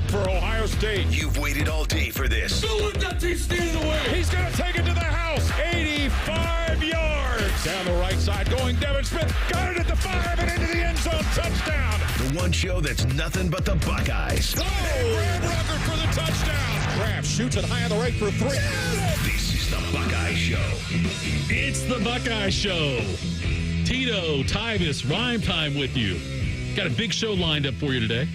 up for Ohio State. You've waited all day for this. He's going to take it to the house. 85 yards. Down the right side going Devin Smith. Got it at the 5 and into the end zone. Touchdown. The one show that's nothing but the Buckeyes. Oh, Graham Rucker for the touchdown. Graham shoots it high on the right for 3. This is the Buckeye Show. It's the Buckeye Show. Tito, Tyvis, rhyme time with you. Got a big show lined up for you today.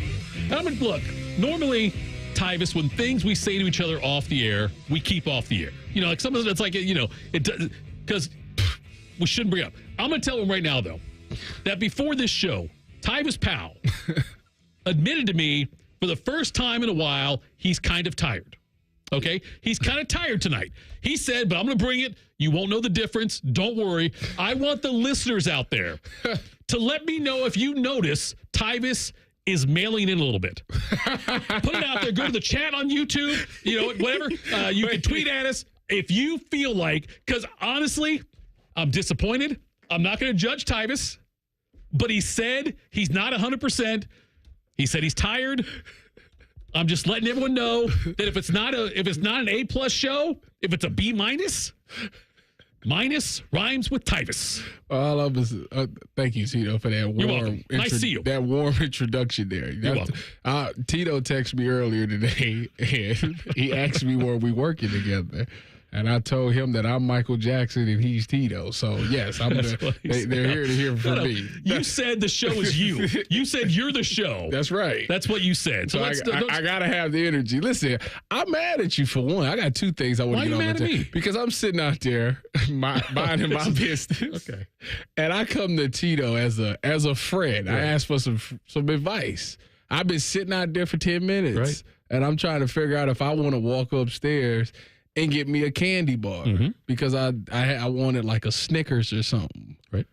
Look, normally, Tyvis, when things we say to each other off the air, we keep off the air. You know, like some of it's like, you know, because we shouldn't bring it up. I'm going to tell him right now, though, that before this show, Tyvis Powell admitted to me for the first time in a while, he's kind of tired. Okay? He's kind of tired tonight. He said, but I'm going to bring it. You won't know the difference. Don't worry. I want the listeners out there to let me know if you notice Tyvis is mailing in a little bit. Put it out there. Go to the chat on YouTube. You know, whatever. You can tweet at us if you feel like, because honestly, I'm disappointed. I'm not going to judge Tyvis, but he said he's not 100%. He said he's tired. I'm just letting everyone know that if it's not an A+ show, if it's a B-, minus rhymes with Tyvis. Thank you, Tito, for that warm, nice to see you. That warm introduction there. You're welcome. Tito texted me earlier today, and he asked me were we working together. And I told him that I'm Michael Jackson and he's Tito. So, yes, they're here to hear from me. You said the show is you. You said you're the show. That's right. That's what you said. So I got to have the energy. Listen, I'm mad at you for one. I got two things I want to get on. Why are you mad at me? Because I'm sitting out there minding my business. Okay. And I come to Tito as a friend. Right. I ask for some advice. I've been sitting out there for 10 minutes. Right. And I'm trying to figure out if I want to walk upstairs and get me a candy bar because I wanted like a Snickers or something. Right.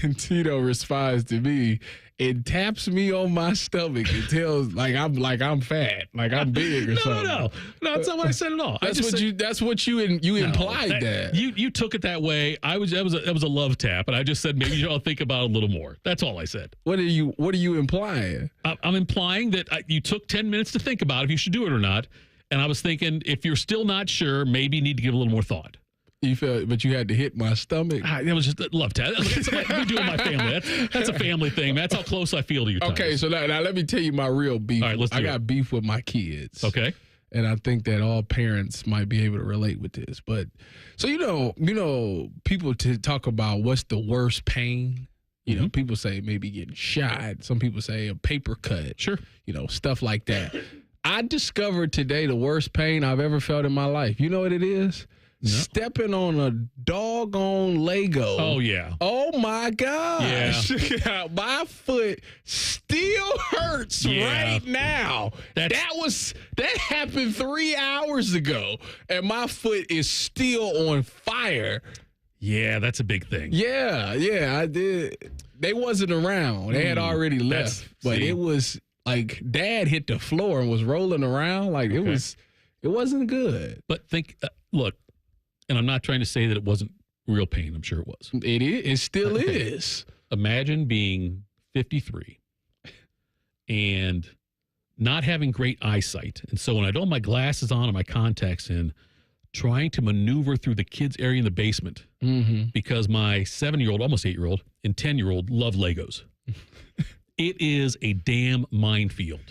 And Tito responds to me and taps me on my stomach and tells like I'm fat, like I'm big or something. No, that's not what I said at all. That's what you implied that. You took it that way. That was a love tap, and I just said maybe you ought to think about it a little more. That's all I said. What are you implying? I'm implying that you took 10 minutes to think about if you should do it or not. And I was thinking, if you're still not sure, maybe you need to give a little more thought. You felt, but you had to hit my stomach. That was just love tap. That's like we do in my family. That's a family thing. That's how close I feel to you. Okay, Tyvis. so now let me tell you my real beef. All right, I got beef with my kids. Okay. And I think that all parents might be able to relate with this. But so you know, people talk about what's the worst pain. You know, people say maybe getting shot. Some people say a paper cut. Sure. You know, stuff like that. I discovered today the worst pain I've ever felt in my life. You know what it is? No. Stepping on a doggone Lego. Oh, yeah. Oh, my gosh. Yeah. My foot still hurts right now. That happened 3 hours ago, and my foot is still on fire. Yeah, that's a big thing. Yeah, I did. They wasn't around. They had already left. But it was like Dad hit the floor and was rolling around. Like it wasn't good. But look, and I'm not trying to say that it wasn't real pain. I'm sure it was. It is. It still is. Imagine being 53 and not having great eyesight. And so when I don't have my glasses on and my contacts in, trying to maneuver through the kids' area in the basement because my 7-year-old, almost 8-year-old, and 10-year-old love Legos. It is a damn minefield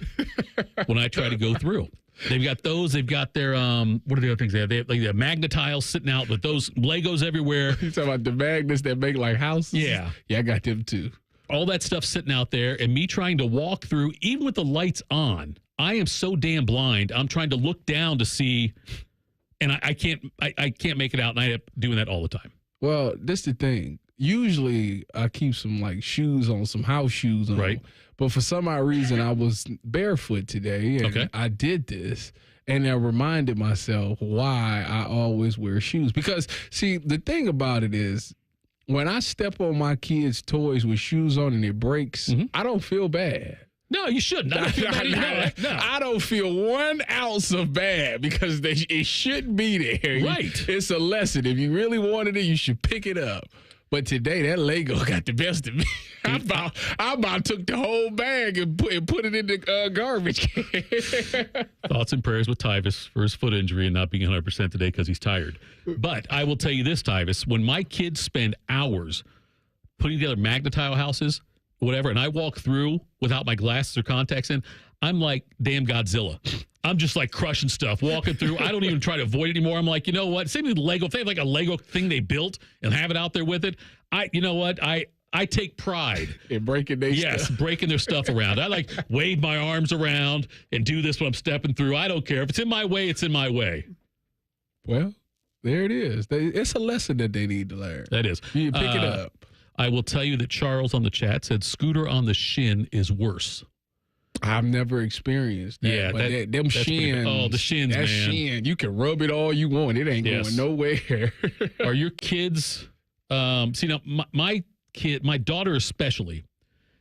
when I try to go through. They've got those. They've got their, what are the other things they have? They have like the magnetiles sitting out with those Legos everywhere. You talking about the magnets that make like houses? Yeah. Yeah, I got them too. All that stuff sitting out there and me trying to walk through, even with the lights on, I am so damn blind. I'm trying to look down to see, and I can't make it out, and I end up doing that all the time. Well, this the thing. Usually I keep some like shoes on, some house shoes on. Right. But for some odd reason, I was barefoot today, and I did this. And I reminded myself why I always wear shoes. Because, see, the thing about it is, when I step on my kids' toys with shoes on and it breaks, I don't feel bad. No, you shouldn't. I don't feel 1 ounce of bad because it shouldn't be there. Right. It's a lesson. If you really wanted it, you should pick it up. But today, that Lego got the best of me. I about took the whole bag and put it in the garbage can. Thoughts and prayers with Tyvis for his foot injury and not being 100% today because he's tired. But I will tell you this, Tyvis, when my kids spend hours putting together magnetile houses, whatever, and I walk through without my glasses or contacts in, I'm like damn Godzilla. I'm just like crushing stuff, walking through. I don't even try to avoid it anymore. I'm like, you know what? Same with Lego. If they have like a Lego thing they built and have it out there with it, you know what? I take pride in breaking their stuff. Breaking their stuff around. I like wave my arms around and do this when I'm stepping through. I don't care. If it's in my way, it's in my way. Well, there it is. It's a lesson that they need to learn. That is. You pick it up. I will tell you that Charles on the chat said scooter on the shin is worse. I've never experienced that. Yeah, but them shins. Oh, the shins, that man. Shin, you can rub it all you want. It ain't going nowhere. Are your kids? See, now my daughter especially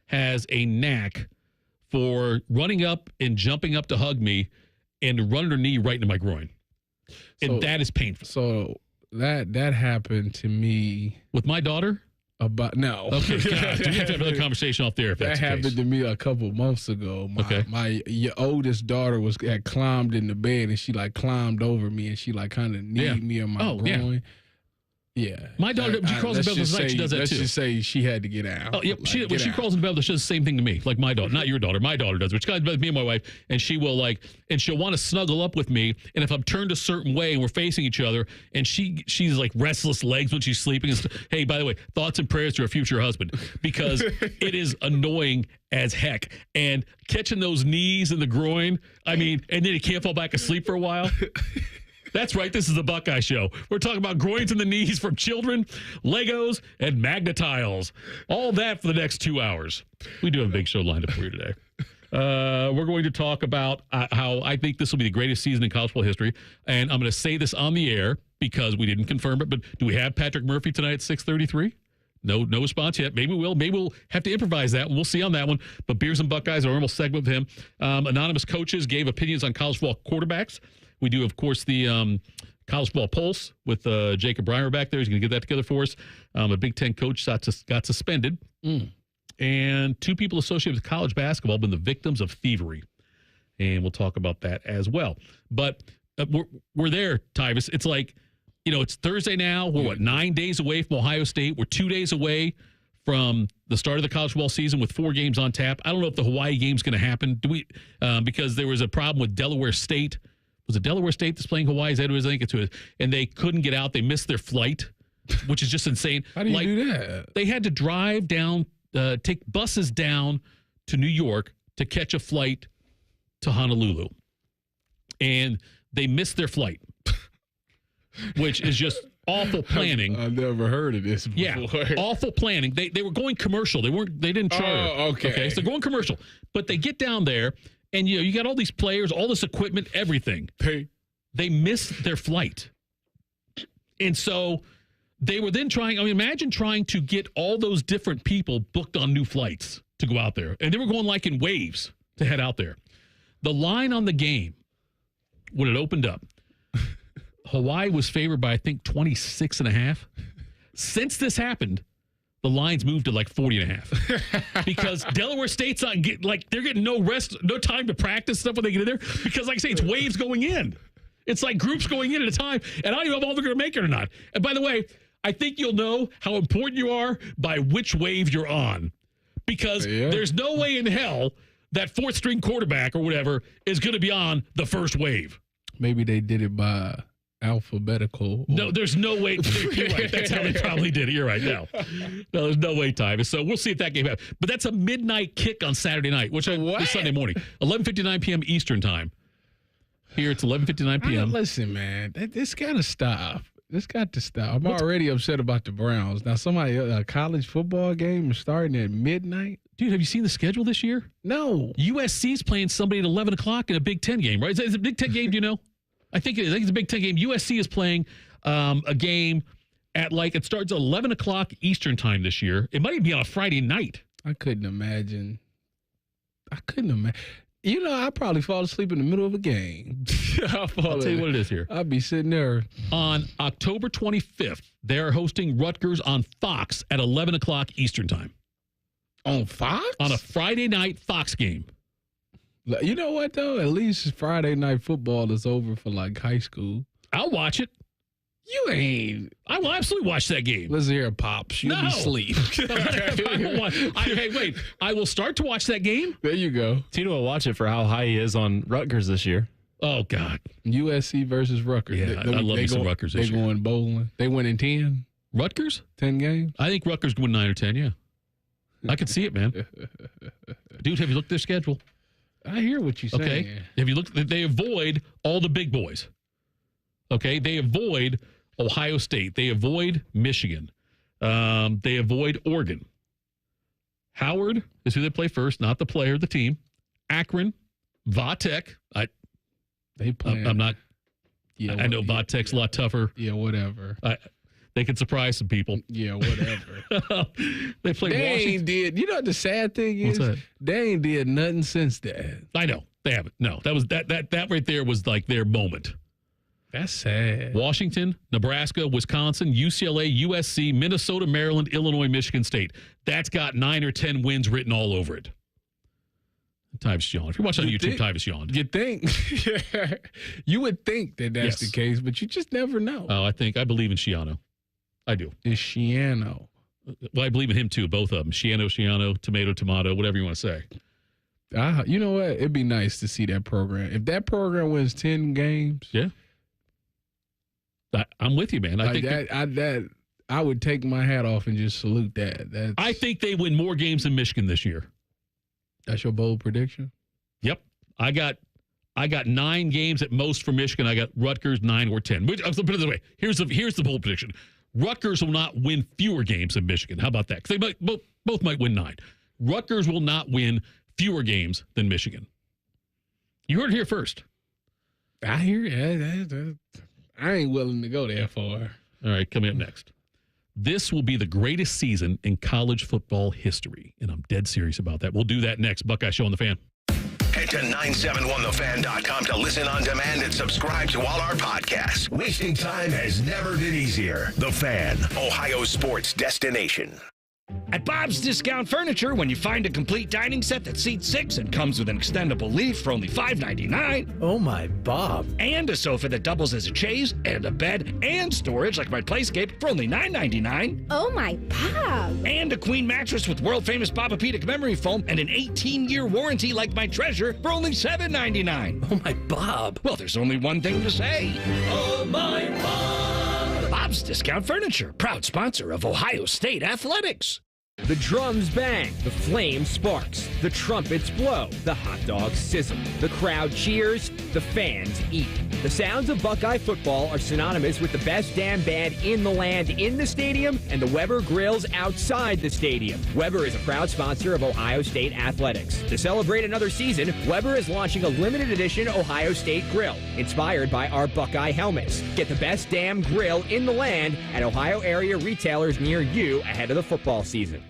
has a knack for running up and jumping up to hug me and running her knee right into my groin, and that is painful. So that happened to me with my daughter. No. Okay. God, we have to have another conversation off there. If that's that happened to me a couple months ago. My oldest daughter had climbed in the bed and she like climbed over me and she like kind of kneed me on my groin. Yeah. My daughter, she crawls in bed with she does that too. Let's just say she had to get out. Oh, yeah. When she crawls in bed, she does the same thing to me. Like my daughter, not your daughter. My daughter does, which kind of me and my wife, and she will she'll want to snuggle up with me. And if I'm turned a certain way and we're facing each other, and she's like restless legs when she's sleeping. And hey, by the way, thoughts and prayers to her future husband, because it is annoying as heck. And catching those knees in the groin, I mean, and then you can't fall back asleep for a while. That's right. This is the Buckeye Show. We're talking about groins and the knees from children, Legos, and magnetiles. All that for the next 2 hours. We do have a big show lined up for you today. We're going to talk about how I think this will be the greatest season in college football history. And I'm going to say this on the air because we didn't confirm it. But do we have Patrick Murphy tonight at 6:33? No response yet. Maybe we'll have to improvise that. We'll see on that one. But Beers and Buckeyes, our normal segment with him. Anonymous coaches gave opinions on college football quarterbacks. We do, of course, the college football pulse with Jacob Reimer back there. He's going to get that together for us. A Big Ten coach got suspended. And 2 people associated with college basketball have been the victims of thievery. And we'll talk about that as well. But we're there, Tyvis. It's like, it's Thursday now. We're, 9 days away from Ohio State. We're 2 days away from the start of the college football season with 4 games on tap. I don't know if the Hawaii game's going to happen. Because there was a problem with Delaware State. Was it Delaware State that's playing Hawaii? Is that who I think it's who? And they couldn't get out. They missed their flight, which is just insane. How do you do that? They had to drive down, take buses down to New York to catch a flight to Honolulu. And they missed their flight, which is just awful planning. I've never heard of this before. Yeah, awful planning. They were going commercial. They didn't charter. Oh, okay. So they're going commercial. But they get down there. And, you got all these players, all this equipment, everything. They missed their flight. And so they were then imagine trying to get all those different people booked on new flights to go out there. And they were going like in waves to head out there. The line on the game, when it opened up, Hawaii was favored by, I think, 26.5. Since this happened, the lines moved to like 40.5 because Delaware State's not they're getting no rest, no time to practice stuff when they get in there because, like I say, it's waves going in. It's like groups going in at a time, and I don't even know if they're going to make it or not. And by the way, I think you'll know how important you are by which wave you're on because there's no way in hell that 4th string quarterback or whatever is going to be on the first wave. Maybe they did it by alphabetical. No, there's no way. You're right. That's how they probably did it. You're right. No, there's no way, Tyvis. So we'll see if that game happens. But that's a midnight kick on Saturday night, which is Sunday morning, 11:59 p.m. Eastern time. Here it's 11:59 p.m. Listen, man, this got to stop. This got to stop. I'm already upset about the Browns. Now, a college football game is starting at midnight. Dude, have you seen the schedule this year? No. USC's playing somebody at 11 o'clock in a Big Ten game, right? Is it a Big Ten game? Do you know? I think it's a Big Ten game. USC is playing a game at it starts at 11 o'clock Eastern time this year. It might even be on a Friday night. I couldn't imagine. I probably fall asleep in the middle of a game. I'll tell you what it is here. I'll be sitting there. On October 25th, they're hosting Rutgers on Fox at 11 o'clock Eastern Time. On Fox? On a Friday night Fox game. You know what, though? At least Friday night football is over for, like, high school. I'll watch it. You ain't. I will absolutely watch that game. Listen here, Pops. You'll be asleep. Hey, wait. I will start to watch that game. There you go. Tito will watch it for how high he is on Rutgers this year. Oh, God. USC versus Rutgers. Yeah, I love me some Rutgers this year. They going bowling. They winning 10? Rutgers? 10 games? I think Rutgers can win 9 or 10, yeah. I can see it, man. Dude, have you looked at their schedule? I hear what you're saying. Okay. Have you looked? They avoid all the big boys. Okay. They avoid Ohio State. They avoid Michigan. They avoid Oregon. Howard is who they play first, not the player, the team. Akron, Va-Tech. They play. I'm not. Yeah, I know Va-Tech's a lot tougher. Yeah, whatever. They can surprise some people. Yeah, whatever. They play Washington. Ain't did. You know what the sad thing is? What's that? They ain't did nothing since that. I know. They haven't. No, that right there was like their moment. That's sad. Washington, Nebraska, Wisconsin, UCLA, USC, Minnesota, Maryland, Illinois, Michigan State. That's got 9 or 10 wins written all over it. Tyvis yawned. If you're watching on YouTube, Tyvis yawned. You think? You would think that that's the case, but you just never know. Oh, I believe in Schiano. I do. It's Schiano. Well, I believe in him too, both of them. Schiano, tomato, whatever you want to say. You know what? It'd be nice to see that program. If that program wins 10 games. Yeah. I'm with you, man. I think that I would take my hat off and just salute that. I think they win more games than Michigan this year. That's your bold prediction? Yep. I got 9 games at most for Michigan. I got Rutgers 9 or 10. I'll put it this way. Here's the bold prediction. Rutgers will not win fewer games than Michigan. How about that? Because they both might win 9. Rutgers will not win fewer games than Michigan. You heard it here first. I hear it. I ain't willing to go that far. All right, coming up next. This will be the greatest season in college football history, and I'm dead serious about that. We'll do that next. Buckeye Show on the Fan. Head to 971thefan.com to listen on demand and subscribe to all our podcasts. Wasting time has never been easier. The Fan, Ohio sports destination. At Bob's Discount Furniture, when you find a complete dining set that seats 6 and comes with an extendable leaf for only $5.99. Oh my, Bob. And a sofa that doubles as a chaise, and a bed, and storage like my Playscape for only $9.99. Oh my, Bob. And a queen mattress with world-famous Bobapedic memory foam and an 18-year warranty like my Treasure for only $7.99. Oh my, Bob. Well, there's only one thing to say. Oh my, Bob. Bob's Discount Furniture, proud sponsor of Ohio State Athletics. The drums bang, the flame sparks, the trumpets blow, the hot dogs sizzle, the crowd cheers, the fans eat. The sounds of Buckeye football are synonymous with the best damn band in the land in the stadium and the Weber Grills outside the stadium. Weber is a proud sponsor of Ohio State Athletics. To celebrate another season, Weber is launching a limited edition Ohio State grill, inspired by our Buckeye helmets. Get the best damn grill in the land at Ohio area retailers near you ahead of the football season.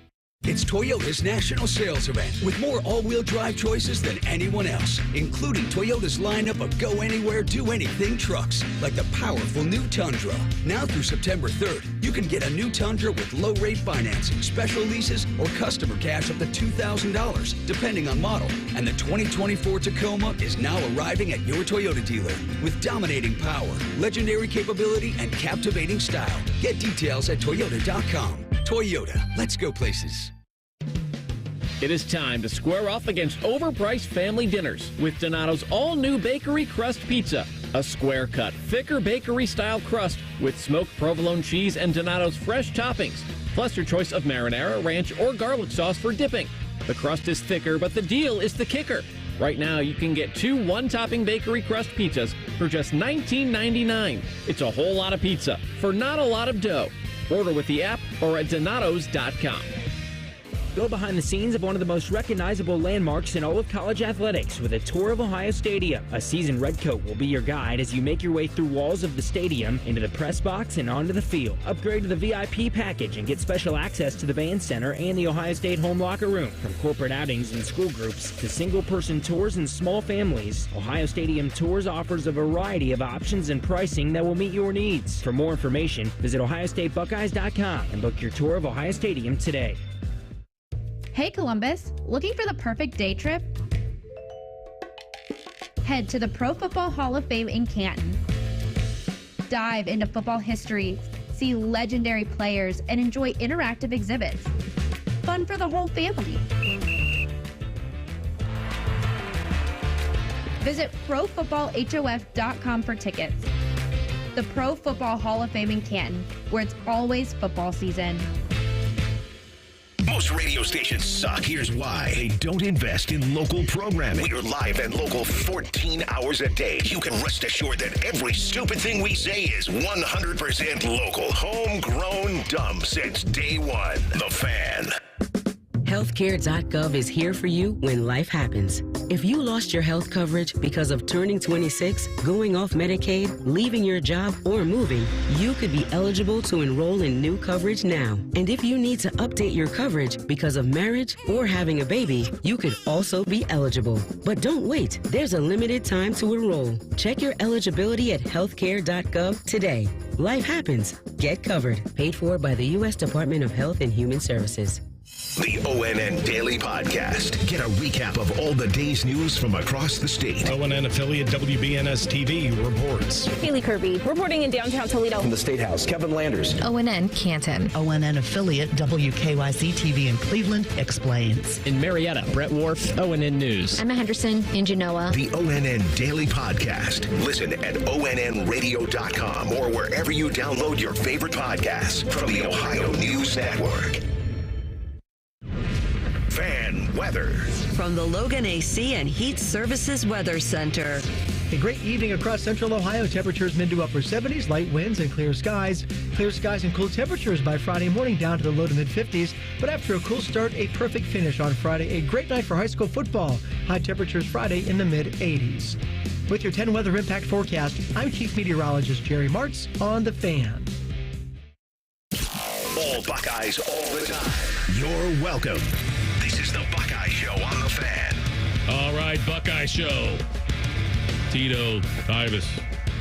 It's Toyota's national sales event with more all-wheel drive choices than anyone else, including Toyota's lineup of go-anywhere, do-anything trucks, like the powerful new Tundra. Now through September 3rd, you can get a new Tundra with low-rate financing, special leases, or customer cash up to $2,000, depending on model. And the 2024 Tacoma is now arriving at your Toyota dealer with dominating power, legendary capability, and captivating style. Get details at Toyota.com. Toyota, let's go places. It is time to square off against overpriced family dinners with Donato's all-new bakery crust pizza. A square-cut, thicker bakery-style crust with smoked provolone cheese and Donato's fresh toppings, plus your choice of marinara, ranch, or garlic sauce for dipping. The crust is thicker, but the deal is the kicker. Right now, you can get 2 one-topping bakery crust pizzas for just $19.99. It's a whole lot of pizza for not a lot of dough. Order with the app or at Donatos.com. Go behind the scenes of one of the most recognizable landmarks in all of college athletics with a tour of Ohio Stadium. A seasoned redcoat will be your guide as you make your way through walls of the stadium, into the press box, and onto the field. Upgrade to the VIP package and get special access to the band center and the Ohio State home locker room. From corporate outings and school groups to single-person tours and small families, Ohio Stadium Tours offers a variety of options and pricing that will meet your needs. For more information, visit OhioStateBuckeyes.com and book your tour of Ohio Stadium today. Hey Columbus, looking for the perfect day trip? Head to the Pro Football Hall of Fame in Canton. Dive into football history, see legendary players, and enjoy interactive exhibits. Fun for the whole family. Visit ProFootballHOF.com for tickets. The Pro Football Hall of Fame in Canton, where it's always football season. Most radio stations suck. Here's why. They don't invest in local programming. We're live and local 14 hours a day. You can rest assured that every stupid thing we say is 100% local. Homegrown, dumb since day one. The Fan. Healthcare.gov is here for you when life happens. If you lost your health coverage because of turning 26, going off Medicaid, leaving your job, or moving, you could be eligible to enroll in new coverage now. And if you need to update your coverage because of marriage or having a baby, you could also be eligible. But don't wait. There's a limited time to enroll. Check your eligibility at healthcare.gov today. Life happens. Get covered. Paid for by the U.S. Department of Health and Human Services. The ONN Daily Podcast. Get a recap of all the day's news from across the state. ONN affiliate WBNS TV reports. Haley Kirby reporting in downtown Toledo. From the State House, Kevin Landers. ONN Canton. ONN affiliate WKYC TV in Cleveland explains. In Marietta, Brett Wharf, ONN News. Emma Henderson in Genoa. The ONN Daily Podcast. Listen at ONNradio.com or wherever you download your favorite podcasts from the Ohio News Network. Fan weather. From the Logan AC and Heat Services Weather Center. A great evening across central Ohio. Temperatures mid to upper 70s, light winds and clear skies. Clear skies and cool temperatures by Friday morning down to the low to mid 50s. But after a cool start, a perfect finish on Friday. A great night for high school football. High temperatures Friday in the mid 80s. With your 10 weather impact forecast, I'm Chief Meteorologist Jerry Martz on The Fan. All Buckeyes all the time. You're welcome. This is the Buckeye Show on The Fan. All right, Buckeye Show. Tito, Tyvis,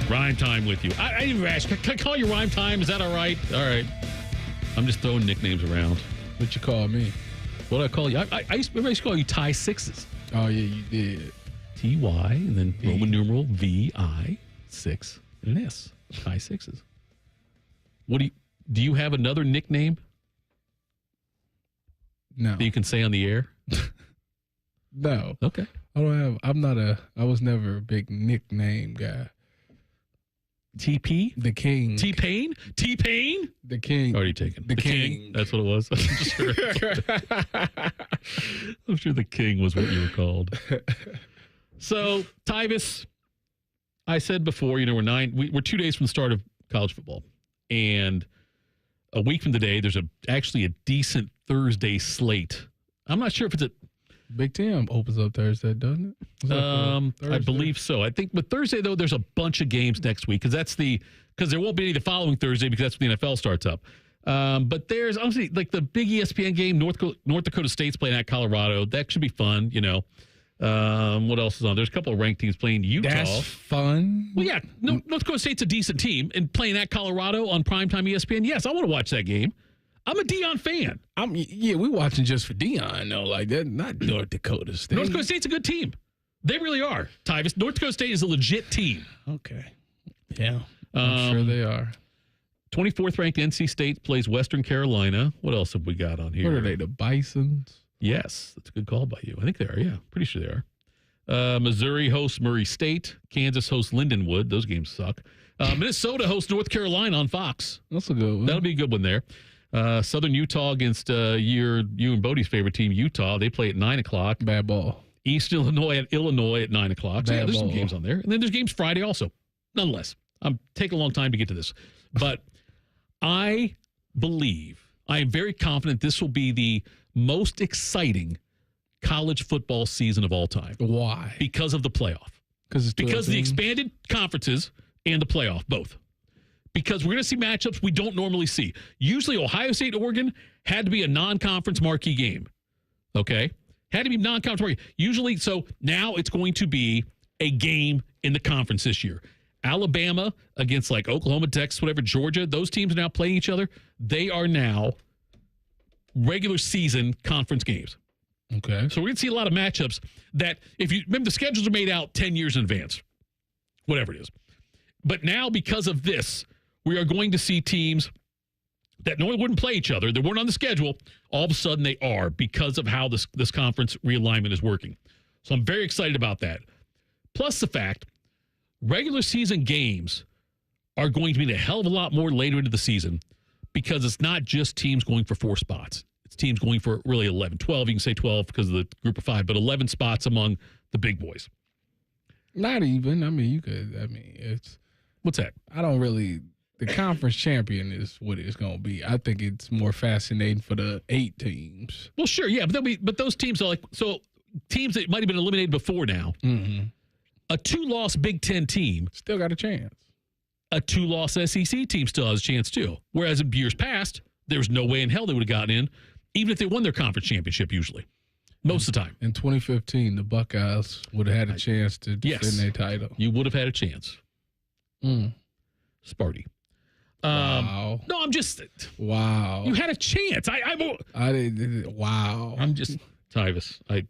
Rhyme Time with you. I didn't even ask. Can I call you Rhyme Time? Is that all right? All right. I'm just throwing nicknames around. What you call me? What did I call you? I used to call you Ty Sixes. Oh, yeah, you did. T-Y, and then Roman numeral V-I, 6, and an S. Ty Sixes. What do you have another nickname? No. That you can say on the air? No. Okay. I was never a big nickname guy. TP? The King. T-Pain? T-Pain? The King. Already taken. The King. That's what it was. I'm sure the King was what you were called. So, Tyvis, I said before, we're 2 days from the start of college football. And a week from today, there's actually a decent Thursday slate. I'm not sure if it's a Big Ten opens up Thursday, doesn't it? I believe so. I think, but Thursday though, there's a bunch of games next week because there won't be any the following Thursday because that's when the NFL starts up. But there's obviously like the big ESPN game, North Dakota State's playing at Colorado. That should be fun, What else is on? There's a couple of ranked teams playing Utah. That's fun. Well, yeah, North Dakota State's a decent team, and playing at Colorado on primetime ESPN. Yes, I want to watch that game. I'm a Deion fan. We watching just for Deion, though. Like that, not North Dakota State. North Dakota State's a good team. They really are. Tyvis, North Dakota State is a legit team. Okay. Yeah, I'm sure they are. 24th ranked NC State plays Western Carolina. What else have we got on here? What are they, the Bisons? Yes, that's a good call by you. I think they are, yeah. Pretty sure they are. Missouri hosts Murray State. Kansas hosts Lindenwood. Those games suck. Minnesota hosts North Carolina on Fox. That's a good one. That'll be a good one there. Southern Utah against you and Bodie's favorite team, Utah. They play at 9 o'clock. Bad ball. East Illinois at 9 o'clock. So, there's some games on there. And then there's games Friday also. Nonetheless, I'm taking a long time to get to this. But I am very confident this will be the most exciting college football season of all time. Why? Because of the playoff. Because of the expanded conferences and the playoff, both. Because we're going to see matchups we don't normally see. Usually Ohio State, Oregon had to be a non-conference marquee game. Okay? Had to be non-conference marquee. Usually, so now it's going to be a game in the conference this year. Alabama against like Oklahoma, Texas, whatever, Georgia, those teams are now playing each other. They are now regular season conference games. Okay. So we're going to see a lot of matchups that, if you remember, the schedules are made out 10 years in advance, whatever it is. But now, because of this, we are going to see teams that normally wouldn't play each other, that weren't on the schedule, all of a sudden they are because of how this conference realignment is working. So I'm very excited about that. Plus the fact, regular season games are going to mean a hell of a lot more later into the season because it's not just teams going for 4 spots. It's teams going for really 11, 12. You can say 12 because of the group of 5, but 11 spots among the big boys. Not even. I mean, it's... What's that? I don't really... The conference champion is what it's going to be. I think it's more fascinating for the 8 teams. Well, sure, yeah, but those teams are like... So teams that might have been eliminated before now, a 2-loss Big Ten team... Still got a chance. A 2-loss SEC team still has a chance, too. Whereas in years past, there's no way in hell they would have gotten in, even if they won their conference championship, usually. Most of the time. In 2015, the Buckeyes would have had a chance to defend their title. You would have had a chance. Sparty. Wow. No, I'm just... Wow. You had a chance. I didn't... Wow. I'm just... Tyvis. I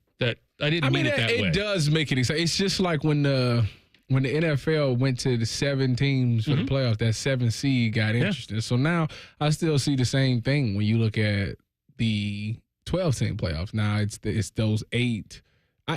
didn't mean it that way. It does make it exciting. It's just like when the NFL went to the 7 teams for the playoffs, that 7 seed got interested. So now I still see the same thing when you look at the 12-team playoffs. Now it's those 8.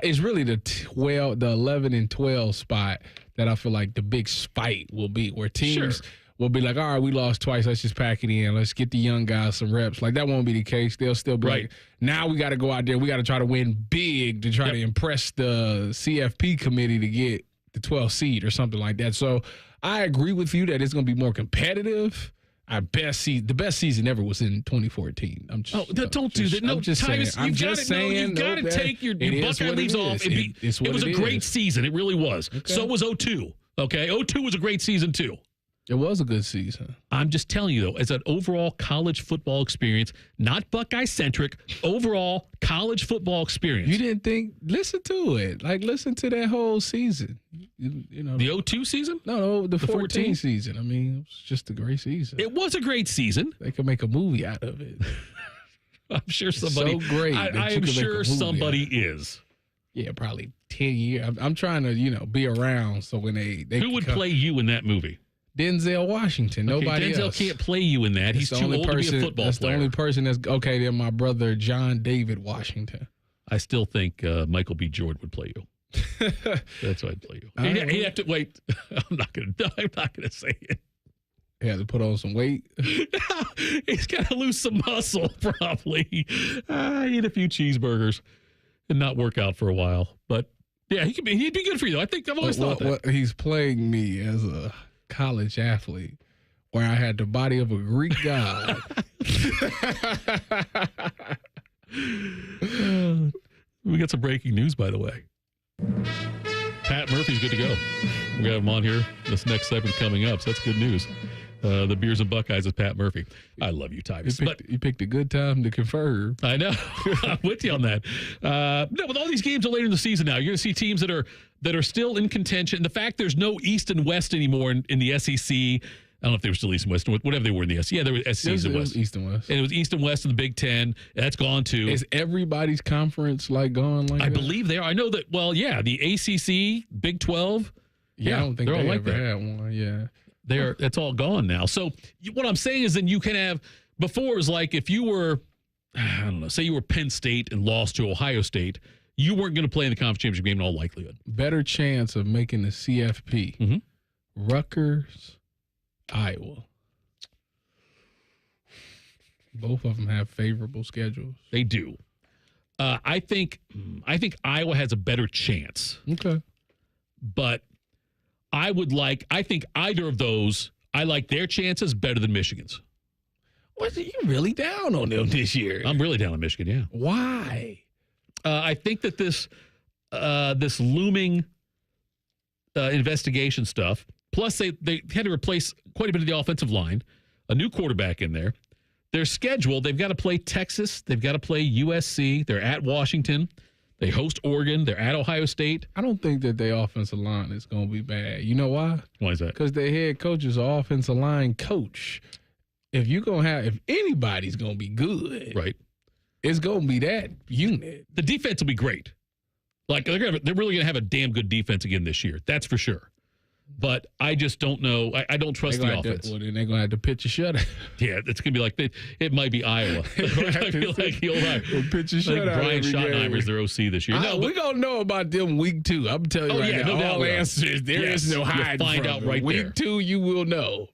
It's really the 11 and 12 spot that I feel like the big fight will be, where teams will be like, all right, we lost twice. Let's just pack it in. Let's get the young guys some reps. Like, that won't be the case. They'll still be like, now we got to go out there. We got to try to win big to try to impress the CFP committee to get the 12th seed or something like that. So I agree with you that it's going to be more competitive. The best season ever was in 2014. Don't do that. No, Tyvis, you've got to take your Buckeye leaves off. It was a great season. It really was. Okay. So was 02. Okay, 02 was a great season too. It was a good season. I'm just telling you, though, as an overall college football experience, not Buckeye-centric, overall college football experience. You didn't think? Listen to it. Like, listen to that whole season. You know, the 02 season? No, the 14 season. I mean, it was just a great season. It was a great season. They could make a movie out of it. I'm sure somebody. So great. I am sure somebody is. Yeah, probably 10 years. I'm trying to, be around so when they who would play you in that movie? Denzel Washington. Nobody Denzel else. Can't play you in that. He's too old to be a football that's player. The only person that's okay. Then my brother John David Washington. I still think Michael B. Jordan would play you. That's why I'd play you. He'd have to wait. I'm not gonna say it. He had to put on some weight. He's got to lose some muscle, probably. Eat a few cheeseburgers and not work out for a while. But yeah, he'd be good for you. I think I've always thought that. He's playing me as a college athlete where I had the body of a Greek god. We got some breaking news, by the way. Pat Murphy's good to go. We have him on here. This next segment coming up, so that's good news. The Beers and Buckeyes with Pat Murphy. I love you, Tyvis. You picked a good time to confirm. I know. I'm with you on that. No, with all these games are later in the season now, you're going to see teams that are still in contention. The fact there's no East and West anymore in the SEC. I don't know if they were still East and West, whatever they were in the SEC. Yeah, there was SEC East and West. East and West. And it was East and West in the Big Ten. That's gone too. Is everybody's conference gone like that? I believe they are. I know that, the ACC, Big 12. Yeah, I don't think they ever had one. Yeah. That's all gone now. So what I'm saying is then you can have, before it was like if you were, I don't know, say you were Penn State and lost to Ohio State, you weren't going to play in the conference championship game in all likelihood. Better chance of making the CFP. Rutgers, Iowa. Both of them have favorable schedules. They do. I think Iowa has a better chance. Okay. But I think either of those, I like their chances better than Michigan's. What are you really down on them this year? I'm really down on Michigan, yeah. Why? I think that this looming investigation stuff, plus they had to replace quite a bit of the offensive line, a new quarterback in there. Their schedule, they've got to play Texas, they've got to play USC, they're at Washington, they host Oregon, they're at Ohio State. I don't think that their offensive line is going to be bad. You know why? Why is that? Because their head coach is an offensive line coach. If anybody's going to be good, right, it's going to be that unit. The defense will be great. Like they're really going to have a damn good defense again this year. That's for sure. But I just don't know. I don't trust the offense. Then they're going to have to pitch a shutout. Yeah, it's going to be like it might be Iowa. I feel like the old pitch a shutout. Brian Schottenheimer's their OC this year. We're going to know about them week 2. I'm telling you right now. All answers. There is no hiding You'll find out right week there. Week 2, you will know.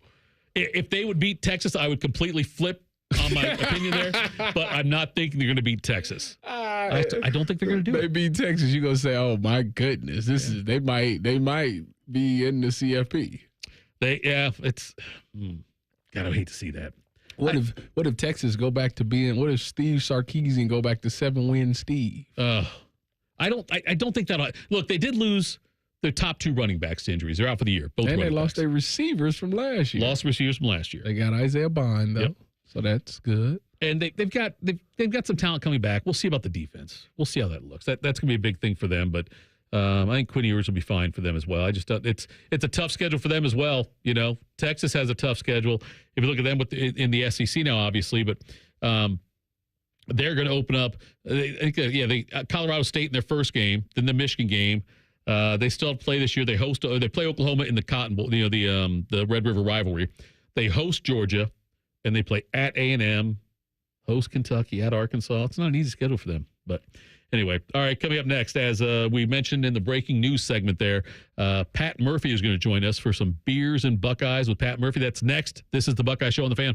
If they would beat Texas, I would completely flip on my opinion there. But I'm not thinking they're going to beat Texas. I don't think they're going to do it. They beat Texas, you're going to say, "Oh my goodness, they might be in the CFP." It's God, I hate to see that. What if Texas go back to being? What if Steve Sarkisian go back to 7-win Steve? I don't think that. Look, they did lose their top 2 running backs to injuries. They're out for the year. Both and they running lost backs. their receivers from last year. Lost receivers from last year. They got Isaiah Bond though, so that's good. And they've got some talent coming back. We'll see about the defense. We'll see how that looks. That's going to be a big thing for them. But I think Quinn Ewers will be fine for them as well. I just it's a tough schedule for them as well. You know, Texas has a tough schedule. If you look at them in the SEC now, obviously, but they're going to open up. They Colorado State in their first game, then the Michigan game. They still have to play this year. They play Oklahoma in the Cotton Bowl. You know, the Red River rivalry. They host Georgia, and they play at A&M. Host Kentucky, at Arkansas. It's not an easy schedule for them. But anyway, all right, coming up next, as we mentioned in the breaking news segment there, Pat Murphy is going to join us for some Beers and Buckeyes with Pat Murphy. That's next. This is the Buckeye Show on the Fan.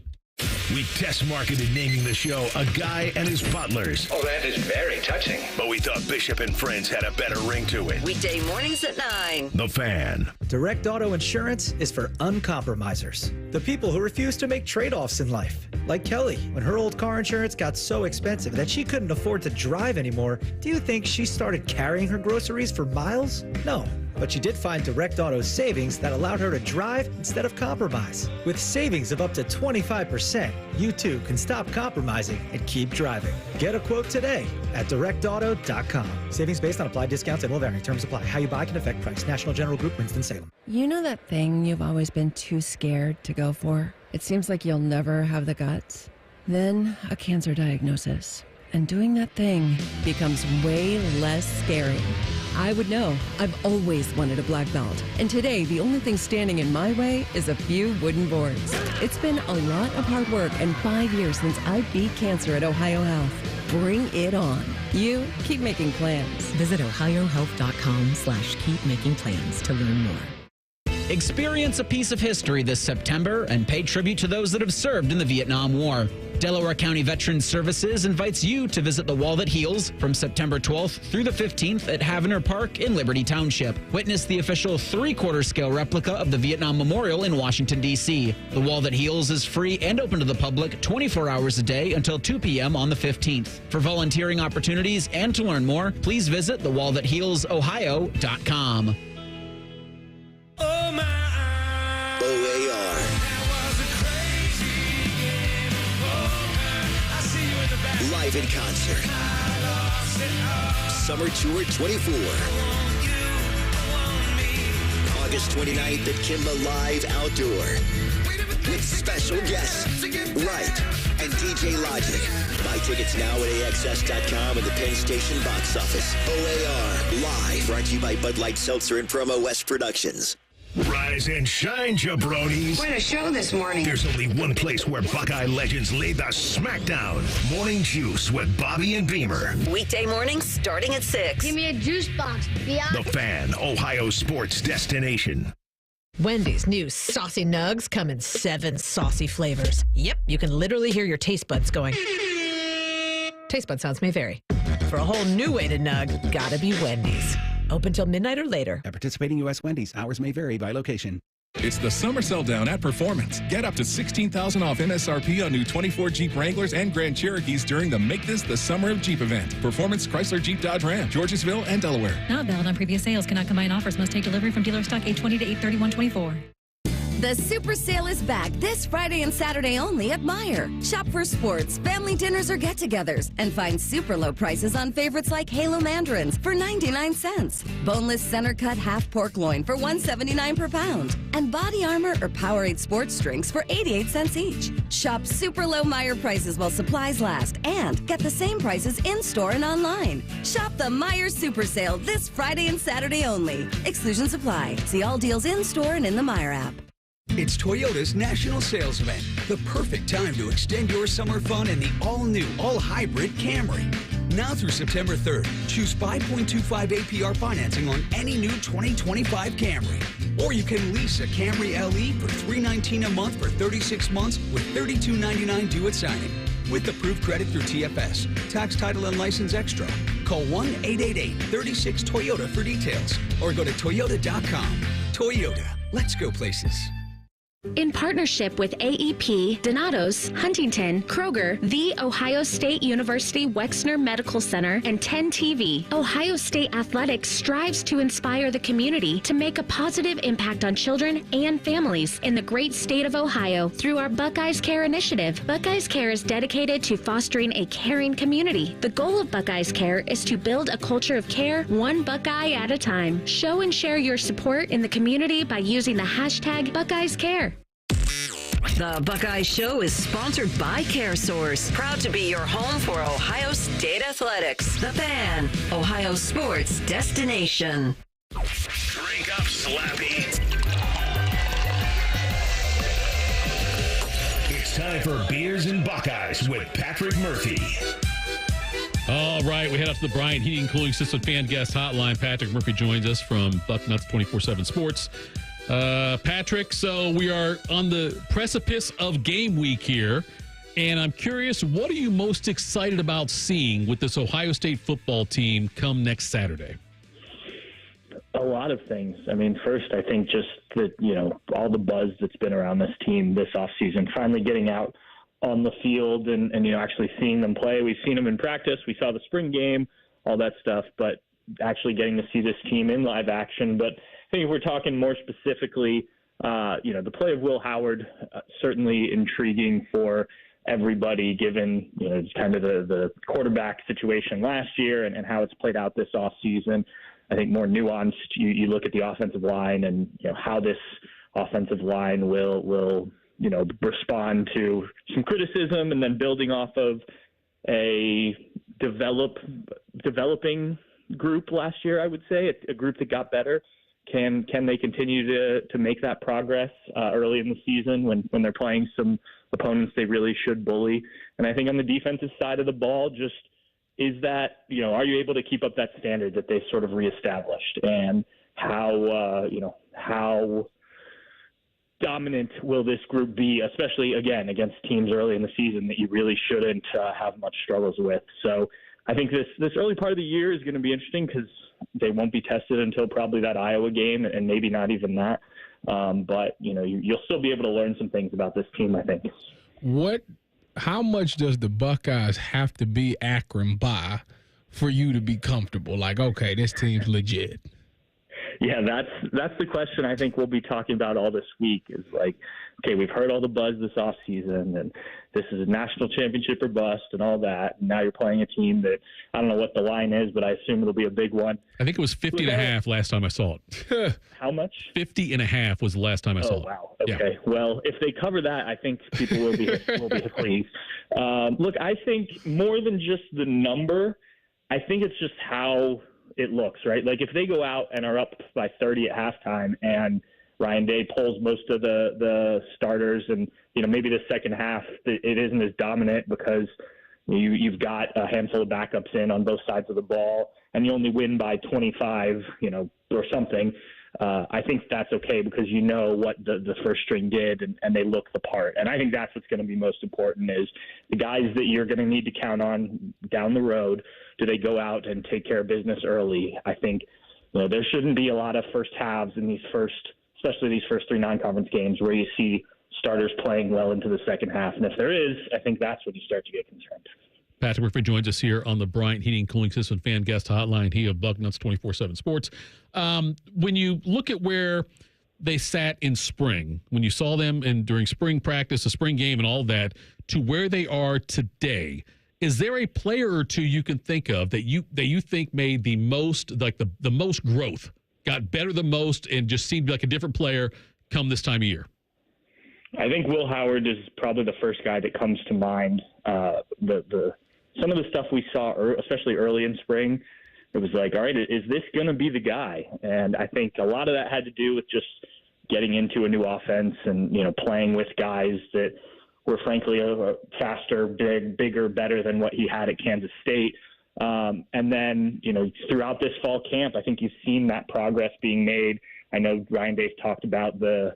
We test marketed naming the show A Guy and His Butlers. Oh, that is very touching. But we thought Bishop and Friends had a better ring to it. Weekday mornings at 9. The Fan. Direct Auto Insurance is for uncompromisers. The people who refuse to make trade-offs in life. Like Kelly, when her old car insurance got so expensive that she couldn't afford to drive anymore, do you think she started carrying her groceries for miles? No. But she did find Direct Auto's savings that allowed her to drive instead of compromise. With savings of up to 25%, you too can stop compromising and keep driving. Get a quote today at directauto.com. Savings based on applied discounts and will vary. Terms apply. How you buy can affect price. National General Group, Winston-Salem. You know that thing you've always been too scared to go for? It seems like you'll never have the guts. Then a cancer diagnosis. And doing that thing becomes way less scary. I would know. I've always wanted a black belt. And today, the only thing standing in my way is a few wooden boards. It's been a lot of hard work and 5 years since I beat cancer at Ohio Health. Bring it on. You keep making plans. Visit ohiohealth.com/keep making plans to learn more. Experience a piece of history this September and pay tribute to those that have served in the Vietnam War. Delaware County Veterans Services invites you to visit the Wall That Heals from September 12th through the 15th at Havener Park in Liberty Township. Witness the official 3/4 scale replica of the Vietnam Memorial in Washington, D.C. The Wall That Heals is free and open to the public 24 hours a day until 2 p.m. on the 15th. For volunteering opportunities and to learn more, please visit thewallthathealsohio.com. OAR. Live in concert. Summer Tour 24. August 29th at Kimba Live Outdoor. With special guests, Wright and DJ Logic. Buy tickets now at AXS.com and the Penn Station box office. OAR Live. Brought to you by Bud Light Seltzer and Promo West Productions. Rise and shine, jabronis. What a show this morning. There's only one place where Buckeye legends lay the smackdown. Morning Juice with Bobby and Beamer. Weekday mornings starting at 6. Give me a juice box, Biatch. The Fan, Ohio sports destination. Wendy's new Saucy Nugs come in 7 saucy flavors. Yep, you can literally hear your taste buds going. Taste bud sounds may vary. For a whole new way to nug, gotta be Wendy's. Open till midnight or later. At participating U.S. Wendy's, hours may vary by location. It's the summer sell down at Performance. Get up to $16,000 off MSRP on new 24 Jeep Wranglers and Grand Cherokees during the Make This the Summer of Jeep event. Performance Chrysler Jeep Dodge Ram, Georgesville and Delaware. Not valid on previous sales. Cannot combine offers. Must take delivery from dealer stock 8/20 to 8/31/24. The Super Sale is back this Friday and Saturday only at Meijer. Shop for sports, family dinners, or get-togethers, and find super low prices on favorites like Halo Mandarins for 99 cents, boneless center cut half pork loin for $1.79 per pound, and Body Armor or Powerade sports drinks for 88 cents each. Shop super low Meijer prices while supplies last, and get the same prices in-store and online. Shop the Meijer Super Sale this Friday and Saturday only. Exclusions apply. See all deals in-store and in the Meijer app. It's Toyota's National Sales Event, the perfect time to extend your summer fun in the all-new, all-hybrid Camry. Now through September 3rd, choose 5.25 APR financing on any new 2025 Camry. Or you can lease a Camry LE for $319 a month for 36 months with $32.99 due at signing. With approved credit through TFS, tax, title, and license extra. Call 1-888-36-TOYOTA for details or go to toyota.com. Toyota, let's go places. In partnership with AEP, Donato's, Huntington, Kroger, The Ohio State University Wexner Medical Center, and 10 TV, Ohio State Athletics strives to inspire the community to make a positive impact on children and families in the great state of Ohio through our Buckeyes Care initiative. Buckeyes Care is dedicated to fostering a caring community. The goal of Buckeyes Care is to build a culture of care, one Buckeye at a time. Show and share your support in the community by using the hashtag Buckeyes Care. The Buckeye Show is sponsored by CareSource, proud to be your home for Ohio State Athletics. The Fan, Ohio sports destination. Drink up, Slappy. It's time for Beers and Buckeyes with Patrick Murphy. All right, we head up to the Bryant Heating and Cooling System fan guest hotline. Patrick Murphy joins us from Bucknuts 24/7 Sports. Patrick, so we are on the precipice of game week here, and I'm curious, what are you most excited about seeing with this Ohio State football team come next Saturday? A lot of things. I mean, first, I think just that, all the buzz that's been around this team this offseason, finally getting out on the field and actually seeing them play. We've seen them in practice. We saw the spring game, all that stuff, but actually getting to see this team in live action. But I think if we're talking more specifically, the play of Will Howard, certainly intriguing for everybody, given kind of the quarterback situation last year and how it's played out this offseason. I think more nuanced. You look at the offensive line and how this offensive line will respond to some criticism, and then building off of a developing group last year. I would say a group that got better. Can they continue to make that progress early in the season when they're playing some opponents they really should bully? And I think on the defensive side of the ball, just is that, are you able to keep up that standard that they sort of reestablished? And how dominant will this group be, especially, again, against teams early in the season that you really shouldn't have much struggles with? So I think this early part of the year is going to be interesting because they won't be tested until probably that Iowa game, and maybe not even that. But you'll still be able to learn some things about this team, I think. How much does the Buckeyes have to be Akron by for you to be comfortable? Like, okay, this team's legit. Yeah, that's the question I think we'll be talking about all this week is like, okay, we've heard all the buzz this offseason, and this is a national championship or bust and all that. And now you're playing a team that I don't know what the line is, but I assume it'll be a big one. I think it was 50.5 last time I saw it. How much? 50.5 was the last time I saw it. Oh, wow. Okay. Yeah. Well, if they cover that, I think people will be pleased. Look, I think more than just the number, I think it's just how it looks, right? Like if they go out and are up by 30 at halftime and Ryan Day pulls most of the starters and, maybe the second half it isn't as dominant because you've got a handful of backups in on both sides of the ball and you only win by 25, or something. I think that's okay because what the first string did and they look the part. And I think that's what's going to be most important is the guys that you're going to need to count on down the road. Do they go out and take care of business early? I think there shouldn't be a lot of first halves in these first especially these first 3 non-conference games where you see starters playing well into the second half. And if there is, I think that's when you start to get concerned. Patrick Murphy joins us here on the Bryant Heating and Cooling System fan guest hotline. He of Bucknuts 24/7 Sports. When you look at where they sat in spring, when you saw them during spring practice, the spring game, and all that, to where they are today, is there a player or two you can think of that you think made the most, like the most growth, got better the most, and just seemed like a different player come this time of year? I think Will Howard is probably the first guy that comes to mind. Some of the stuff we saw, especially early in spring, it was like, all right, is this going to be the guy? And I think a lot of that had to do with just getting into a new offense and, playing with guys that were frankly faster, bigger, better than what he had at Kansas State. And then, throughout this fall camp, I think you've seen that progress being made. I know Ryan Day talked about the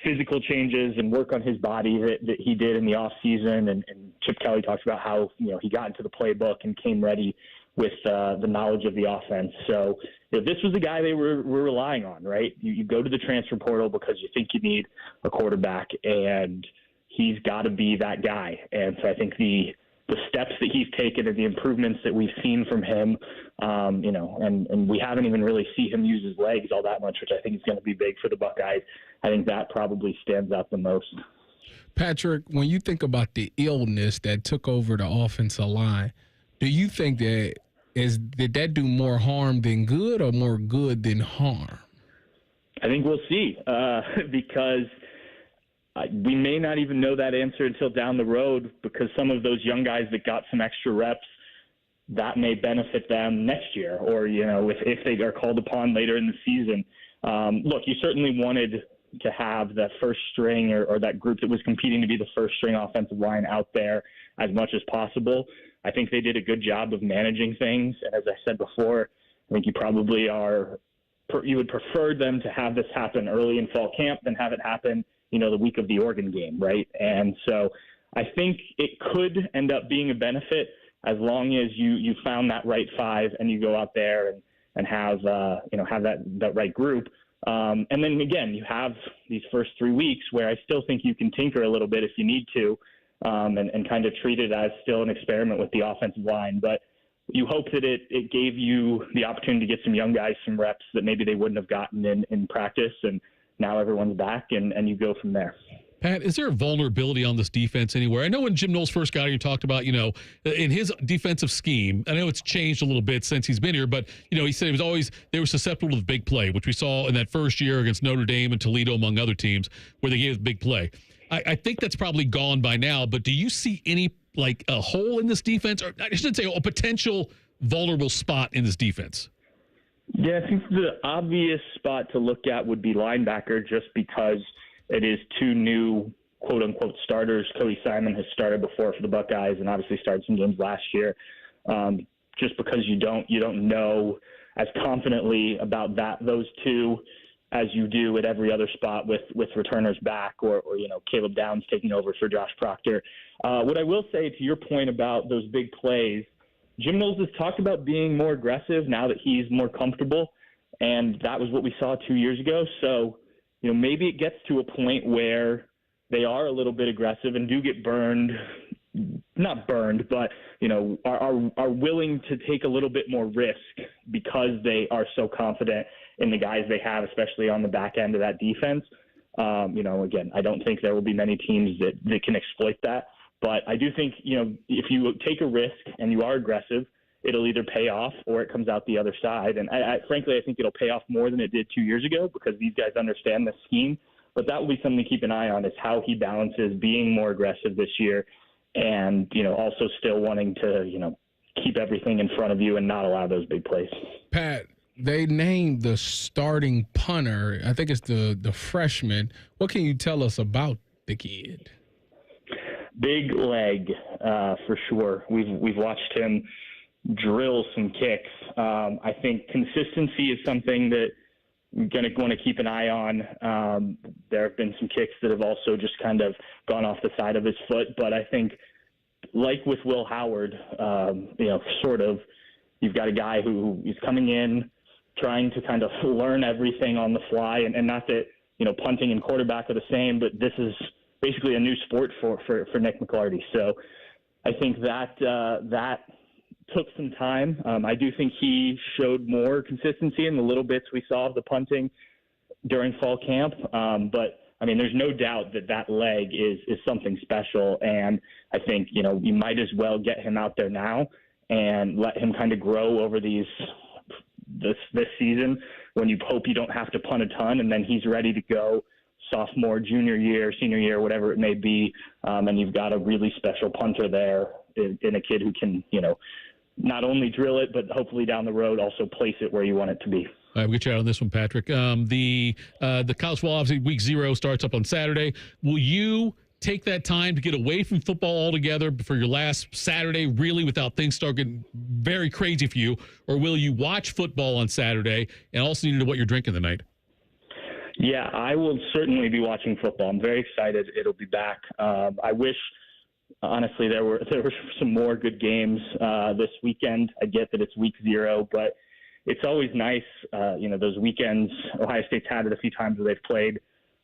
physical changes and work on his body that he did in the off season. And Chip Kelly talks about how, he got into the playbook and came ready with the knowledge of the offense. So this was the guy they were relying on, right? You go to the transfer portal because you think you need a quarterback, and he's got to be that guy. And so I think the steps that he's taken and the improvements that we've seen from him, and we haven't even really seen him use his legs all that much, which I think is going to be big for the Buckeyes. I think that probably stands out the most. Patrick, when you think about the illness that took over the offensive line, do you think did that do more harm than good or more good than harm? I think we'll see because we may not even know that answer until down the road, because some of those young guys that got some extra reps, that may benefit them next year, or, if they are called upon later in the season. Look, you certainly wanted to have that first string or that group that was competing to be the first string offensive line out there as much as possible. I think they did a good job of managing things. And as I said before, I think you probably you would prefer them to have this happen early in fall camp than have it happen, the week of the Oregon game, right? And so I think it could end up being a benefit as long as you found that right 5 and you go out there and have that right group. And then again, you have these first 3 weeks where I still think you can tinker a little bit if you need to, and kind of treat it as still an experiment with the offensive line. But you hope that it gave you the opportunity to get some young guys some reps that maybe they wouldn't have gotten in practice, and now everyone's back, and you go from there. Pat, is there a vulnerability on this defense anywhere? I know when Jim Knowles first got here, you talked about, in his defensive scheme, I know it's changed a little bit since he's been here, but, he said they were susceptible to the big play, which we saw in that first year against Notre Dame and Toledo, among other teams, where they gave big play. I think that's probably gone by now, but do you see any, a hole in this defense, or I should say a potential vulnerable spot in this defense? Yeah, I think the obvious spot to look at would be linebacker, just because it is 2 new quote-unquote starters. Cody Simon has started before for the Buckeyes and obviously started some games last year. Just because you don't know as confidently about those 2 as you do at every other spot with returners back or Caleb Downs taking over for Josh Proctor. What I will say to your point about those big plays, Jim Knowles has talked about being more aggressive now that he's more comfortable, and that was what we saw 2 years ago. So, maybe it gets to a point where they are a little bit aggressive and do get not burned, but, are willing to take a little bit more risk because they are so confident in the guys they have, especially on the back end of that defense. Again, I don't think there will be many teams that can exploit that. But I do think, if you take a risk and you are aggressive, it'll either pay off or it comes out the other side. And frankly, I think it'll pay off more than it did 2 years ago because these guys understand the scheme. But that will be something to keep an eye on, is how he balances being more aggressive this year and, also still wanting to, keep everything in front of you and not allow those big plays. Pat, they named the starting punter, I think it's the freshman. What can you tell us about the kid? Big leg, for sure. We've watched him drill some kicks. I think consistency is something that we're going to want to keep an eye on. There have been some kicks that have also just kind of gone off the side of his foot, but I think, like with Will Howard, you've got a guy who is coming in, trying to kind of learn everything on the fly, and not that punting and quarterback are the same, but this is basically a new sport for Nick McClarty. So I think that took some time. I do think he showed more consistency in the little bits we saw of the punting during fall camp. But I mean, there's no doubt that leg is something special. And I think, you might as well get him out there now and let him kind of grow over this season, when you hope you don't have to punt a ton, and then he's ready to go sophomore, junior year, senior year, whatever it may be. And you've got a really special punter there in a kid who can, not only drill it, but hopefully down the road also place it where you want it to be. All right, we'll get you out on this one, Patrick. The college football, obviously, week 0 starts up on Saturday. Will you take that time to get away from football altogether for your last Saturday, really, without things start getting very crazy for you? Or will you watch football on Saturday and also need to know what you're drinking tonight? Yeah, I will certainly be watching football. I'm very excited it'll be back. I wish, honestly, there were some more good games this weekend. I get that it's week 0, but it's always nice, those weekends. Ohio State's had it a few times where they've played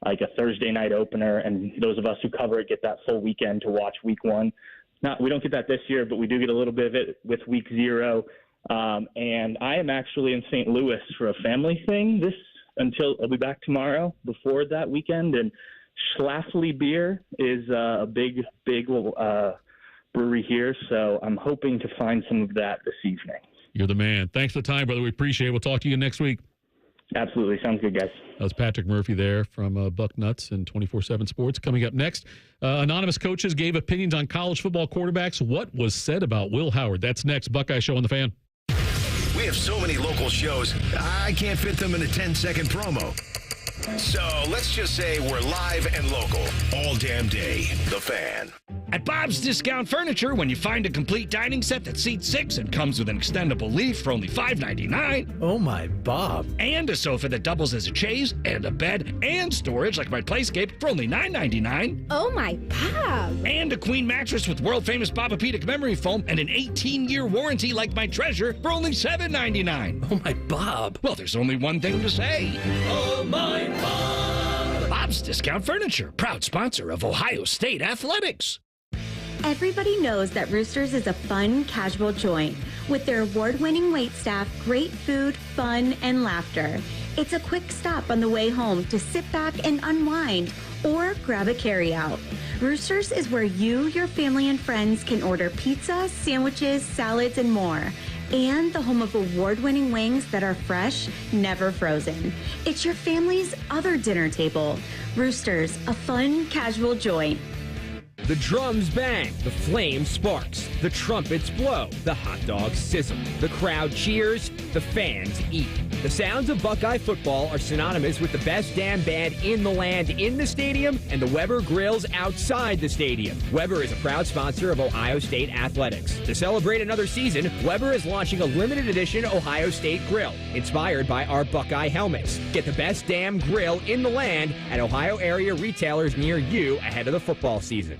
like a Thursday night opener, and those of us who cover it get that full weekend to watch week 1. We don't get that this year, but we do get a little bit of it with week 0. And I am actually in St. Louis for a family thing until I'll be back tomorrow before that weekend. And Schlafly Beer is a big brewery here, so I'm hoping to find some of that this evening. You're the man. Thanks for the time, brother. We appreciate it. We'll talk to you next week. Absolutely. Sounds good, guys. That was Patrick Murphy there from Bucknuts and 24/7 Sports. Coming up next, anonymous coaches gave opinions on college football quarterbacks. What was said about Will Howard? That's next. Buckeye Show on the Fan. We have so many local shows, I can't fit them in a 10-second promo. So let's just say we're live and local all damn day. The Fan. At Bob's Discount Furniture, when you find a complete dining set that seats 6 and comes with an extendable leaf for only $5.99. Oh my, Bob. And a sofa that doubles as a chaise, and a bed, and storage like my Playscape for only $9.99. Oh my, Bob. And a queen mattress with world-famous Bobapedic memory foam and an 18-year warranty like my Treasure for only $7.99. Oh my, Bob. Well, there's only one thing to say. Oh my, Bob. Bob's Discount Furniture, proud sponsor of Ohio State Athletics. Everybody knows that Roosters is a fun, casual joint. With their award-winning waitstaff, great food, fun, and laughter. It's a quick stop on the way home to sit back and unwind or grab a carryout. Roosters is where you, your family, and friends can order pizza, sandwiches, salads, and more. And the home of award-winning wings that are fresh, never frozen. It's your family's other dinner table. Roosters, a fun, casual joint. The drums bang, the flame sparks, the trumpets blow, the hot dogs sizzle, the crowd cheers, the fans eat. The sounds of Buckeye football are synonymous with the best damn band in the land in the stadium and the Weber Grills outside the stadium. Weber is a proud sponsor of Ohio State Athletics. To celebrate another season, Weber is launching a limited edition Ohio State grill, inspired by our Buckeye helmets. Get the best damn grill in the land at Ohio area retailers near you ahead of the football season.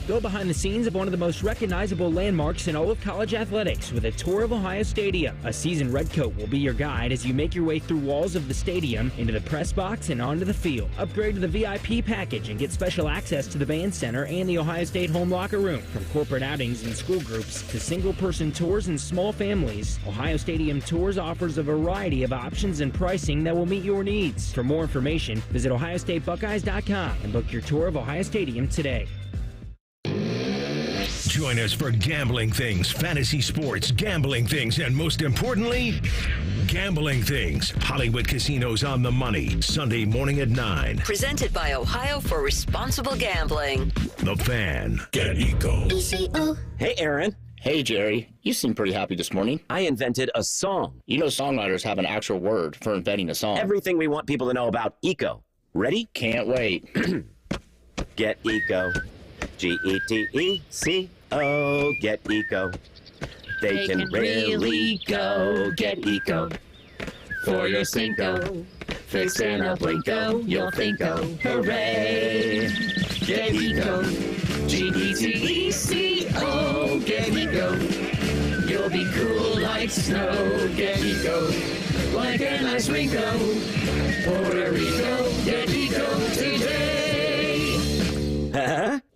Go behind the scenes of one of the most recognizable landmarks in all of college athletics with a tour of Ohio Stadium. A seasoned redcoat will be your guide as you make your way through walls of the stadium, into the press box, and onto the field. Upgrade to the VIP package and get special access to the band center and the Ohio State home locker room. From corporate outings and school groups to single-person tours and small families, Ohio Stadium Tours offers a variety of options and pricing that will meet your needs. For more information, visit OhioStateBuckeyes.com and book your tour of Ohio Stadium today. Join us for gambling things, fantasy sports, gambling things, and most importantly, gambling things. Hollywood Casinos on the Money, Sunday morning at 9. Presented by Ohio for Responsible Gambling. The Fan. Get Eco. Hey, Aaron. Hey, Jerry. You seem pretty happy this morning. I invented a song. You know songwriters have an actual word for inventing a song. Everything we want people to know about eco. Ready? Can't wait. Get Eco. G-E-T-E-C-O. Get Eco. They can really go. Get Eco. For your Cinco. Fix and a Blinko. You'll thinko. Hooray. Get Eco. G-E-T-E-C-O. Get Eco. You'll be cool like snow. Get Eco. Like a nice Rico. Puerto Rico. Get Eco.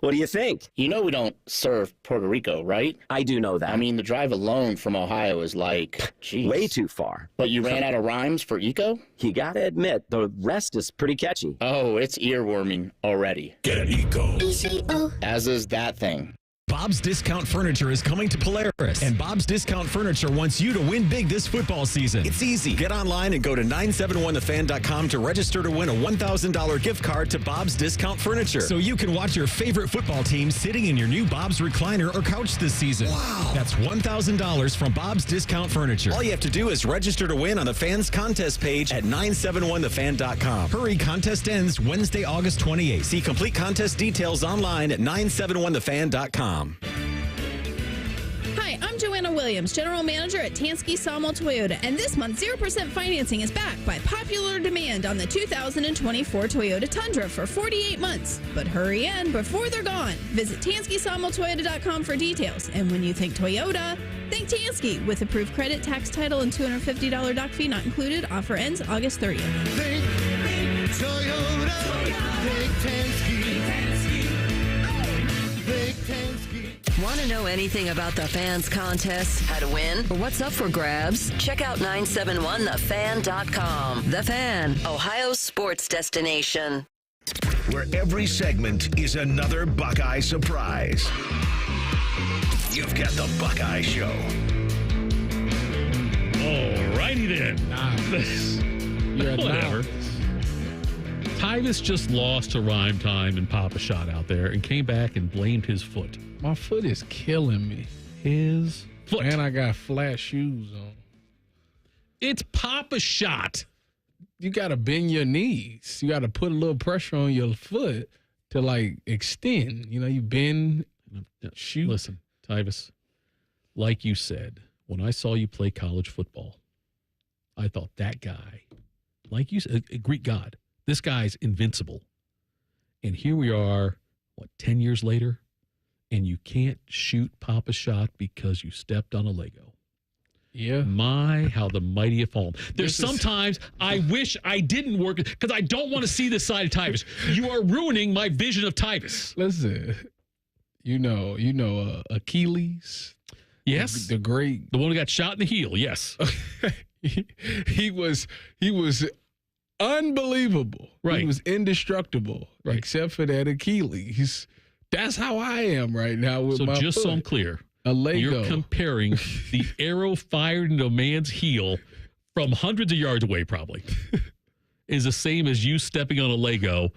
What do you think? You know we don't serve Puerto Rico, right? I do know that. I mean, the drive alone from Ohio is like, geez. Way too far. But you ran out of rhymes for eco? You gotta admit, the rest is pretty catchy. Oh, it's earworming already. Get eco. ECO. As is that thing. Bob's Discount Furniture is coming to Polaris, and Bob's Discount Furniture wants you to win big this football season. It's easy. Get online and go to 971thefan.com to register to win a $1,000 gift card to Bob's Discount Furniture, so you can watch your favorite football team sitting in your new Bob's recliner or couch this season. Wow. That's $1,000 from Bob's Discount Furniture. All you have to do is register to win on the fans contest page at 971thefan.com. Hurry, contest ends Wednesday, August 28th. See complete contest details online at 971thefan.com. Hi, I'm Joanna Williams, General Manager at Tansky Sawmill Toyota, and this month 0% financing is back by popular demand on the 2024 Toyota Tundra for 48 months. But hurry in before they're gone. Visit TanskySawmillToyota.com for details. And when you think Toyota, think Tansky with approved credit, tax title, and $250 doc fee not included. Offer ends August 30th. Think Toyota. Think Tansky. Think Tansky. Want to know anything about the fans contest, how to win, or what's up for grabs? Check out 971thefan.com. The Fan, Ohio's sports destination. Where every segment is another Buckeye surprise. You've got the Buckeye Show. Alrighty then. Whatever. Tyvis just lost to Rhyme Time and Papa Shot out there and came back and blamed his foot. My foot is killing me. His foot. And I got flat shoes on. It's Papa Shot. You got to bend your knees. You got to put a little pressure on your foot to, like, extend. You know, you bend, shoot. Listen, Tyvis, like you said, when I saw you play college football, I thought that guy, like you said, a Greek god, this guy's invincible. And here we are, 10 years later, and you can't shoot Papa Shot because you stepped on a Lego. Yeah. My, how the mighty have fallen. There's sometimes I wish I didn't work because I don't want to see this side of Tyvis. You are ruining my vision of Tyvis. Listen, you know Achilles. Yes. The great. The one who got shot in the heel, yes. he was unbelievable. Right. He was indestructible, right, except for that Achilles. That's how I am right now with my just foot. So I'm clear, a Lego. You're comparing the arrow fired into a man's heel from hundreds of yards away probably is the same as you stepping on a Lego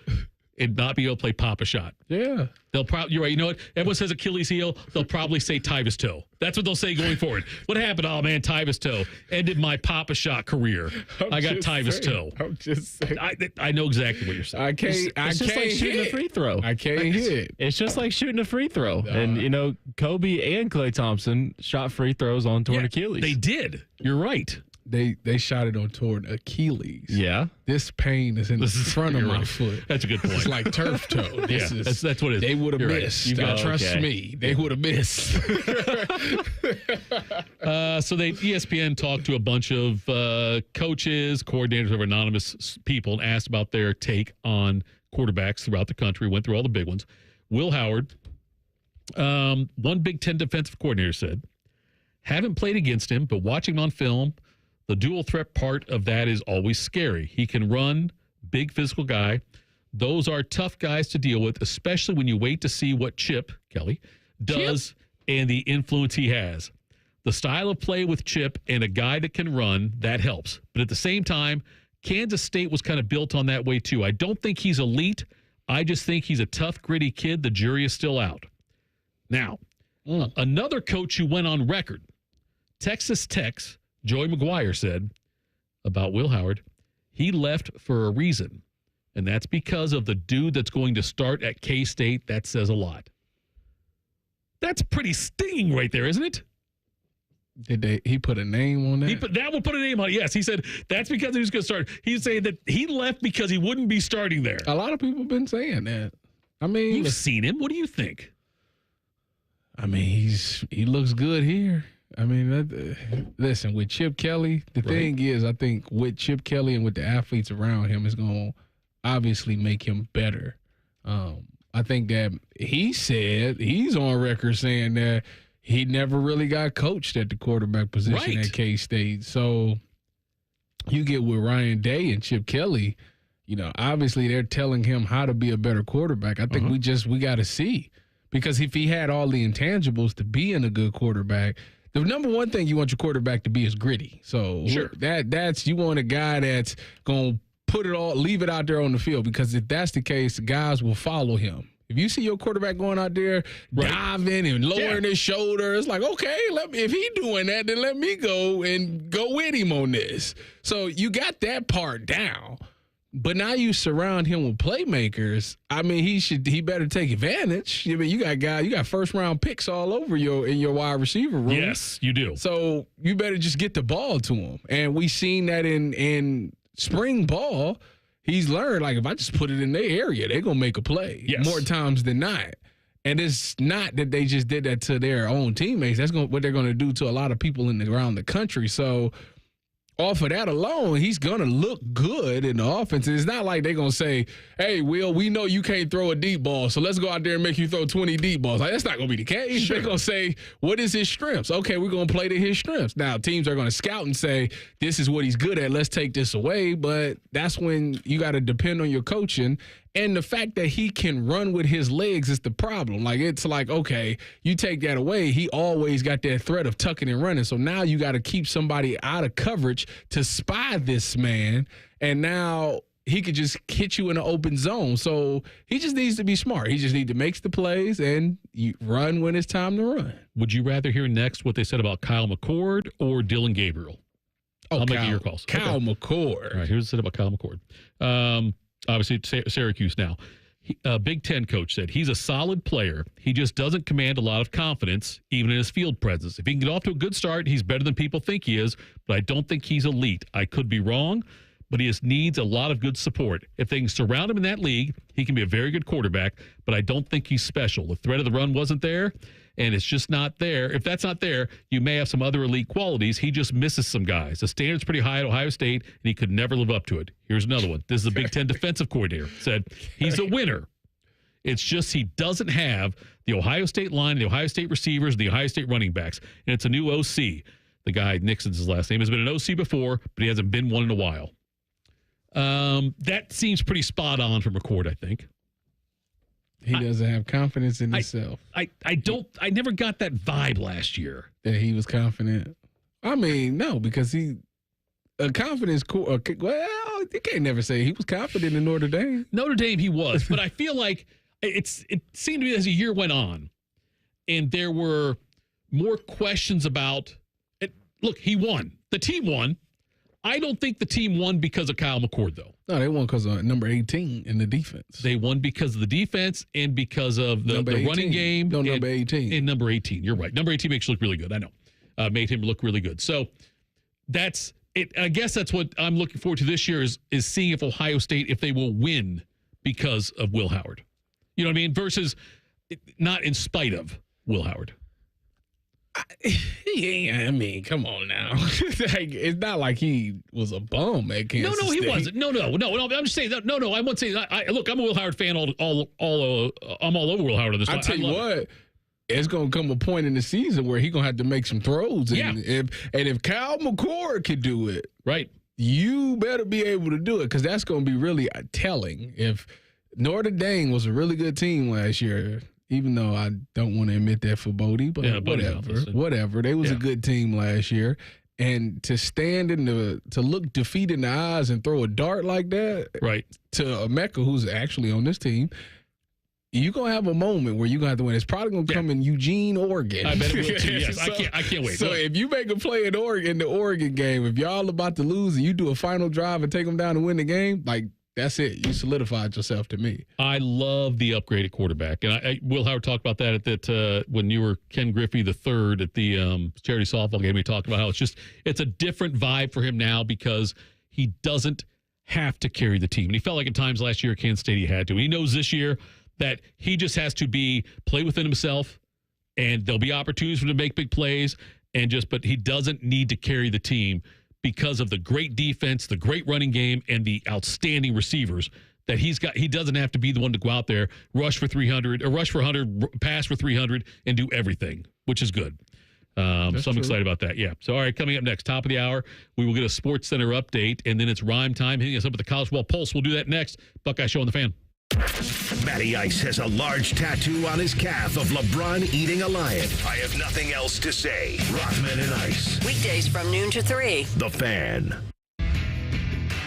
and not being able to play Papa Shot. Yeah. They'll probably, you're right. You know what? Everyone says Achilles heel. They'll probably say Tyvis toe. That's what they'll say going forward. What happened? Oh, man, Tyvis toe. Ended my Papa Shot career. I got Tyvis toe. I'm just saying. I know exactly what you're saying. It's just like shooting a free throw. I can't hit. It's just like shooting a free throw. And, you know, Kobe and Klay Thompson shot free throws on torn Achilles. They did. You're right. They shot it on torn Achilles. Yeah. This pain is in the front of my foot. That's a good point. It's like turf toe. That's what it is. They would have missed. Right. You got trust me. They would have missed. So ESPN talked to a bunch of coaches, coordinators of anonymous people, and asked about their take on quarterbacks throughout the country. Went through all the big ones. Will Howard, one Big Ten defensive coordinator, said, haven't played against him, but watching him on film, the dual threat part of that is always scary. He can run, big physical guy. Those are tough guys to deal with, especially when you wait to see what Chip, Kelly, does and the influence he has. The style of play with Chip and a guy that can run, that helps. But at the same time, Kansas State was kind of built on that way too. I don't think he's elite. I just think he's a tough, gritty kid. The jury is still out. Now, another coach who went on record, Texas Tech's Joey McGuire, said about Will Howard, he left for a reason, and that's because of the dude that's going to start at K-State. That says a lot. That's pretty stinging right there, isn't it? He put a name on that? That will put a name on it, yes. He said that's because he was going to start. He's saying that he left because he wouldn't be starting there. A lot of people have been saying that. I mean, you've seen him. What do you think? I mean, he looks good here. I mean, listen, with Chip Kelly, the thing is, I think with Chip Kelly and with the athletes around him is going to obviously make him better. I think that he's on record saying that he never really got coached at the quarterback position at K-State. So you get with Ryan Day and Chip Kelly, obviously they're telling him how to be a better quarterback. I think we got to see. Because if he had all the intangibles to be in a good quarterback, the number one thing you want your quarterback to be is gritty. So that's you want a guy that's going to leave it out there on the field, because if that's the case, guys will follow him. If you see your quarterback going out there diving and lowering his shoulder, it's like, okay, if he doing that, then let me go with him on this. So you got that part down. But now you surround him with playmakers. I mean, he better take advantage. I mean, you got first round picks all over in your wide receiver room. Yes, you do. So you better just get the ball to him. And we seen that in spring ball. He's learned, like, if I just put it in their area, they're gonna make a play more times than not. And it's not that they just did that to their own teammates. That's what they're gonna do to a lot of people around the country. So off of that alone, he's going to look good in the offense. It's not like they're going to say, hey, Will, we know you can't throw a deep ball, so let's go out there and make you throw 20 deep balls. Like, that's not going to be the case. Sure. They're going to say, what is his strengths? Okay, we're going to play to his strengths. Now, teams are going to scout and say, this is what he's good at. Let's take this away. But that's when you got to depend on your coaching. And the fact that he can run with his legs is the problem. Like, it's like, okay, you take that away, he always got that threat of tucking and running. So now you got to keep somebody out of coverage to spy this man. And now he could just hit you in an open zone. So he just needs to be smart. He just needs to make the plays and you run when it's time to run. Would you rather hear next what they said about Kyle McCord or Dylan Gabriel? I'll make your calls. Kyle McCord. All right, here's what they said about Kyle McCord. Obviously, Syracuse now. Big Ten coach said he's a solid player. He just doesn't command a lot of confidence, even in his field presence. If he can get off to a good start, he's better than people think he is, but I don't think he's elite. I could be wrong, but he just needs a lot of good support. If they can surround him in that league, he can be a very good quarterback, but I don't think he's special. The threat of the run wasn't there, and it's just not there. If that's not there, you may have some other elite qualities. He just misses some guys. The standard's pretty high at Ohio State, and he could never live up to it. Here's another one. This is a Big Ten defensive coordinator. Said he's a winner. It's just he doesn't have the Ohio State line, the Ohio State receivers, the Ohio State running backs, and it's a new OC. The guy, Nixon's his last name, has been an OC before, but he hasn't been one in a while. That seems pretty spot on for McCord, I think. He doesn't have confidence in himself. I never got that vibe last year. That he was confident. I mean, no, because confidence. Well, you can't never say he was confident in Notre Dame. Notre Dame, he was, but I feel like it seemed to me as the year went on, and there were more questions about it. Look, he won. The team won. I don't think the team won because of Kyle McCord, though. No, they won because of number 18 in the defense. They won because of the defense and because of the running game. No, number 18. And number 18. You're right. Number 18 makes you look really good. I know. Made him look really good. So that's it. I guess that's what I'm looking forward to this year is seeing if Ohio State, if they will win because of Will Howard. You know what I mean? Versus not in spite of Will Howard. I mean, come on now. It's not like he was a bum at Kansas State. He wasn't. No. I'm just saying that. No. I won't say that. Look, I'm a Will Howard fan. I'm all over Will Howard on this. I tell you what, it's gonna come a point in the season where he's gonna have to make some throws. And if Kyle McCord could do it, right, you better be able to do it because that's gonna be really telling. If Notre Dame was a really good team last year. Even though I don't want to admit that for Bodie, but whatever. They was a good team last year. And to stand to look defeat in the eyes and throw a dart like that to Emeka, who's actually on this team, you're going to have a moment where you're going to have to win. It's probably going to come in Eugene, Oregon. I bet it will too, yes. I can't wait. So if you make a play in the Oregon game, if y'all about to lose and you do a final drive and take them down and win the game, like, that's it. You solidified yourself to me. I love the upgraded quarterback. And Will Howard talked about that when you were Ken Griffey III at the charity softball game. We talked about how it's a different vibe for him now because he doesn't have to carry the team. And he felt like at times last year at Kansas State he had to. He knows this year that he just has to play within himself, and there'll be opportunities for him to make big plays, but he doesn't need to carry the team because of the great defense, the great running game, and the outstanding receivers that he doesn't have to be the one to go out there, rush for 300, or rush for 100, pass for 300, and do everything, which is good. So I'm excited about that. Yeah. So, all right, coming up next, top of the hour, we will get a Sports Center update, and then it's Rhyme Time hitting us up with the College Football Pulse. We'll do that next. Buckeye Show on the Fan. Matty Ice has a large tattoo on his calf of LeBron eating a lion. I have nothing else to say. Rothman and Ice. Weekdays from noon to 3. The Fan.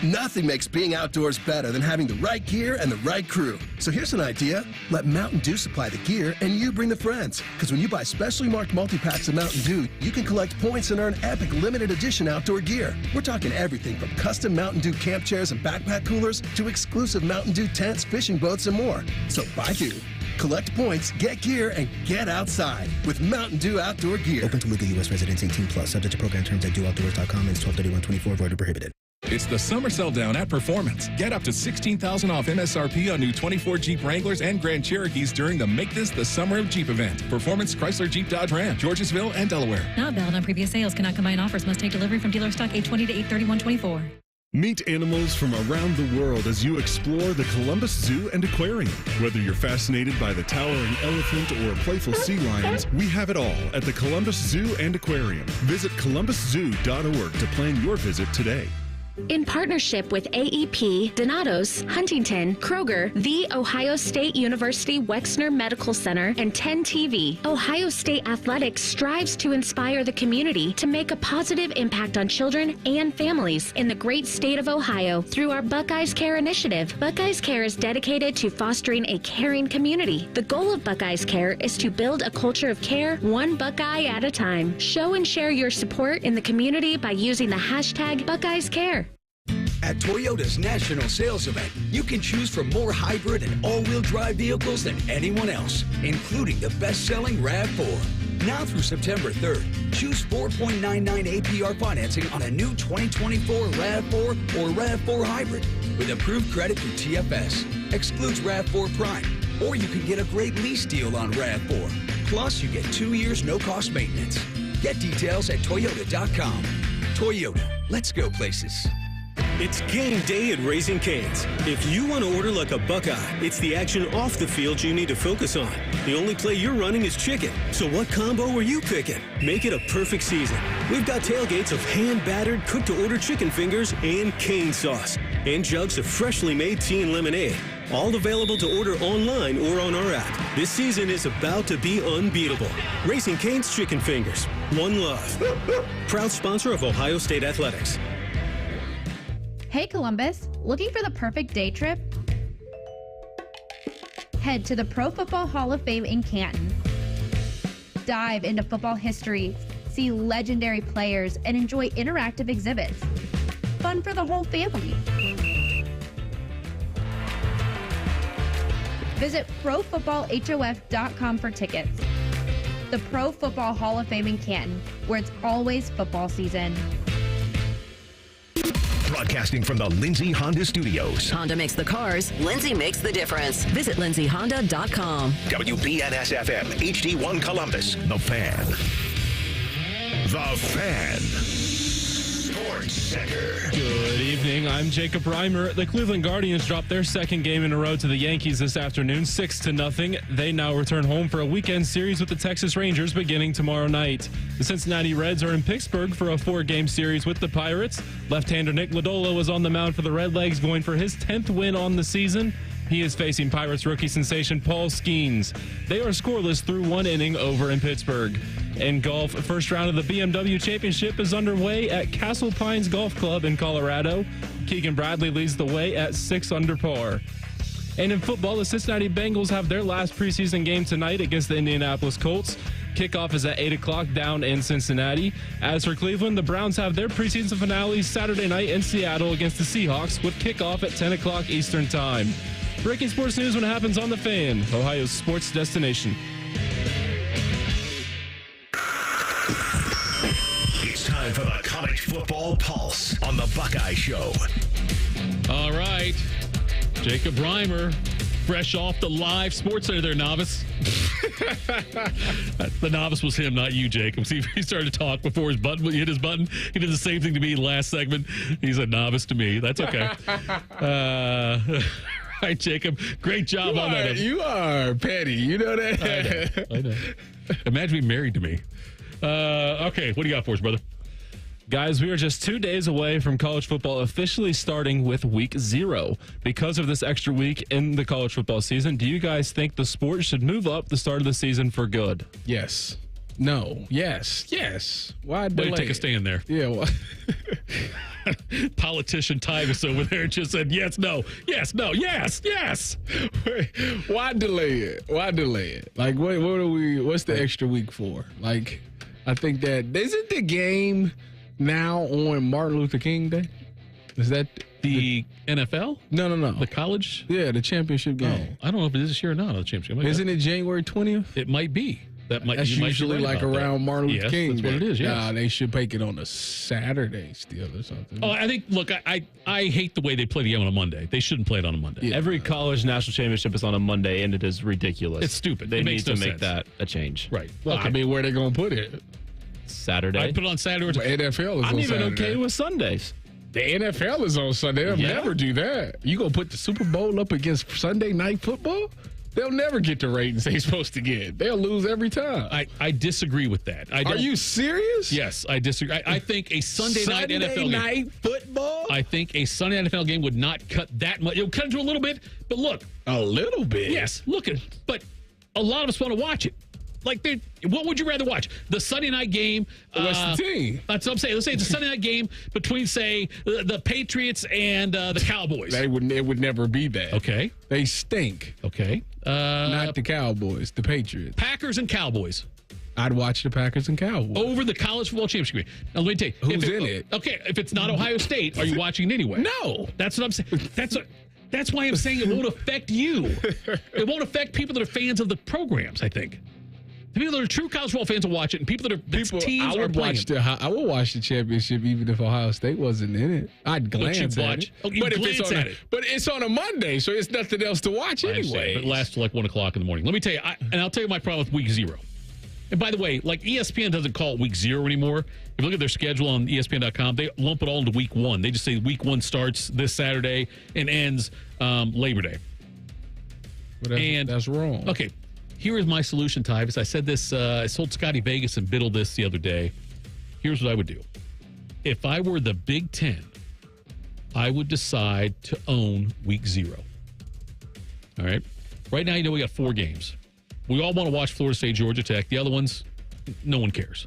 Nothing makes being outdoors better than having the right gear and the right crew. So here's an idea. Let Mountain Dew supply the gear and you bring the friends. Because when you buy specially marked multi-packs of Mountain Dew, you can collect points and earn epic limited edition outdoor gear. We're talking everything from custom Mountain Dew camp chairs and backpack coolers to exclusive Mountain Dew tents, fishing boats, and more. So buy Dew, collect points, get gear, and get outside with Mountain Dew outdoor gear. Open to legal U.S. residents 18+. Subject to program terms at dewoutdoors.com. Ends 12/31/24. Void or prohibited. It's the summer sell down at Performance. Get up to $16,000 off MSRP on new 24 Jeep Wranglers and Grand Cherokees during the Make This the Summer of Jeep event. Performance, Chrysler, Jeep, Dodge, Ram, Georgesville, and Delaware. Not valid on previous sales. Cannot combine offers. Must take delivery from dealer stock 8/20 to 8/31/24. Meet animals from around the world as you explore the Columbus Zoo and Aquarium. Whether you're fascinated by the towering elephant or playful sea lions, we have it all at the Columbus Zoo and Aquarium. Visit columbuszoo.org to plan your visit today. In partnership with AEP, Donato's, Huntington, Kroger, The Ohio State University Wexner Medical Center, and 10 TV, Ohio State Athletics strives to inspire the community to make a positive impact on children and families in the great state of Ohio through our Buckeyes Care initiative. Buckeyes Care is dedicated to fostering a caring community. The goal of Buckeyes Care is to build a culture of care, one Buckeye at a time. Show and share your support in the community by using the hashtag Buckeyes Care. At Toyota's National Sales Event, you can choose from more hybrid and all-wheel drive vehicles than anyone else, including the best-selling RAV4. Now through September 3rd, choose 4.99 APR financing on a new 2024 RAV4 or RAV4 Hybrid with approved credit through TFS. Excludes RAV4 Prime, or you can get a great lease deal on RAV4. Plus, you get 2 years no-cost maintenance. Get details at Toyota.com. Toyota, let's go places. It's game day at Raising Cane's. If you want to order like a Buckeye, it's the action off the field you need to focus on. The only play you're running is chicken. So what combo are you picking? Make it a perfect season. We've got tailgates of hand-battered, cooked-to-order chicken fingers and cane sauce. And jugs of freshly made tea and lemonade. All available to order online or on our app. This season is about to be unbeatable. Raising Cane's Chicken Fingers. One love. Proud sponsor of Ohio State Athletics. Hey Columbus, looking for the perfect day trip? Head to the Pro Football Hall of Fame in Canton. Dive into football history, see legendary players, and enjoy interactive exhibits. Fun for the whole family. Visit ProFootballHOF.com for tickets. The Pro Football Hall of Fame in Canton, where it's always football season. Broadcasting from the Lindsay Honda Studios. Honda makes the cars, Lindsay makes the difference. Visit lindsayhonda.com. WBNS-FM, HD1 Columbus. The Fan. The Fan. Sports Center. Good evening. I'm Jacob Reimer. The Cleveland Guardians dropped their second game in a row to the Yankees this afternoon, 6-0. They now return home for a weekend series with the Texas Rangers beginning tomorrow night. The Cincinnati Reds are in Pittsburgh for a 4-game series with the Pirates. Left-hander Nick Lodolo was on the mound for the Redlegs, going for his 10th win on the season. He is facing Pirates rookie sensation Paul Skeens. They are scoreless through one inning over in Pittsburgh. In golf, first round of the BMW Championship is underway at Castle Pines Golf Club in Colorado. Keegan Bradley leads the way at 6 under par. And in football, the Cincinnati Bengals have their last preseason game tonight against the Indianapolis Colts. Kickoff is at 8 o'clock down in Cincinnati. As for Cleveland, the Browns have their preseason finale Saturday night in Seattle against the Seahawks with kickoff at 10 o'clock Eastern Time. Breaking sports news when it happens on The Fan, Ohio's sports destination. It's time for the College Football Pulse on the Buckeye Show. All right. Jacob Reimer, fresh off the live Sports Center there, novice. The novice was him, not you, Jacob. See, he started to talk before his button. He hit his button. He did the same thing to me last segment. He's a novice to me. That's okay. right, Jacob. Great job on that. You are petty. You know that? I know. Imagine being married to me. Okay, what do you got for us, brother? Guys, we are just 2 days away from college football officially starting with week 0. Because of this extra week in the college football season, do you guys think the sport should move up the start of the season for good? Yes. No. Yes. Why delay? Way to take a stand there. Yeah. Well. Politician Tyvis over there just said yes, no, yes, no, yes. Why delay it? Like, what are we? What's the extra week for? Like, I think that isn't the game now on Martin Luther King Day? Is that the NFL? No. The college? Yeah, the championship game. I don't know if it is this year or not. The championship. Isn't it January 20th? It might be. That's usually like around Martin Luther King. That's what it is. Yes. Nah, they should make it on a Saturday still or something. Oh, I think. Look, I hate the way they play the game on a Monday. They shouldn't play it on a Monday. Yeah. Every college national championship is on a Monday, and it is ridiculous. It's stupid. They need to make sense. that a change. Right. Well, I mean, where they gonna put it? Saturday. I put it on Saturday. Well, NFL is I'm on even Saturday. okay with Sundays. The NFL is on Sunday. They'll never do that. You gonna put the Super Bowl up against Sunday night football? They'll never get the ratings they're supposed to get. They'll lose every time. I disagree with that. Are you serious? Yes, I disagree. I think a Sunday night NFL night football? I think a Sunday night NFL game would not cut that much. It'll cut into a little bit, but look. A little bit? Yes, but a lot of us want to watch it. Like, what would you rather watch? The Sunday night game. What's the team? That's what I'm saying. Let's say it's a Sunday night game between, say, the Patriots and the Cowboys. It would never be that. Okay. They stink. Okay. Not the Cowboys, the Patriots. Packers and Cowboys. I'd watch the Packers and Cowboys. Over the college football championship game. Now, let me tell you. Who's in it? Okay, if it's not Ohio State, are you watching it anyway? No. That's what I'm saying. That's why I'm saying it won't affect you. It won't affect people that are fans of the programs, I think. The people that are true college football fans will watch it, and people that are teams are playing. I would watch the championship even if Ohio State wasn't in it. I'd glance at it. But it's on a Monday, so it's nothing else to watch anyway. It lasts till like 1 o'clock in the morning. Let me tell you, I'll tell you my problem with week 0. And by the way, like ESPN doesn't call it week 0 anymore. If you look at their schedule on ESPN.com, they lump it all into week 1. They just say week 1 starts this Saturday and ends Labor Day. But that's wrong. Okay. Here is my solution, Tyvis. I said this, I told Scotty Vegas and Biddle this the other day. Here's what I would do. If I were the Big Ten, I would decide to own week 0. All right? Right now, you know we got 4 games. We all want to watch Florida State, Georgia Tech. The other ones, no one cares.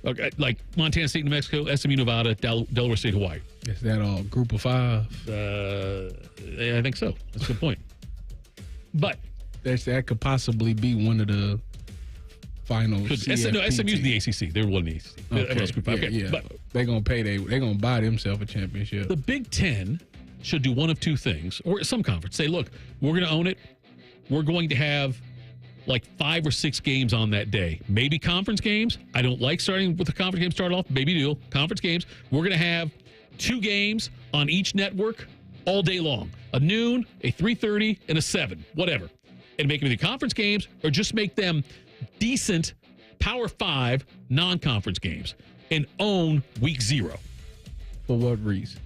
Okay, like Montana State, New Mexico, SMU, Nevada, Delaware State, Hawaii. Is that all group of 5? I think so. That's a good point. But that could possibly be one of the final. SMU's in the ACC. They're one in the ACC. Okay. But they're gonna buy themselves a championship. The Big Ten should do one of 2 things, or some conference say, look, we're going to own it. We're going to have like 5 or 6 games on that day. Maybe conference games. I don't like starting with the conference games start off. Maybe do conference games. We're going to have 2 games on each network all day long. A noon, a 3:30, and a 7, whatever. And make them either conference games or just make them decent Power 5 non-conference games and own week 0. For what reason?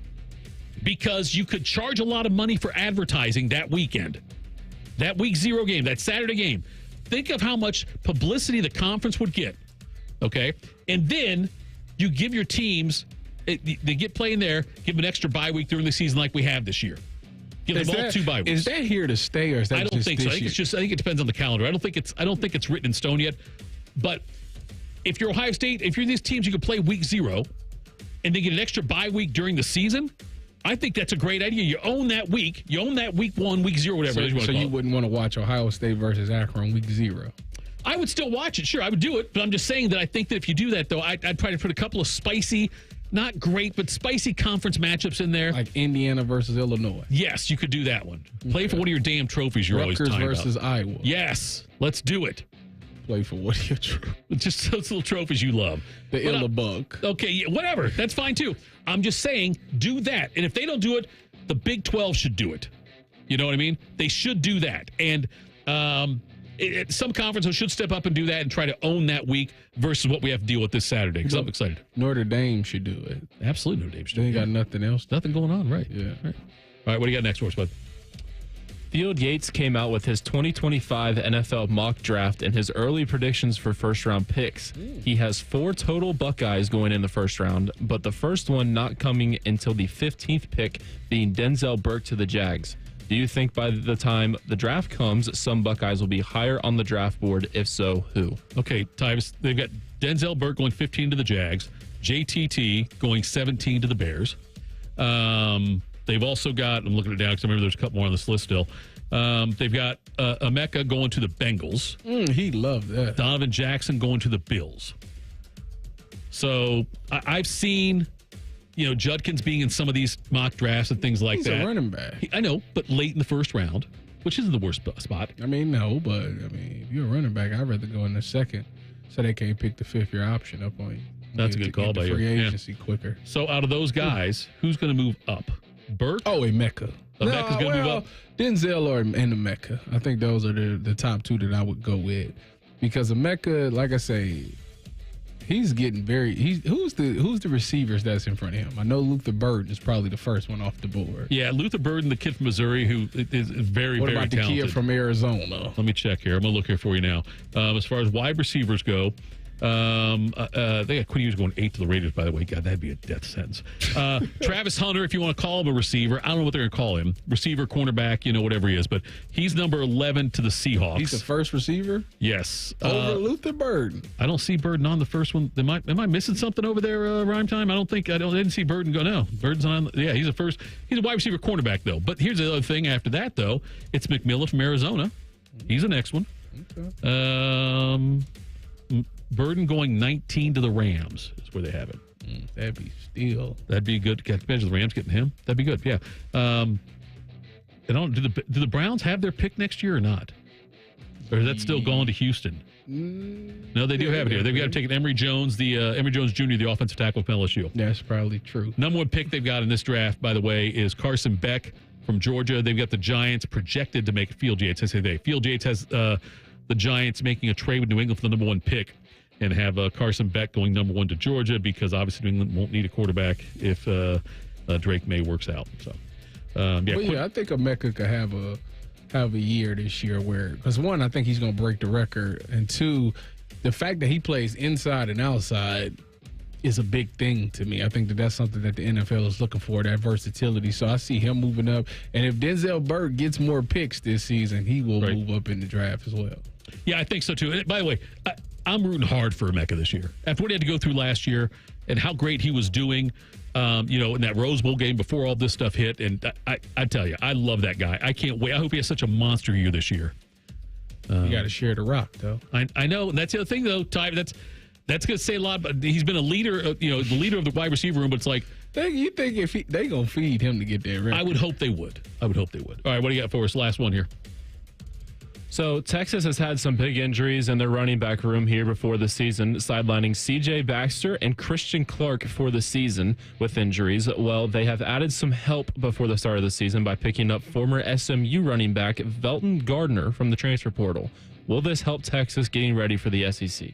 Because you could charge a lot of money for advertising that weekend. That week 0 game, that Saturday game. Think of how much publicity the conference would get, okay? And then you give your teams, they get playing there, give them an extra bye week during the season like we have this year. Give them all 2 bye weeks. Is that here to stay, or is that I don't think so. I think it depends on the calendar. I don't think it's written in stone yet. But if you're Ohio State, if you're these teams, you can play week 0 and then get an extra bye week during the season. I think that's a great idea. You own that week. You own that week 1, week 0, whatever. So you wouldn't want to watch Ohio State versus Akron week 0. I would still watch it. Sure, I would do it. But I'm just saying that I think that if you do that, though, I'd try to put a couple of spicy, not great, but spicy conference matchups in there. Like Indiana versus Illinois. Yes, you could do that one. Play for one of your damn trophies you're Rutgers always talking versus about. Iowa. Yes, let's do it. Play for one of your trophies. Just those little trophies you love. The Illabug. Okay, yeah, whatever. That's fine, too. I'm just saying, do that. And if they don't do it, the Big 12 should do it. You know what I mean? They should do that. And some conferences should step up and do that and try to own that week versus what we have to deal with this Saturday, because I'm excited. Notre Dame should do it. Absolutely, Notre Dame should do it. They ain't got nothing else. Nothing going on, right? Yeah. Right. All right, what do you got next for us, bud? Field Yates came out with his 2025 NFL mock draft and his early predictions for first-round picks. He has 4 total Buckeyes going in the first round, but the first one not coming until the 15th pick, being Denzel Burke to the Jags. Do you think by the time the draft comes, some Buckeyes will be higher on the draft board? If so, who? Okay, Tyvis, they've got Denzel Burke going 15 to the Jags, JTT going 17 to the Bears. They've also got, I'm looking at it now because I remember there's a couple more on this list still. They've got Emeka going to the Bengals. He loved that. Donovan Jackson going to the Bills. So I've seen, Judkins being in some of these mock drafts and things like that. He's a running back. I know, but late in the first round, which isn't the worst spot. If you're a running back, I'd rather go in the second so they can't pick the 5th-year option up on you. That's a good call by you. Free agency quicker. So out of those guys, who's going to move up? Burke? Oh, Emeka. Emeka's going to move up? Denzel and Emeka. I think those are the top 2 that I would go with. Because Emeka, like I say, he's getting who's the receivers that's in front of him? I know Luther Burden is probably the first one off the board. Yeah, Luther Burden, the kid from Missouri, who is very, very talented. What about the kid from Arizona? Let me check here. I'm going to look here for you now. As far as wide receivers go, they got Quinn Ewers going 8 to the Raiders, by the way. God, that'd be a death sentence. Travis Hunter, if you want to call him a receiver. I don't know what they're going to call him. Receiver, cornerback, whatever he is. But he's number 11 to the Seahawks. He's the first receiver? Yes. Over Luther Burden. I don't see Burden on the first one. Am I missing something over there, Rhyme Time? I didn't see Burden go. No, Burden's on. Yeah, he's a wide receiver cornerback, though. But here's the other thing after that, though. It's McMillan from Arizona. He's the next one. Okay. Burden going 19 to the Rams is where they have it. That'd be steal. That'd be good. Imagine the Rams getting him. That'd be good. Yeah. And do the Browns have their pick next year or not? Or is that still going to Houston? No, they do have it here. They've got to take Emory Jones, Emory Jones Jr., the offensive tackle from LSU. That's probably true. Number 1 pick they've got in this draft, by the way, is Carson Beck from Georgia. They've got the Giants projected to make Field Yates. I say they. Field Yates has the Giants making a trade with New England for the number 1 pick. And have Carson Beck going number 1 to Georgia because obviously New England won't need a quarterback if Drake May works out. So, I think Emeka could have a year this year because 1, I think he's going to break the record, and 2, the fact that he plays inside and outside is a big thing to me. I think that's something that the NFL is looking for, that versatility. So I see him moving up, and if Denzel Burke gets more picks this season, he will move up in the draft as well. Yeah, I think so too. And by the way, I'm rooting hard for Emeka this year. After what he had to go through last year and how great he was doing, in that Rose Bowl game before all this stuff hit. And I tell you, I love that guy. I can't wait. I hope he has such a monster year this year. You got to share the rock, though. I know. And that's the other thing, though, Ty. That's going to say a lot. But he's been a leader, the leader of the wide receiver room. But it's like, you think if they going to feed him to get that record? I would hope they would. All right, what do you got for us? Last one here. So Texas has had some big injuries in their running back room here before the season, sidelining C.J. Baxter and Christian Clark for the season with injuries. Well, they have added some help before the start of the season by picking up former SMU running back Velton Gardner from the transfer portal. Will this help Texas getting ready for the SEC?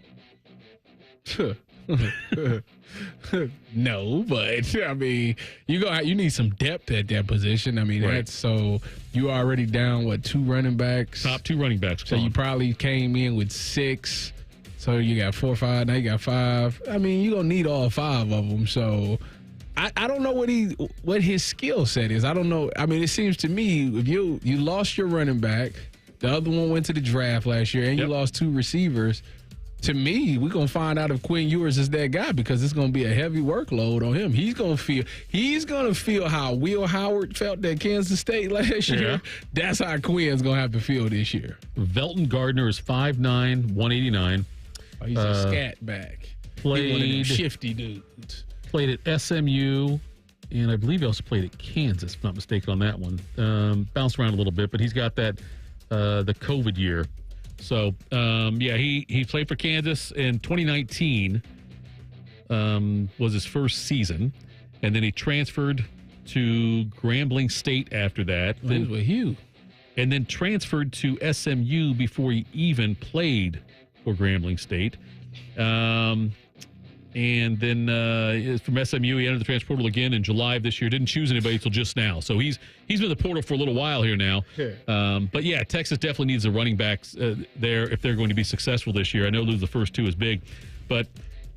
No, but you need some depth at that position. That's so you already down 2 running backs, top 2 running backs. So you probably came in with 6. So you got 4 or 5. Now you got 5. You're gonna need all 5 of them. So I don't know what his skill set is. I don't know. It seems to me if you lost your running back, the other one went to the draft last year, and you lost 2 receivers. To me, we're going to find out if Quinn Ewers is that guy because it's going to be a heavy workload on him. He's going to feel how Will Howard felt at Kansas State last year. That's how Quinn's going to have to feel this year. Velton Gardner is 5'9", 189. Oh, he's a scat back. Played one of them shifty dudes. Played at SMU, and I believe he also played at Kansas, if I'm not mistaken on that one. Bounced around a little bit, but he's got that the COVID year. So, he played for Kansas in 2019 was his first season, and then he transferred to Grambling State after that. He was with Hugh. And then transferred to SMU before he even played for Grambling State. And And then from SMU, he entered the transfer portal again in July of this year. Didn't choose anybody until just now. So he's been in the portal for a little while here now. But yeah, Texas definitely needs the running backs there if they're going to be successful this year. I know losing the first two is big, but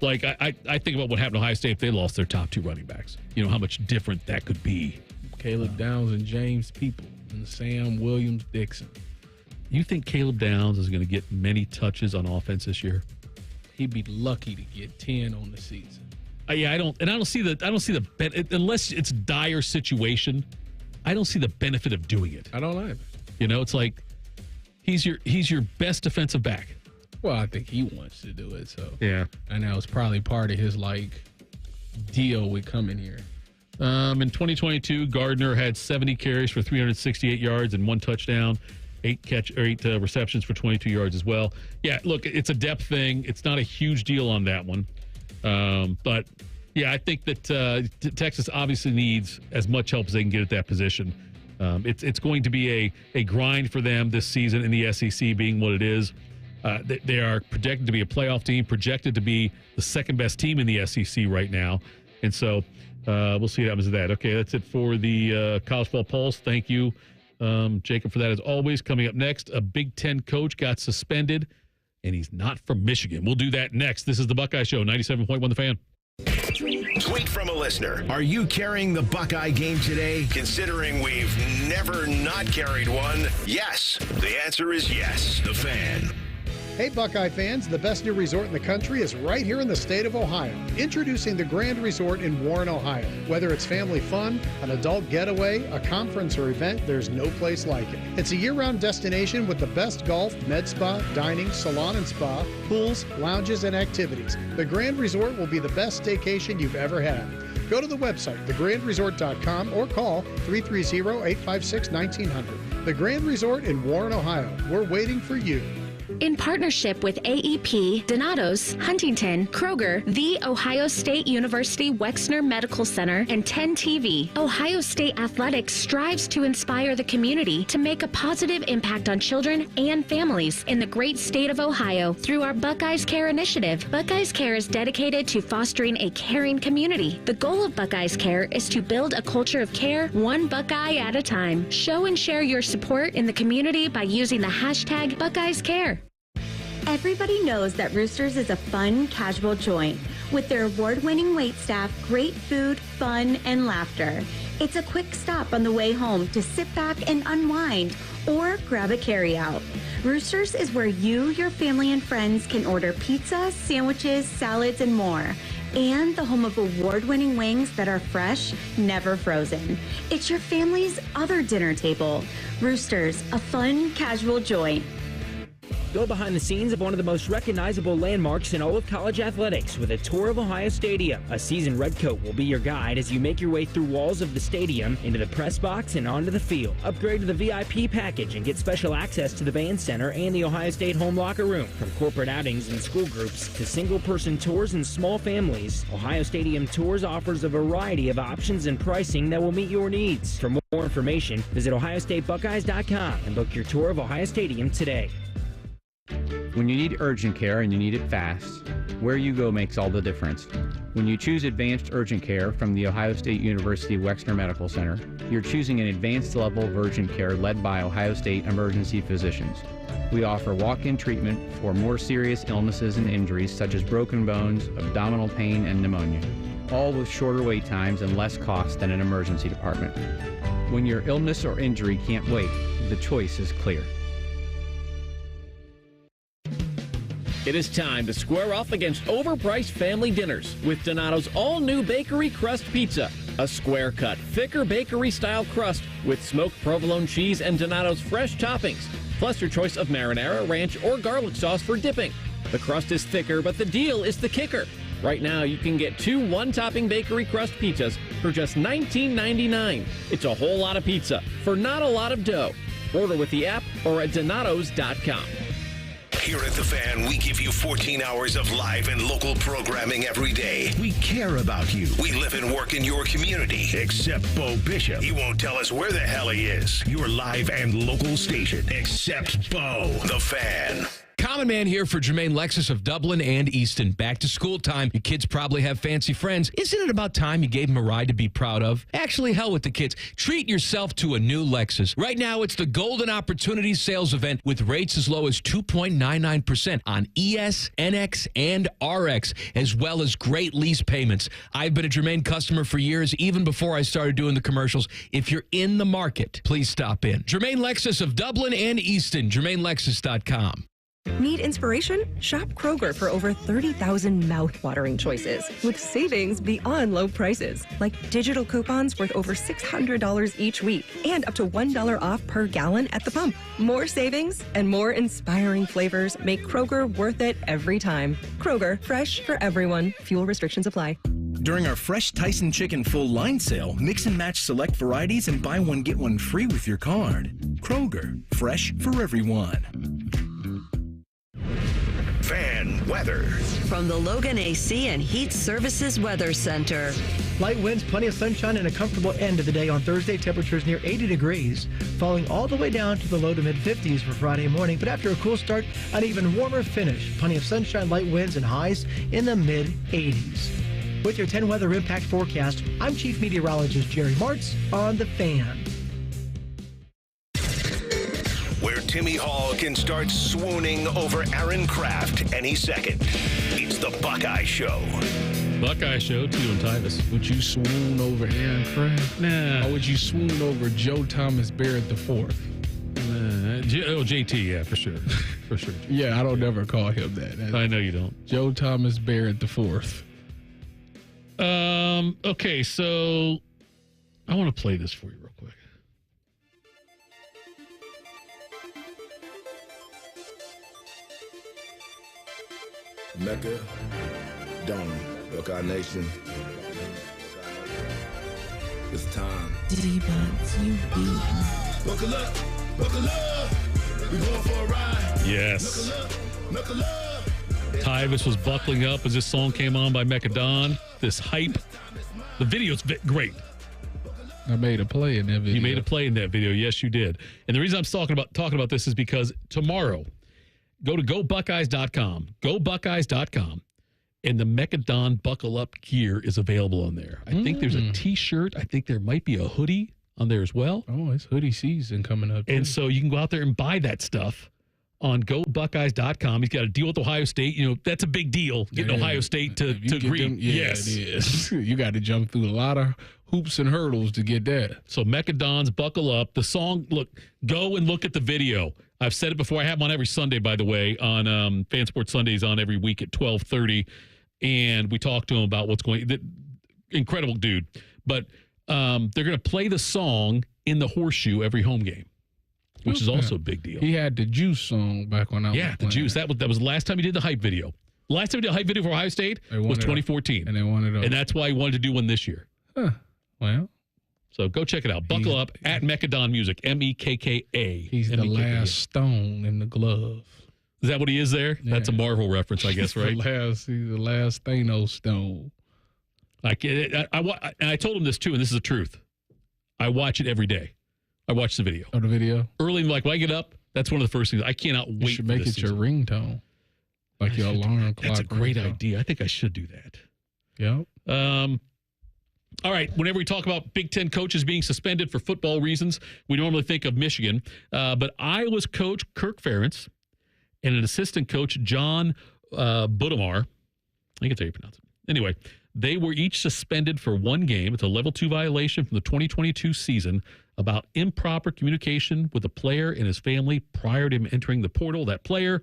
like I think about what happened to Ohio State if they lost their top two running backs. You know how much different that could be. Caleb Downs and James People and Sam Williams Dixon. You think Caleb Downs is going to get many touches on offense this year? He'd be lucky to get 10 on the season. Yeah, I don't see the unless it's dire situation. I don't see the benefit of doing it. I don't either. You know, it's like he's your best defensive back. Well, I think he wants to do it. So yeah, and that was probably part of his deal with coming here. In 2022, Gardner had 70 carries for 368 yards and 1 touchdown. 8 receptions for 22 yards as well. Yeah, look, it's a depth thing. It's not a huge deal on that one. But, yeah, I think that Texas obviously needs as much help as they can get at that position. It's going to be a grind for them this season in the SEC being what it is. They are projected to be a playoff team, projected to be the second-best team in the SEC right now. And so we'll see what happens to that. Okay, that's it for the College Football Pulse. Thank you, Jacob, for that as always. Coming up next, a Big Ten coach got suspended, and he's not from Michigan. We'll do that next. This is the Buckeye Show, 97.1 The Fan. Tweet from a listener. Are you carrying the Buckeye game today? Considering we've never not carried one, yes. The answer is yes. The Fan. Hey, Buckeye fans, the best new resort in the country is right here in the state of Ohio. Introducing the Grand Resort in Warren, Ohio. Whether it's family fun, an adult getaway, a conference or event, there's no place like it. It's a year-round destination with the best golf, med spa, dining, salon and spa, pools, lounges, and activities. The Grand Resort will be the best staycation you've ever had. Go to the website, thegrandresort.com, or call 330-856-1900. The Grand Resort in Warren, Ohio. We're waiting for you. In partnership with AEP, Donato's, Huntington, Kroger, The Ohio State University Wexner Medical Center, and 10 TV, Ohio State Athletics strives to inspire the community to make a positive impact on children and families in the great state of Ohio through our Buckeyes Care initiative. Buckeyes Care is dedicated to fostering a caring community. The goal of Buckeyes Care is to build a culture of care, one Buckeye at a time. Show and share your support in the community by using the hashtag Buckeyes Care. Everybody knows that Roosters is a fun, casual joint. With their award-winning waitstaff, great food, fun, and laughter. It's a quick stop on the way home to sit back and unwind or grab a carryout. Roosters is where you, your family, and friends can order pizza, sandwiches, salads, and more. And the home of award-winning wings that are fresh, never frozen. It's your family's other dinner table. Roosters, a fun, casual joint. Go behind the scenes of one of the most recognizable landmarks in all of college athletics with a tour of Ohio Stadium. A seasoned redcoat will be your guide as you make your way through walls of the stadium, into the press box, and onto the field. Upgrade to the VIP package and get special access to the band center and the Ohio State home locker room. From corporate outings and school groups to single-person tours and small families, Ohio Stadium Tours offers a variety of options and pricing that will meet your needs. For more information, visit ohiostatebuckeyes.com and book your tour of Ohio Stadium today. When you need urgent care and you need it fast, where you go makes all the difference. When you choose advanced urgent care from the Ohio State University Wexner Medical Center, you're choosing an advanced level of urgent care led by Ohio State emergency physicians. We offer walk-in treatment for more serious illnesses and injuries such as broken bones, abdominal pain, and pneumonia, all with shorter wait times and less cost than an emergency department. When your illness or injury can't wait, the choice is clear. It is time to square off against overpriced family dinners with Donato's all-new bakery crust pizza. A square-cut, thicker bakery-style crust with smoked provolone cheese and Donato's fresh toppings, plus your choice of marinara, ranch, or garlic sauce for dipping. The crust is thicker, but the deal is the kicker. Right now, you can get 2 one-topping bakery crust pizzas for just $19.99. It's a whole lot of pizza for not a lot of dough. Order with the app or at donatos.com. Here at The Fan, we give you 14 hours of live and local programming every day. We care about you. We live and work in your community. Except Bo Bishop. He won't tell us where the hell he is. Your live and local station. Except Bo. The Fan. Common Man here for Jermaine Lexus of Dublin and Easton. Back to school time. Your kids probably have fancy friends. Isn't it about time you gave them a ride to be proud of? Actually, hell with the kids. Treat yourself to a new Lexus. Right now, it's the Golden Opportunity Sales Event with rates as low as 2.99% on ES, NX, and RX, as well as great lease payments. I've been a Jermaine customer for years, even before I started doing the commercials. If you're in the market, please stop in. Jermaine Lexus of Dublin and Easton, JermaineLexus.com. Need inspiration? Shop Kroger for over 30,000 mouth-watering choices with savings beyond low prices, like digital coupons worth over $600 each week and up to $1 off per gallon at the pump. More savings and more inspiring flavors make Kroger worth it every time. Kroger, fresh for everyone. Fuel restrictions apply. During our Fresh Tyson Chicken Full Line Sale, mix and match select varieties and buy one, get one free with your card. Kroger, fresh for everyone. Fan weather. From the Logan AC and Heat Services Weather Center. Light winds, plenty of sunshine, and a comfortable end of the day on Thursday. Temperatures near 80 degrees, falling all the way down to the low to mid-50s for Friday morning. But after a cool start, an even warmer finish. Plenty of sunshine, light winds, and highs in the mid-80s. With your 10 weather impact forecast, I'm Chief Meteorologist Jerry Martz on The Fan. Where Timmy Hall can start swooning over Aaron Kraft any second. It's the Buckeye Show. Buckeye Show, Tito and Tyvis. Would you swoon over Aaron Kraft? Nah. Or would you swoon over Joe Thomas Barrett IV? JT, yeah, for sure. For sure. Yeah, I don't never call him that. I know you don't. Joe Thomas Barrett IV. Okay, so I want to play this for you real quick. Mecca, Dome, Buckeye Nation. It's time. D-Buns, you beat. Buckle up, we going for a ride. Yes. Buckle up. Tyvis was buckling up as this song came on by Mecca. This hype. The video's great. I made a play in that video. You made a play in that video. Yes, you did. And the reason I'm talking about this is because tomorrow, go to GoBuckeyes.com. GoBuckeyes.com. And the Mecca Buckle Up gear is available on there. I think there's a T-shirt. I think there might be a hoodie on there as well. Oh, it's hoodie season coming up. And so you can go out there and buy that stuff on GoBuckeyes.com. He's got a deal with Ohio State. You know, that's a big deal, getting Ohio State to agree. Yes, it is. You got to jump through a lot of hoops and hurdles to get that. So Mecca Buckle Up. The song, look, go and look at the video. I've said it before. I have them on every Sunday, by the way, on Fan Sports Sundays on every week at 12:30. And we talk to him about what's going on. Incredible dude. But they're going to play the song in the Horseshoe every home game, which is also a big deal. He had the Juice song back when I was playing. The Juice. That was the last time he did the hype video. The last time he did a hype video for Ohio State was 2014. And they wanted And that's why he wanted to do one this year. Huh. Well. So go check it out. Buckle Up at Mecca Music. MEKKA. He's the last stone in the glove. Is that what he is there? Yeah. That's a Marvel reference, I guess, right? He's the last Thanos stone. I told him this too, and this is the truth. I watch it every day. I watch the video. Oh, the video? Early, like when I get up, that's one of the first things. I cannot wait. You should make it your ringtone. Like your alarm clock. That's a great idea. I think I should do that. Yep. All right. Whenever we talk about Big Ten coaches being suspended for football reasons, we normally think of Michigan. But Iowa's coach, Kirk Ferentz, and an assistant coach, John Budamar, I think that's how you pronounce it. Anyway, they were each suspended for one game. It's a level 2 violation from the 2022 season about improper communication with a player and his family prior to him entering the portal. That player,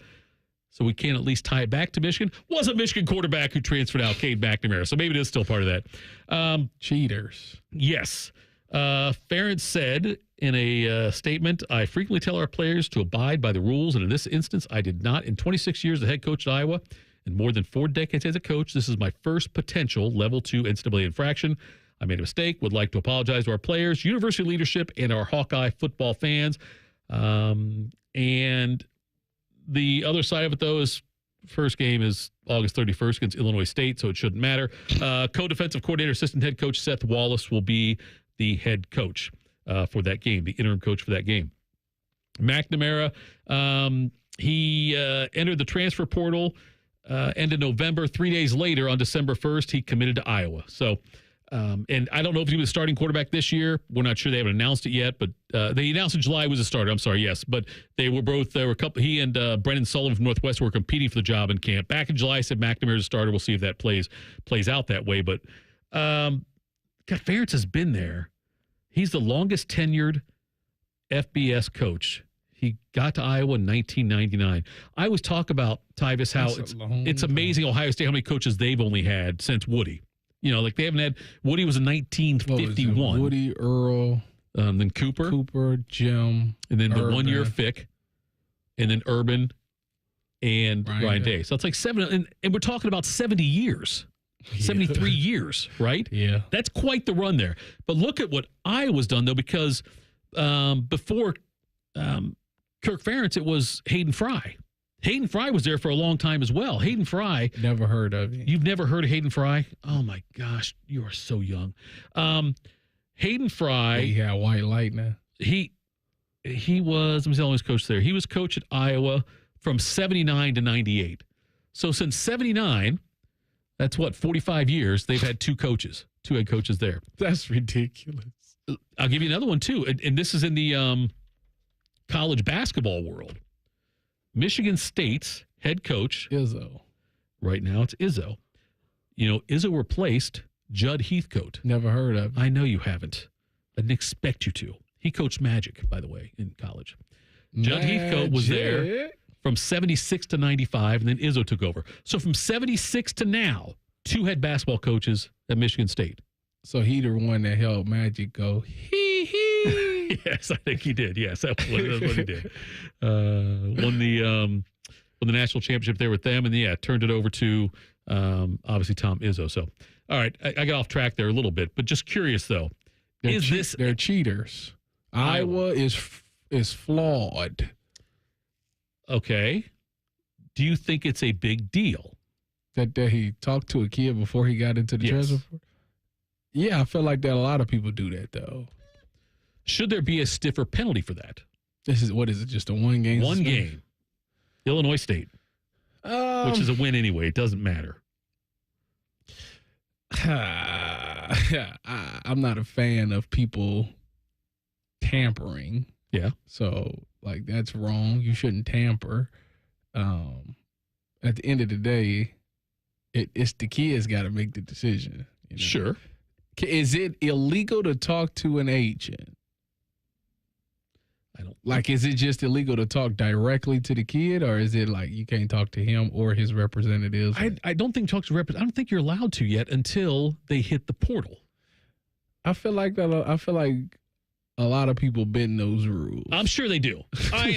so we can at least tie it back to Michigan, was a Michigan quarterback who transferred out, Cade McNamara. So maybe it is still part of that. Cheaters. Yes. Ferentz said in a statement, I frequently tell our players to abide by the rules, and in this instance, I did not. In 26 years as head coach at Iowa and more than 4 decades as a coach, this is my first potential level 2 NCAA infraction. I made a mistake, would like to apologize to our players, university leadership, and our Hawkeye football fans. And the other side of it, though, is first game is August 31st against Illinois State, so it shouldn't matter. Co-defensive coordinator, assistant head coach Seth Wallace will be the head coach for that game, the interim coach for that game. McNamara He entered the transfer portal end of November. 3 days later, on December 1st, he committed to Iowa. So, and I don't know if he was starting quarterback this year. We're not sure. They haven't announced it yet, but they announced in July he was a starter. I'm sorry, yes. But they were both, there were a couple, he and Brendan Sullivan from Northwestern were competing for the job in camp. Back in July, I said McNamara's a starter. We'll see if that plays out that way. But, God, Ferentz has been there. He's the longest tenured FBS coach. He got to Iowa in 1999. I always talk about, Tyvis, how it's amazing Ohio State, how many coaches they've only had since Woody. You know, like they haven't had, Woody was in 1951. Woody, Earl. Then Cooper, Jim. And then Urban. the 1 year Fick. And then Urban and Ryan Day. So it's like 7, and we're talking about 70 years. 73 years, right? Yeah. That's quite the run there. But look at what Iowa's done, though, because before Kirk Ferentz, it was Hayden Fry. Hayden Fry was there for a long time as well. Hayden Fry. Never heard of you. You've never heard of Hayden Fry? Oh, my gosh. You are so young. Hayden Fry. He had white light now. He was, let me tell you, his coach there. He was coach at Iowa from 79 to 98. So since 79, that's what, 45 years, they've had two head coaches there. That's ridiculous. I'll give you another one, too. And this is in the college basketball world. Michigan State's head coach. Izzo. Right now, it's Izzo. You know, Izzo replaced Judd Heathcote. Never heard of. I know you haven't. I didn't expect you to. He coached Magic, by the way, in college. Judd Heathcote was there from 76 to 95, and then Izzo took over. So from 76 to now, two head basketball coaches at Michigan State. So he the one that helped Magic go, hee. Yes, I think he did. Yes, that's what he did. Won the national championship there with them, and turned it over to obviously Tom Izzo. So, all right, I got off track there a little bit, but just curious though, they're cheaters? Iowa is flawed. Okay, do you think it's a big deal that he talked to a kid before he got into the transfer? Yeah, I feel like that a lot of people do that though. Should there be a stiffer penalty for that? What is it? Just a one game? One game. Illinois State, which is a win anyway. It doesn't matter. I'm not a fan of people tampering. Yeah. So, like, that's wrong. You shouldn't tamper. At the end of the day, it's the kids got to make the decision. You know? Sure. Is it illegal to talk to an agent? Is it just illegal to talk directly to the kid, or is it like you can't talk to him or his representatives? I don't think talk to representatives. I don't think you're allowed to yet until they hit the portal. I feel like that. I feel like a lot of people bend those rules. I'm sure they do.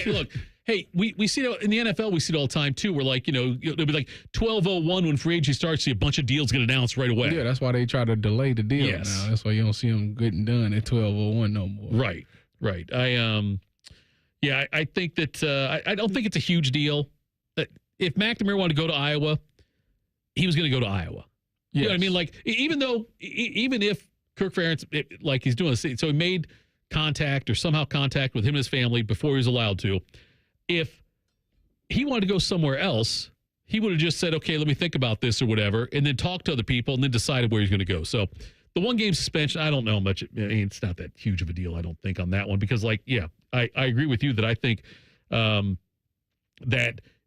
Look, hey, we see it in the NFL. We see it all the time too. We're like, it'll be like 12:01 when free agency starts. See a bunch of deals get announced right away. Yeah, that's why they try to delay the deal now. That's why you don't see them getting done at 12:01 no more. Right. I think that I don't think it's a huge deal. If McNamara wanted to go to Iowa, he was going to go to Iowa. You know what I mean? Like, even if Kirk Ferentz, like he's doing, so he made contact or somehow contact with him and his family before he was allowed to. If he wanted to go somewhere else, he would have just said, okay, let me think about this or whatever, and then talk to other people and then decided where he's going to go. So the one game suspension, I don't know much. I mean, it's not that huge of a deal, I don't think, on that one, because I agree with you that I think that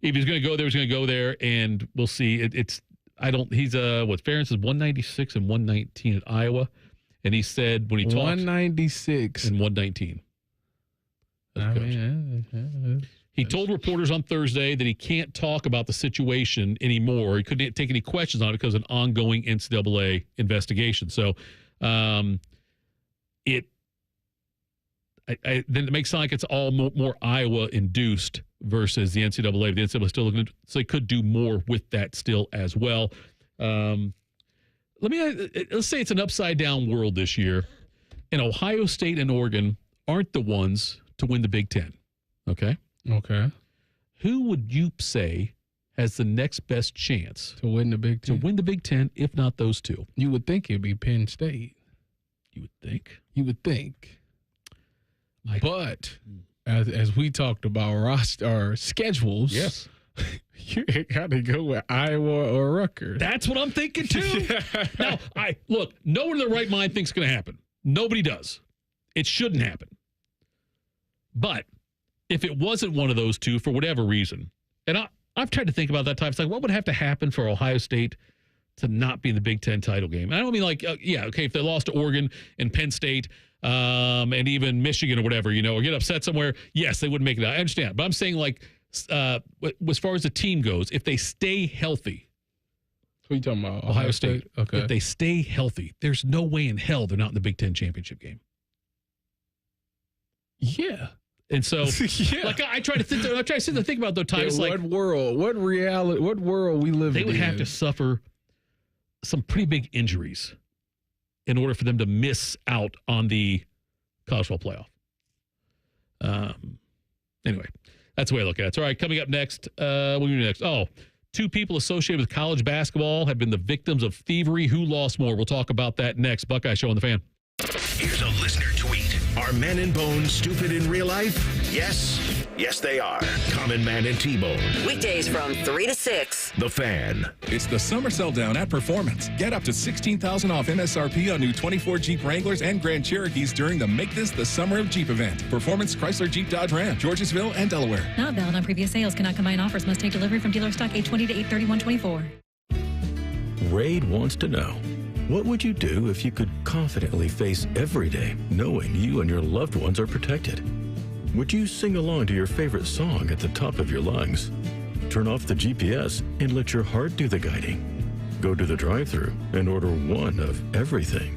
if he's going to go there, he's going to go there, and we'll see. Ferentz is 196 and 119 at Iowa, and he said when he talks 196 and 119. He told reporters on Thursday that he can't talk about the situation anymore. He couldn't take any questions on it because of an ongoing NCAA investigation. So then it makes it sound like it's all more Iowa-induced versus the NCAA. The NCAA is still looking, so they could do more with that still as well. Let's say it's an upside-down world this year, and Ohio State and Oregon aren't the ones to win the Big Ten. Okay? Okay. Who would you say has the next best chance to win the Big Ten? To win the Big Ten, if not those two? You would think it'd be Penn State. You would think. You would think. But as we talked about roster schedules, yes, you got to go with Iowa or Rutgers. That's what I'm thinking too. Now, no one in their right mind thinks it's going to happen. Nobody does. It shouldn't happen. But if it wasn't one of those two for whatever reason, and I've tried to think about that time. It's like, what would have to happen for Ohio State to not be in the Big Ten title game? And I don't mean like, if they lost to Oregon and Penn State and even Michigan or whatever, or get upset somewhere, yes, they wouldn't make it out. I understand. But I'm saying, like, as far as the team goes, if they stay healthy. What are you talking about? Ohio State. Okay. If they stay healthy, there's no way in hell they're not in the Big Ten championship game. Yeah. And so, like, I try to sit there and think about those times. What world we live in? They would have to suffer some pretty big injuries in order for them to miss out on the college football playoff. Anyway, that's the way I look at it. All right, coming up next, what are we doing next? Oh, 2 people associated with college basketball have been the victims of thievery. Who lost more? We'll talk about that next. Buckeye Show on the Fan. Here's a listener tweet. Are Men and Bone stupid in real life? Yes. Yes, they are. Common Man and T-Bone. Weekdays from 3 to 6. The Fan. It's the summer sell down at Performance. Get up to $16,000 off MSRP on new 24 Jeep Wranglers and Grand Cherokees during the Make This the Summer of Jeep event. Performance Chrysler Jeep Dodge Ram, Georgesville and Delaware. Not valid on previous sales. Cannot combine offers. Must take delivery from dealer stock 8/20 to 8/31/24. Raid wants to know, what would you do if you could confidently face every day knowing you and your loved ones are protected? Would you sing along to your favorite song at the top of your lungs? Turn off the GPS and let your heart do the guiding. Go to the drive-thru and order one of everything.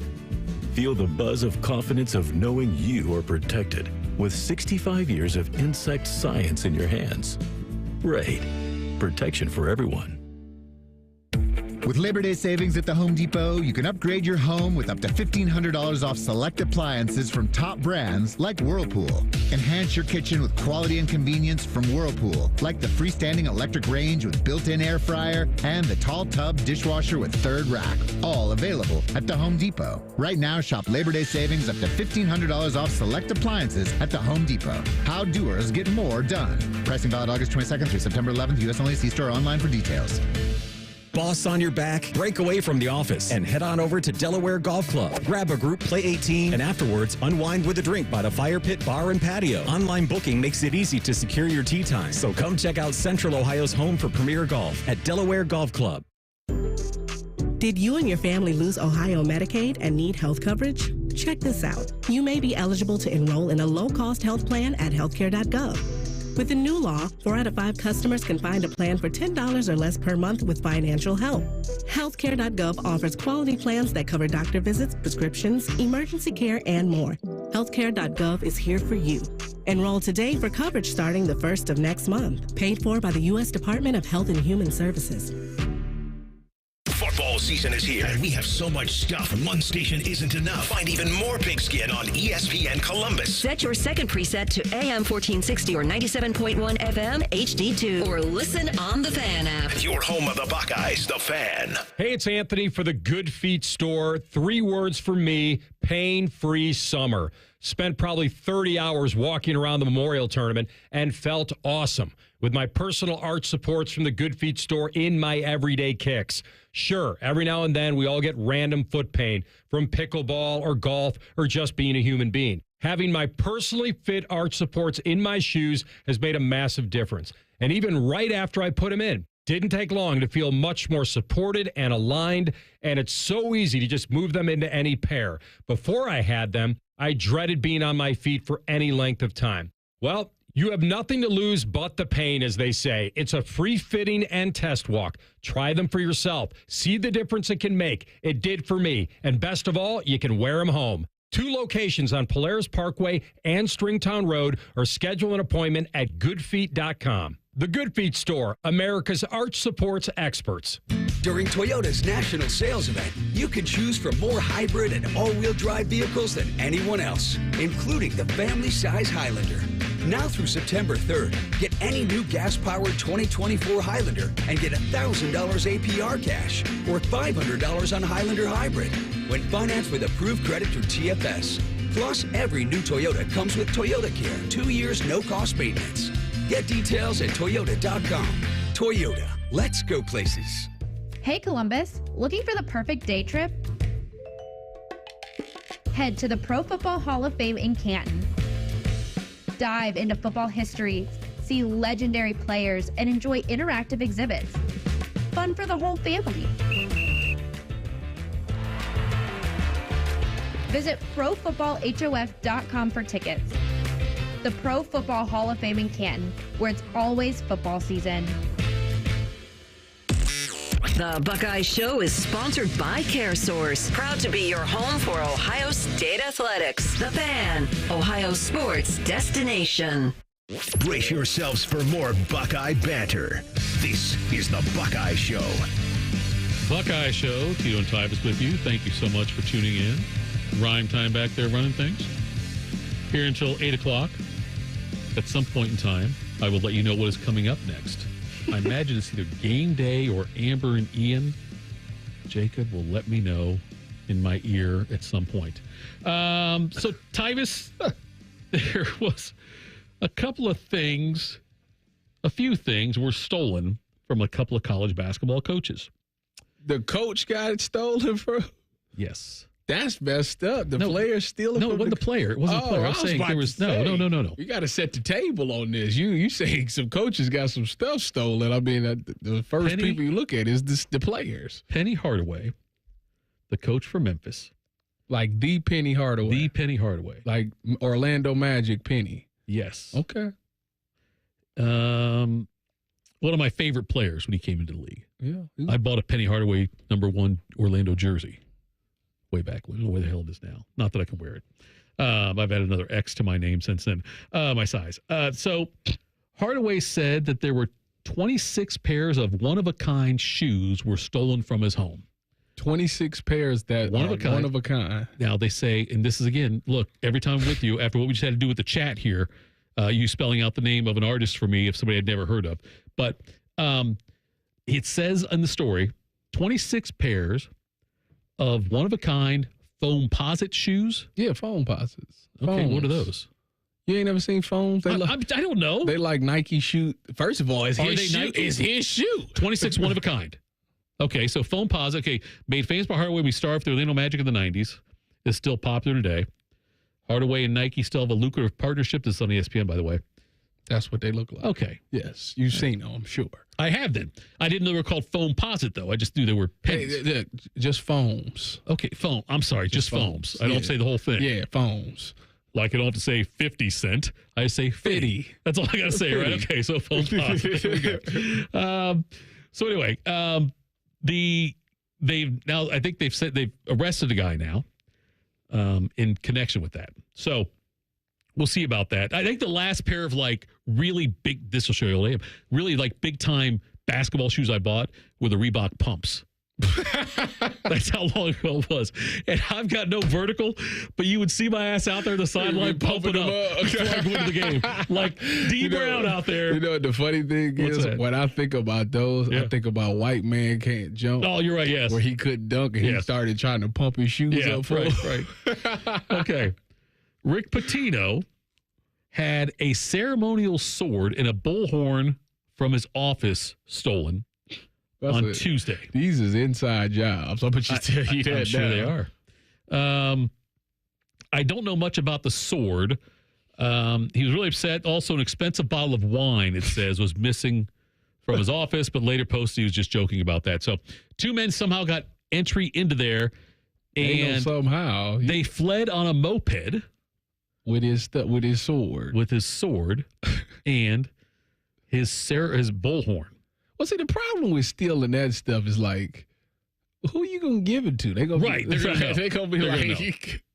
Feel the buzz of confidence of knowing you are protected with 65 years of insect science in your hands. Raid. Protection for everyone. With Labor Day savings at the Home Depot, you can upgrade your home with up to $1,500 off select appliances from top brands like Whirlpool. Enhance your kitchen with quality and convenience from Whirlpool, like the freestanding electric range with built-in air fryer and the tall tub dishwasher with third rack. All available at the Home Depot. Right now, shop Labor Day savings up to $1,500 off select appliances at the Home Depot. How doers get more done. Pricing valid August 22nd through September 11th. U.S. only. See store online for details. Boss on your back? Break away from the office and head on over to Delaware Golf Club. Grab a group, play 18, and afterwards unwind with a drink by the Fire Pit Bar and Patio. Online booking makes it easy to secure your tee time. So come check out Central Ohio's home for premier golf at Delaware Golf Club. Did you and your family lose Ohio Medicaid and need health coverage? Check this out. You may be eligible to enroll in a low-cost health plan at healthcare.gov. With the new law, 4 out of 5 customers can find a plan for $10 or less per month with financial help. Healthcare.gov offers quality plans that cover doctor visits, prescriptions, emergency care, and more. Healthcare.gov is here for you. Enroll today for coverage starting the 1st of next month. Paid for by the U.S. Department of Health and Human Services. Football season is here, and we have so much stuff. One station isn't enough. Find even more Pigskin on ESPN Columbus. Set your second preset to AM 1460 or 97.1 FM HD2, or listen on the Fan app. Your home of the Buckeyes, the Fan. Hey, it's Anthony for the Good Feet store. 3 words for me: pain-free summer. Spent probably 30 hours walking around the Memorial Tournament and felt awesome with my personal arch supports from the Good Feet store in my everyday kicks. Sure, every now and then we all get random foot pain from pickleball or golf or just being a human being. Having my personally fit arch supports in my shoes has made a massive difference. And even right after I put them in, didn't take long to feel much more supported and aligned, and it's so easy to just move them into any pair. Before I had them, I dreaded being on my feet for any length of time. Well, you have nothing to lose but the pain, as they say. It's a free fitting and test walk. Try them for yourself. See the difference it can make. It did for me. And best of all, you can wear them home. 2 locations on Polaris Parkway and Stringtown Road, or schedule an appointment at goodfeet.com. The Good Feet store, America's arch supports experts. During Toyota's national sales event, you can choose from more hybrid and all-wheel drive vehicles than anyone else, including the family-size Highlander. Now through September 3rd, get any new gas-powered 2024 Highlander and get $1,000 APR cash or $500 on Highlander Hybrid when financed with approved credit through TFS. Plus, every new Toyota comes with Toyota Care, 2 years no-cost maintenance. Get details at Toyota.com. Toyota, let's go places. Hey Columbus, looking for the perfect day trip? Head to the Pro Football Hall of Fame in Canton. Dive into football history, see legendary players, and enjoy interactive exhibits. Fun for the whole family. Visit ProFootballHOF.com for tickets. The Pro Football Hall of Fame in Canton, where it's always football season. The Buckeye Show is sponsored by CareSource, proud to be your home for Ohio State athletics. The Fan, Ohio sports destination. Brace yourselves for more Buckeye banter. This is the Buckeye Show. Buckeye Show, Tito and Tyvis with you. Thank you so much for tuning in. Rhyme time back there running things. Here until 8 o'clock. At some point in time, I will let you know what is coming up next. I imagine it's either Game Day or Amber and Ian. Jacob will let me know in my ear at some point. So, Tyvis, there was a few things were stolen from a couple of college basketball coaches. The coach got it stolen from? Yes. That's messed up. The player stealing. No, it wasn't the player. It wasn't the player. I was saying there was no. You got to set the table on this. You saying some coaches got some stuff stolen. I mean, the first people you look at is the players. Penny Hardaway, the coach for Memphis, like the Penny Hardaway. The Penny Hardaway, like Orlando Magic Penny. Yes. Okay. One of my favorite players when he came into the league. Yeah. I bought a Penny Hardaway #1 Orlando jersey. Way back when. I don't know where the hell it is now. Not that I can wear it. I've added another X to my name since then. My size. So Hardaway said that there were 26 pairs of one-of-a-kind shoes were stolen from his home. 26 pairs that one of a kind. Now they say, and this is again, look, every time I'm with you, after what we just had to do with the chat here, you spelling out the name of an artist for me if somebody I'd never heard of. But it says in the story, 26 pairs of one-of-a-kind foam-posite shoes? Yeah, foam-posites. Okay, what are those? You ain't never seen foams? I don't know. They like Nike shoe. First of all, it's his shoe. It's his shoe. 26 one-of-a-kind. Okay, so foam-posite. Okay, made famous by Hardaway. We starved the Orlando Magic in the 90s. Is still popular today. Hardaway and Nike still have a lucrative partnership. This is on ESPN, by the way. That's what they look like. Okay. Yes. You've seen them, I'm sure. I have them. I didn't know they were called foam-posite, though. I just knew they were pennies. Hey, just foams. Okay, foam. I'm sorry, just foams. I don't say the whole thing. Yeah, foams. Like I don't have to say 50 cent. I say 50. That's all I got to say, right? Okay, so foam-posite. There we go. So anyway, I think they've arrested a guy now in connection with that. So we'll see about that. I think the last pair of like really big, this will show you later, really like big time basketball shoes I bought were the Reebok pumps. That's how long ago it was. And I've got no vertical, but you would see my ass out there the sideline pumping up before I go into the game. Like D Brown out there. You know what the funny thing is? When I think about those, I think about White Man Can't Jump. Oh, you're right, yes. Where he couldn't dunk and he started trying to pump his shoes up for him. Right. Okay. Rick Pitino had a ceremonial sword and a bullhorn from his office stolen on Tuesday. These is inside jobs. I'm just tell you that. I'm sure they are. I don't know much about the sword. He was really upset. Also, an expensive bottle of wine, it says, was missing from his office, but later posted he was just joking about that. So 2 men somehow got entry into there, and somehow they fled on a moped. With his sword. With his sword and his bullhorn. Well, see, the problem with stealing that stuff is like, who you going to give it to? They're going to be like...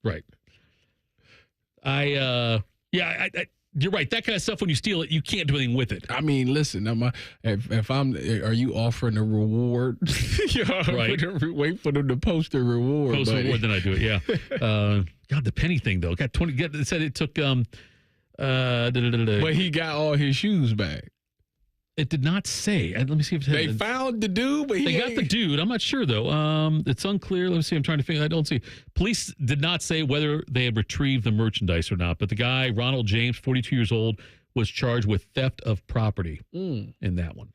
Right. You're right. That kind of stuff, when you steal it, you can't do anything with it. I mean, listen, are you offering a reward? Right. Wait for them to post a reward. Post a reward, then I do it, yeah. God, the penny thing, though. Got 20. It said it took... But he got all his shoes back. It did not say. Let me see if they found the dude, but they got the dude. I'm not sure though. It's unclear. Let me see. I'm trying to figure. I don't see. Police did not say whether they had retrieved the merchandise or not. But the guy, Ronald James, 42 years old, was charged with theft of property in that one.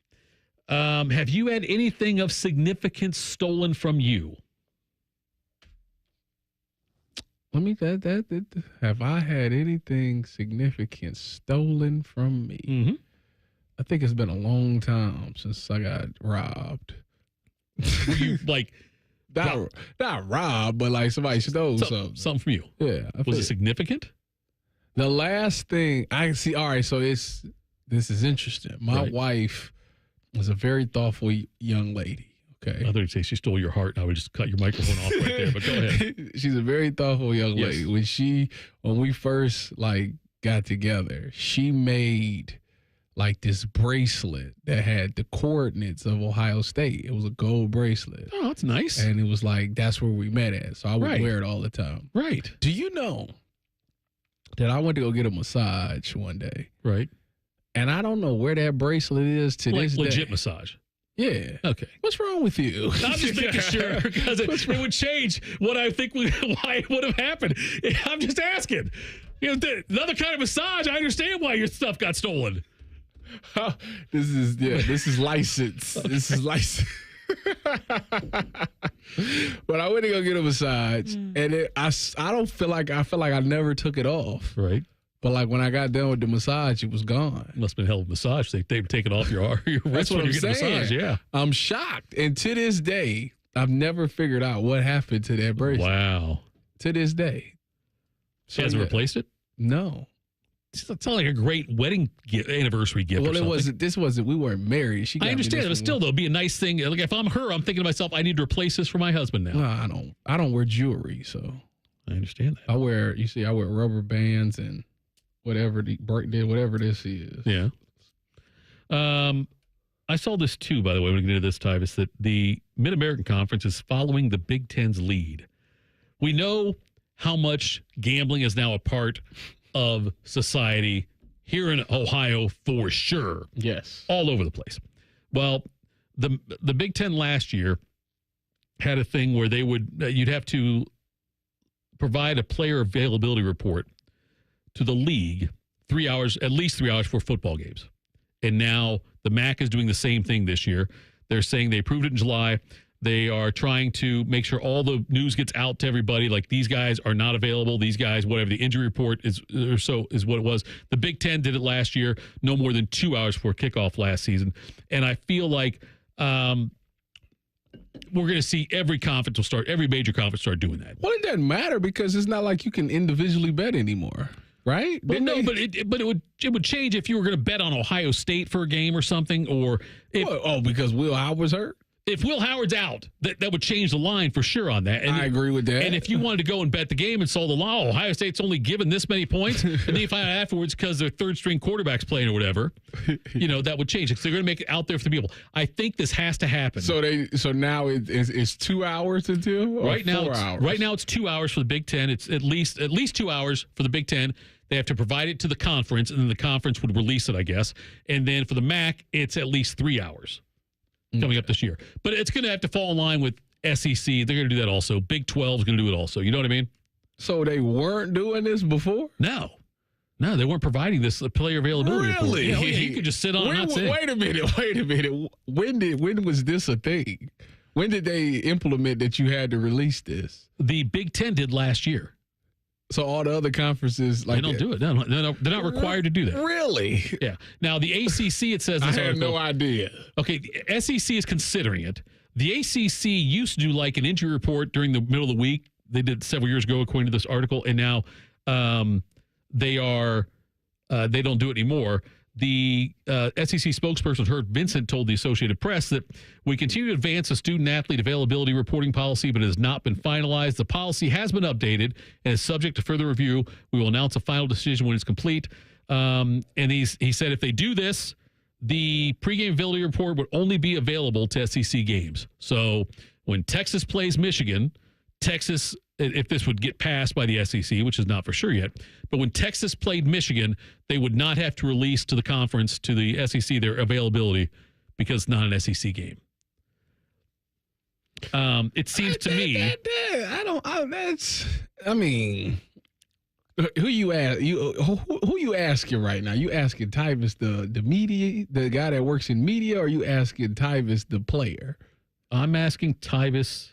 Have you had anything of significance stolen from you? Let me. Have I had anything significant stolen from me? Mm-hmm. I think it's been a long time since I got robbed. Were you like not robbed, but like somebody stole something from you? Yeah. Was it significant? The last thing I see. All right, so this is interesting. My wife was a very thoughtful young lady. Okay. I thought you'd say she stole your heart, and I would just cut your microphone off right there. But go ahead. She's a very thoughtful young lady. When we first got together, she made like this bracelet that had the coordinates of Ohio State. It was a gold bracelet. Oh, that's nice. And it was like, that's where we met at. So I would wear it all the time. Right. Do you know that I went to go get a massage one day? Right. And I don't know where that bracelet is to this day. Legit massage. Yeah. Okay. What's wrong with you? I'm just making sure because it would change what I think why it would have happened. I'm just asking. Another kind of massage, I understand why your stuff got stolen. This is license. Okay. This is license. But I went to go get a massage, and I feel like I never took it off. Right. But like when I got done with the massage, it was gone. Must have been a hell of a massage. They've taken off your wrist. That's what I'm saying. Massage. Yeah. I'm shocked, and to this day, I've never figured out what happened to that bracelet. Wow. To this day, she hasn't replaced it. No. It's not like a great wedding anniversary gift. Well, it wasn't. This wasn't. We weren't married. I understand, but still, though, it'd be a nice thing. Like if I'm her, I'm thinking to myself, I need to replace this for my husband now. No, I don't wear jewelry, so I understand that. I wear rubber bands and whatever this is. Yeah. I saw this too, by the way. When we get into this, Tyvis, that the Mid-American Conference is following the Big Ten's lead. We know how much gambling is now a part of society here in Ohio for sure. Yes. All over the place. Well, the Big Ten last year had a thing where you'd have to provide a player availability report to the league at least 3 hours for football games. And now the MAC is doing the same thing this year. They're saying they approved it in July. They are trying to make sure all the news gets out to everybody. Like these guys are not available. These guys, whatever the injury report is what it was. The Big Ten did it last year, no more than 2 hours before kickoff last season. And I feel like we're going to see every major conference start doing that. Well, it doesn't matter because it's not like you can individually bet anymore, right? But it would change if you were going to bet on Ohio State for a game or something, or because Will Howard's hurt. If Will Howard's out, that would change the line for sure on that. And I agree with that. And if you wanted to go and bet the game and saw the law, Ohio State's only given this many points, and then you find out afterwards because their third-string quarterback's playing or whatever, that would change. So they're going to make it out there for the people. I think this has to happen. So now it's 2 hours until or right now 4 hours? Right now it's 2 hours for the Big Ten. It's at least 2 hours for the Big Ten. They have to provide it to the conference, and then the conference would release it, I guess. And then for the MAC, it's at least 3 hours. Coming up this year. But it's going to have to fall in line with SEC. They're going to do that also. Big 12 is going to do it also. You know what I mean? So they weren't doing this before? No, they weren't providing this player availability report. Really? He could just sit on and not say. Wait a minute. When was this a thing? When did they implement that you had to release this? The Big Ten did last year. So all the other conferences they don't do it. No, they're not required to do that. Really? Yeah. Now the ACC, it says. I had no idea. Okay, the SEC is considering it. The ACC used to do like an injury report during the middle of the week. They did several years ago, according to this article, and now they don't do it anymore. The SEC spokesperson, Herb Vincent, told the Associated Press that we continue to advance a student-athlete availability reporting policy, but it has not been finalized. The policy has been updated and is subject to further review. We will announce a final decision when it's complete. And he said if they do this, the pregame availability report would only be available to SEC games. So when Texas plays Michigan, Texas if this would get passed by the SEC, which is not for sure yet, but when Texas played Michigan, they would not have to release to the conference, to the SEC, their availability because it's not an SEC game. It seems to me. Who you asking right now? You asking Tyvis the media, the guy that works in media, or you asking Tyvis the player? I'm asking Tyvis,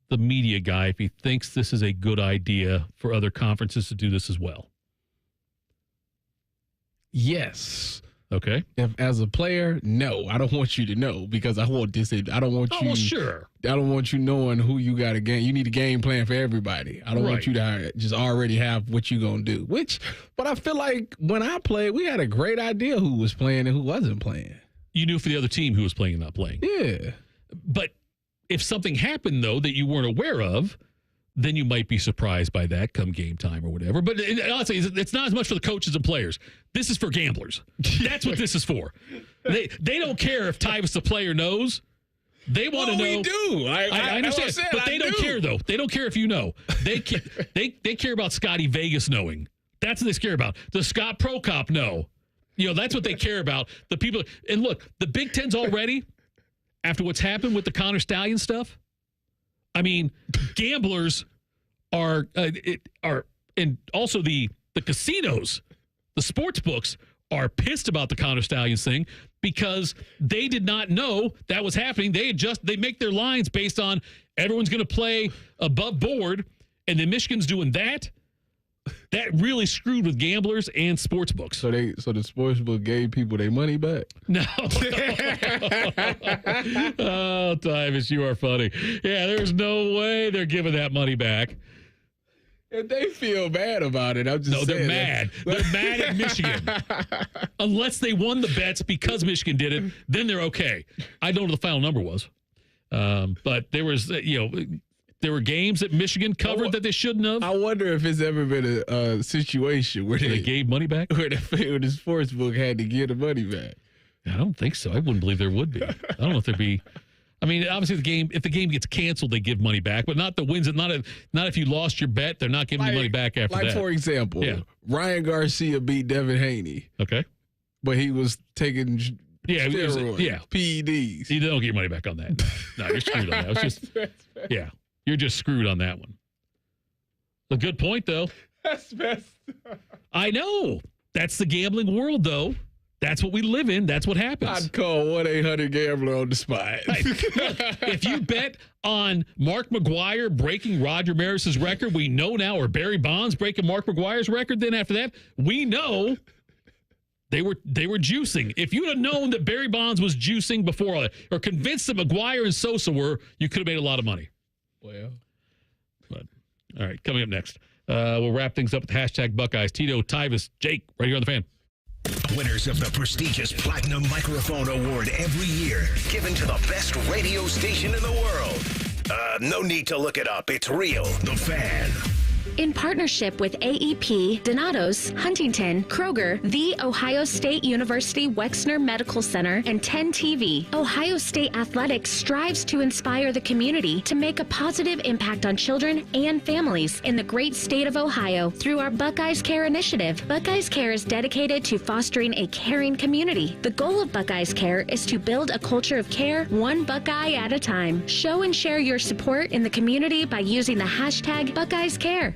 the media guy, if he thinks this is a good idea for other conferences to do this as well. Yes. Okay. If as a player, no, I don't want you to know because I want this. I don't want you. Oh, well, sure. I don't want you knowing who you got a game. You need a game plan for everybody. I don't want you to just already have what you gonna do. But I feel like when I played, we had a great idea who was playing and who wasn't playing. You knew for the other team who was playing and not playing. Yeah. But if something happened though that you weren't aware of, then you might be surprised by that come game time or whatever. But honestly, it's not as much for the coaches and players. This is for gamblers. That's what this is for. They don't care if Tyvis, the player, knows. They want to know. We do. I understand, but they don't care though. They don't care if you know. They care about Scotty Vegas knowing. That's what they care about. Does Scott Prokop know? That's what they care about. The people. And look, the Big Ten's already, after what's happened with the Connor Stallion stuff, I mean, gamblers are and also the casinos, the sports books are pissed about the Connor Stallions thing because they did not know that was happening. They make their lines based on everyone's going to play above board, and then Michigan's doing that. That really screwed with gamblers and sports books. So the sports book gave people their money back? No. Oh, Tyvis, you are funny. Yeah, there's no way they're giving that money back. And they feel bad about it. I'm just saying. They're mad. They're mad at Michigan. Unless they won the bets because Michigan did it, then they're okay. I don't know what the final number was. But there was, there were games that Michigan covered that they shouldn't have. I wonder if it's ever been a situation where they gave money back? Where the sports book had to give the money back. I don't think so. I wouldn't believe there would be. I don't know if there'd be. I mean, obviously, if the game gets canceled, they give money back, but not the wins. Not if you lost your bet, they're not giving you money back after that. Like, for example, Ryan Garcia beat Devin Haney. Okay. But he was taking steroids, PEDs. You don't get your money back on that. No, you're screwed on that. It's just, you're just screwed on that one. A good point, though. That's best. I know. That's the gambling world, though. That's what we live in. That's what happens. I'd call 1-800-GAMBLER on the spot. If you bet on Mark McGwire breaking Roger Maris's record, we know now, or Barry Bonds breaking Mark McGwire's record, then after that, we know they were juicing. If you'd have known that Barry Bonds was juicing before, or convinced that McGwire and Sosa were, you could have made a lot of money. Well. But, all right, coming up next, we'll wrap things up with hashtag Buckeyes. Tito, Tyvis, Jake, right here on The Fan. Winners of the prestigious Platinum Microphone Award every year, given to the best radio station in the world. No need to look it up. It's real. The Fan. In partnership with AEP, Donato's, Huntington, Kroger, The Ohio State University Wexner Medical Center, and 10 TV, Ohio State Athletics strives to inspire the community to make a positive impact on children and families in the great state of Ohio through our Buckeyes Care initiative. Buckeyes Care is dedicated to fostering a caring community. The goal of Buckeyes Care is to build a culture of care, one Buckeye at a time. Show and share your support in the community by using the hashtag Buckeyes Care.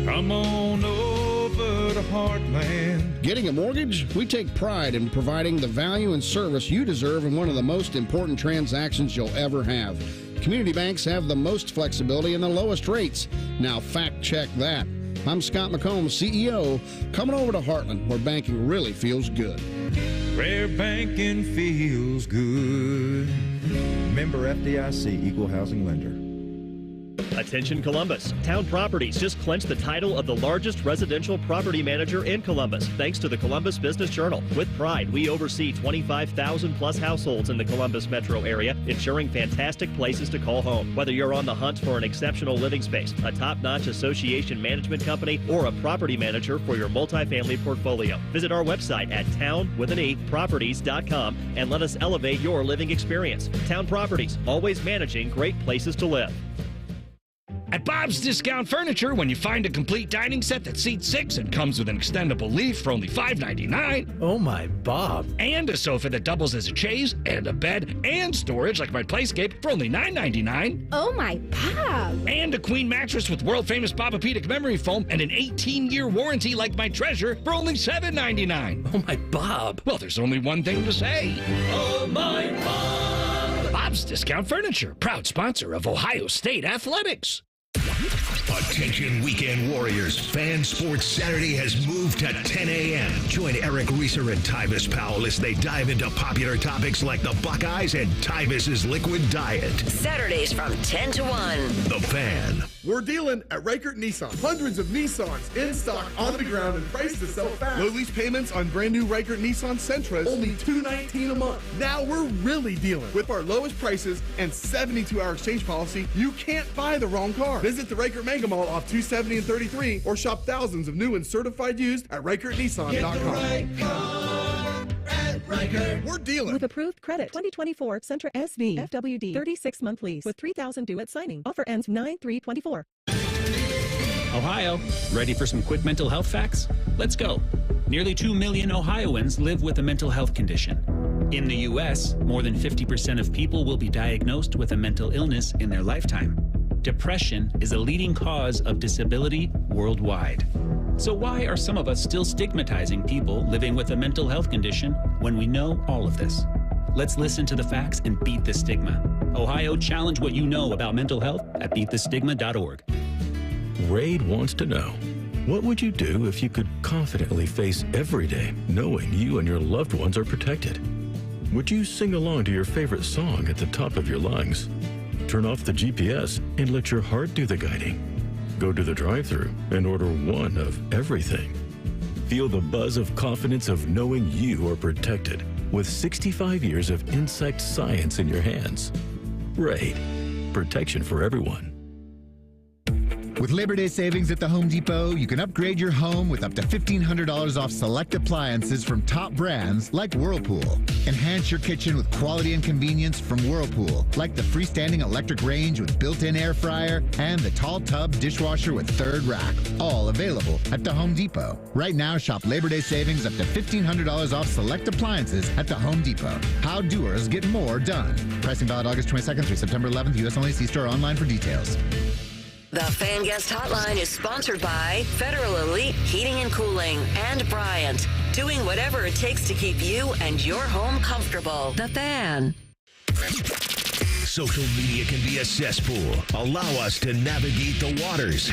Come on over to Heartland. Getting a mortgage? We take pride in providing the value and service you deserve in one of the most important transactions you'll ever have. Community banks have the most flexibility and the lowest rates. Now fact check that. I'm Scott McComb, CEO, coming over to Heartland, where banking really feels good. Where banking feels good. Member FDIC, Equal Housing Lender. Attention Columbus. Town Properties just clinched the title of the largest residential property manager in Columbus, thanks to the Columbus Business Journal. With pride, we oversee 25,000 plus households in the Columbus metro area, ensuring fantastic places to call home. Whether you're on the hunt for an exceptional living space, a top-notch association management company, or a property manager for your multifamily portfolio, visit our website at town.properties.com and let us elevate your living experience. Town Properties, always managing great places to live. At Bob's Discount Furniture, when you find a complete dining set that seats 6 and comes with an extendable leaf for only $5.99. Oh my, Bob. And a sofa that doubles as a chaise, and a bed, and storage like my Playscape for only $9.99. Oh my, Bob. And a queen mattress with world-famous Bobapedic memory foam and an 18-year warranty like my Treasure for only $7.99. Oh my, Bob. Well, there's only one thing to say. Oh my, Bob. Bob's Discount Furniture, proud sponsor of Ohio State Athletics. Attention weekend warriors. Fan Sports Saturday has moved to 10 a.m. Join Eric Reeser and Tyvis Powell as they dive into popular topics like the Buckeyes and Tyvis's liquid diet. Saturdays from 10 to 1. The Fan. We're dealing at Reichert Nissan. Hundreds of Nissans in stock, on the ground, and priced to sell fast. Low lease payments on brand new Reichert Nissan Sentras, only $219 a month. Now we're really dealing. With our lowest prices and 72-hour exchange policy, you can't buy the wrong car. Visit the Reichert Mega Mall off 270 and 33, or shop thousands of new and certified used at ReichertNissan.com. Get the right car at Reichert. We're dealing. With approved credit. 2024 Sentra SV FWD 36-month lease with $3,000 due at signing. Offer ends 9/3/24. Ohio, ready for some quick mental health facts? Let's go. Nearly 2 million Ohioans live with a mental health condition. In the U.S., more than 50% of people will be diagnosed with a mental illness in their lifetime. Depression is a leading cause of disability worldwide. So why are some of us still stigmatizing people living with a mental health condition when we know all of this? Let's listen to the facts and beat the stigma. Ohio, challenge what you know about mental health at beatthestigma.org. Raid wants to know, what would you do if you could confidently face every day knowing you and your loved ones are protected? Would you sing along to your favorite song at the top of your lungs? Turn off the GPS and let your heart do the guiding. Go to the drive-thru and order one of everything. Feel the buzz of confidence of knowing you are protected with 65 years of insect science in your hands. Raid. Protection for everyone. With Labor Day savings at the Home Depot, you can upgrade your home with up to $1,500 off select appliances from top brands like Whirlpool. Enhance your kitchen with quality and convenience from Whirlpool, like the freestanding electric range with built-in air fryer and the tall tub dishwasher with third rack. All available at the Home Depot. Right now, shop Labor Day savings up to $1,500 off select appliances at the Home Depot. How doers get more done. Pricing valid August 22nd through September 11th. U.S. only. See store online for details. The Fan Guest Hotline is sponsored by Federal Elite Heating and Cooling and Bryant, doing whatever it takes to keep you and your home comfortable. The Fan. Social media can be a cesspool. Allow us to navigate the waters.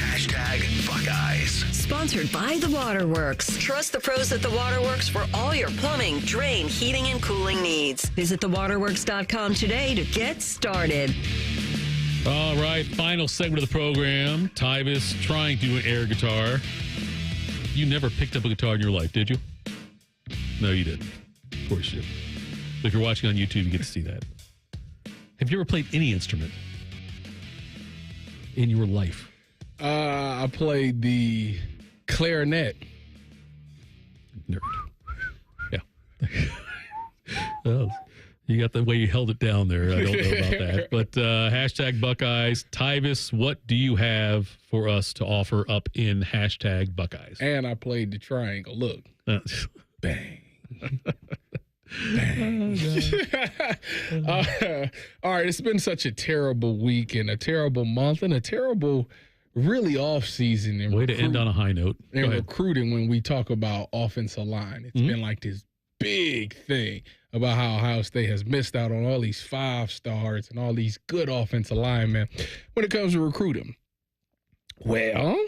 #Buckeyes. Sponsored by The Waterworks. Trust the pros at The Waterworks for all your plumbing, drain, heating, and cooling needs. Visit thewaterworks.com today to get started. All right, final segment of the program. Tyvis trying to do an air guitar. You never picked up a guitar in your life, did you? No, you didn't. Of course you did. If you're watching on YouTube, you get to see that. Have you ever played any instrument in your life? I played the clarinet. Nerd. Yeah. Oh. You got the way you held it down there. I don't know about that. But #Buckeyes. Tyvis, what do you have for us to offer up in #Buckeyes? And I played the triangle. Look. Bang. Bang. All right. It's been such a terrible week and a terrible month and a terrible, really off season. Way to end on a high note. And recruiting when we talk about offensive line. It's been like this big thing about how Ohio State has missed out on all these 5-stars and all these good offensive linemen when it comes to recruiting. Well,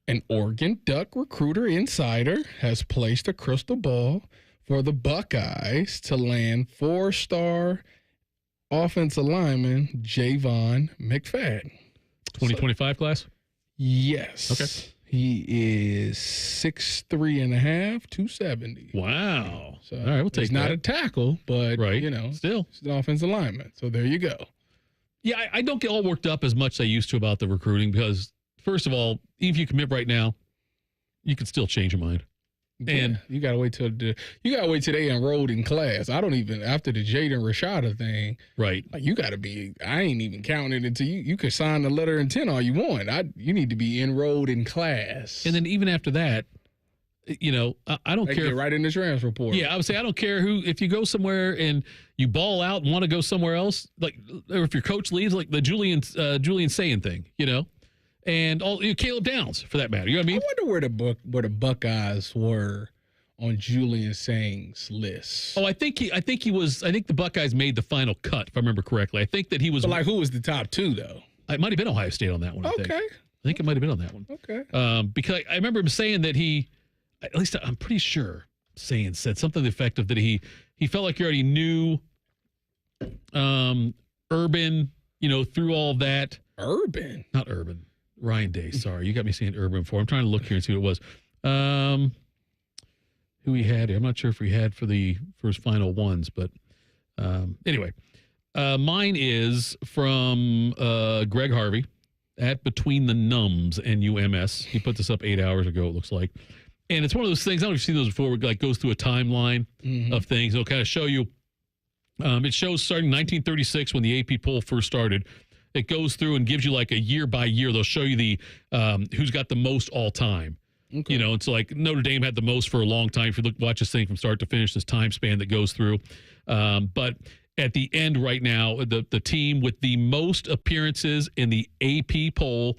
an Oregon Duck recruiter insider has placed a crystal ball for the Buckeyes to land 4-star offensive lineman Javon McFadden. 2025 class? Yes. Okay. He is 6'3.5", 270. Wow. So all right, we'll take he's not a tackle, but, you know, still, he's an offensive lineman. So there you go. Yeah, I don't get all worked up as much as I used to about the recruiting because, first of all, even if you commit right now, you could still change your mind. And you gotta wait till they enrolled in class. I don't even after the Jaden Rashada thing. Right. Like you gotta be. I ain't even counting it until you could sign the letter of intent all you want. You need to be enrolled in class. And then even after that, I don't care. Get right in the transfer report. Yeah, I would say I don't care if you go somewhere and you ball out and want to go somewhere else, like or if your coach leaves, like the Julian Sayin thing, and Caleb Downs for that matter. You know what I mean? I wonder where the Buckeyes were on Julian Saying's list. Oh, I think the Buckeyes made the final cut, if I remember correctly. I think that he was. But who was the top two though? It might have been Ohio State on that one. Okay. I think it might have been on that one. Okay. Because I remember him saying that at least I'm pretty sure said something to the effect of that he felt like he already knew Urban, through all that. Urban? Not Urban. Ryan Day, sorry. You got me saying Urban before. I'm trying to look here and see what it was. Who he had here. I'm not sure if we had for his final ones, but anyway. Mine is from Greg Harvey at Between the Numbs and UMS. He put this up 8 hours ago, it looks like. And it's one of those things, I don't know if you've seen those before, where it goes through a timeline of things. It'll kind of show you. It shows starting 1936 when the AP poll first started. It goes through and gives you like a year by year. They'll show you the who's got the most all time. Okay. It's like Notre Dame had the most for a long time. If you watch this thing from start to finish, this time span that goes through. But at the end right now, the team with the most appearances in the AP poll,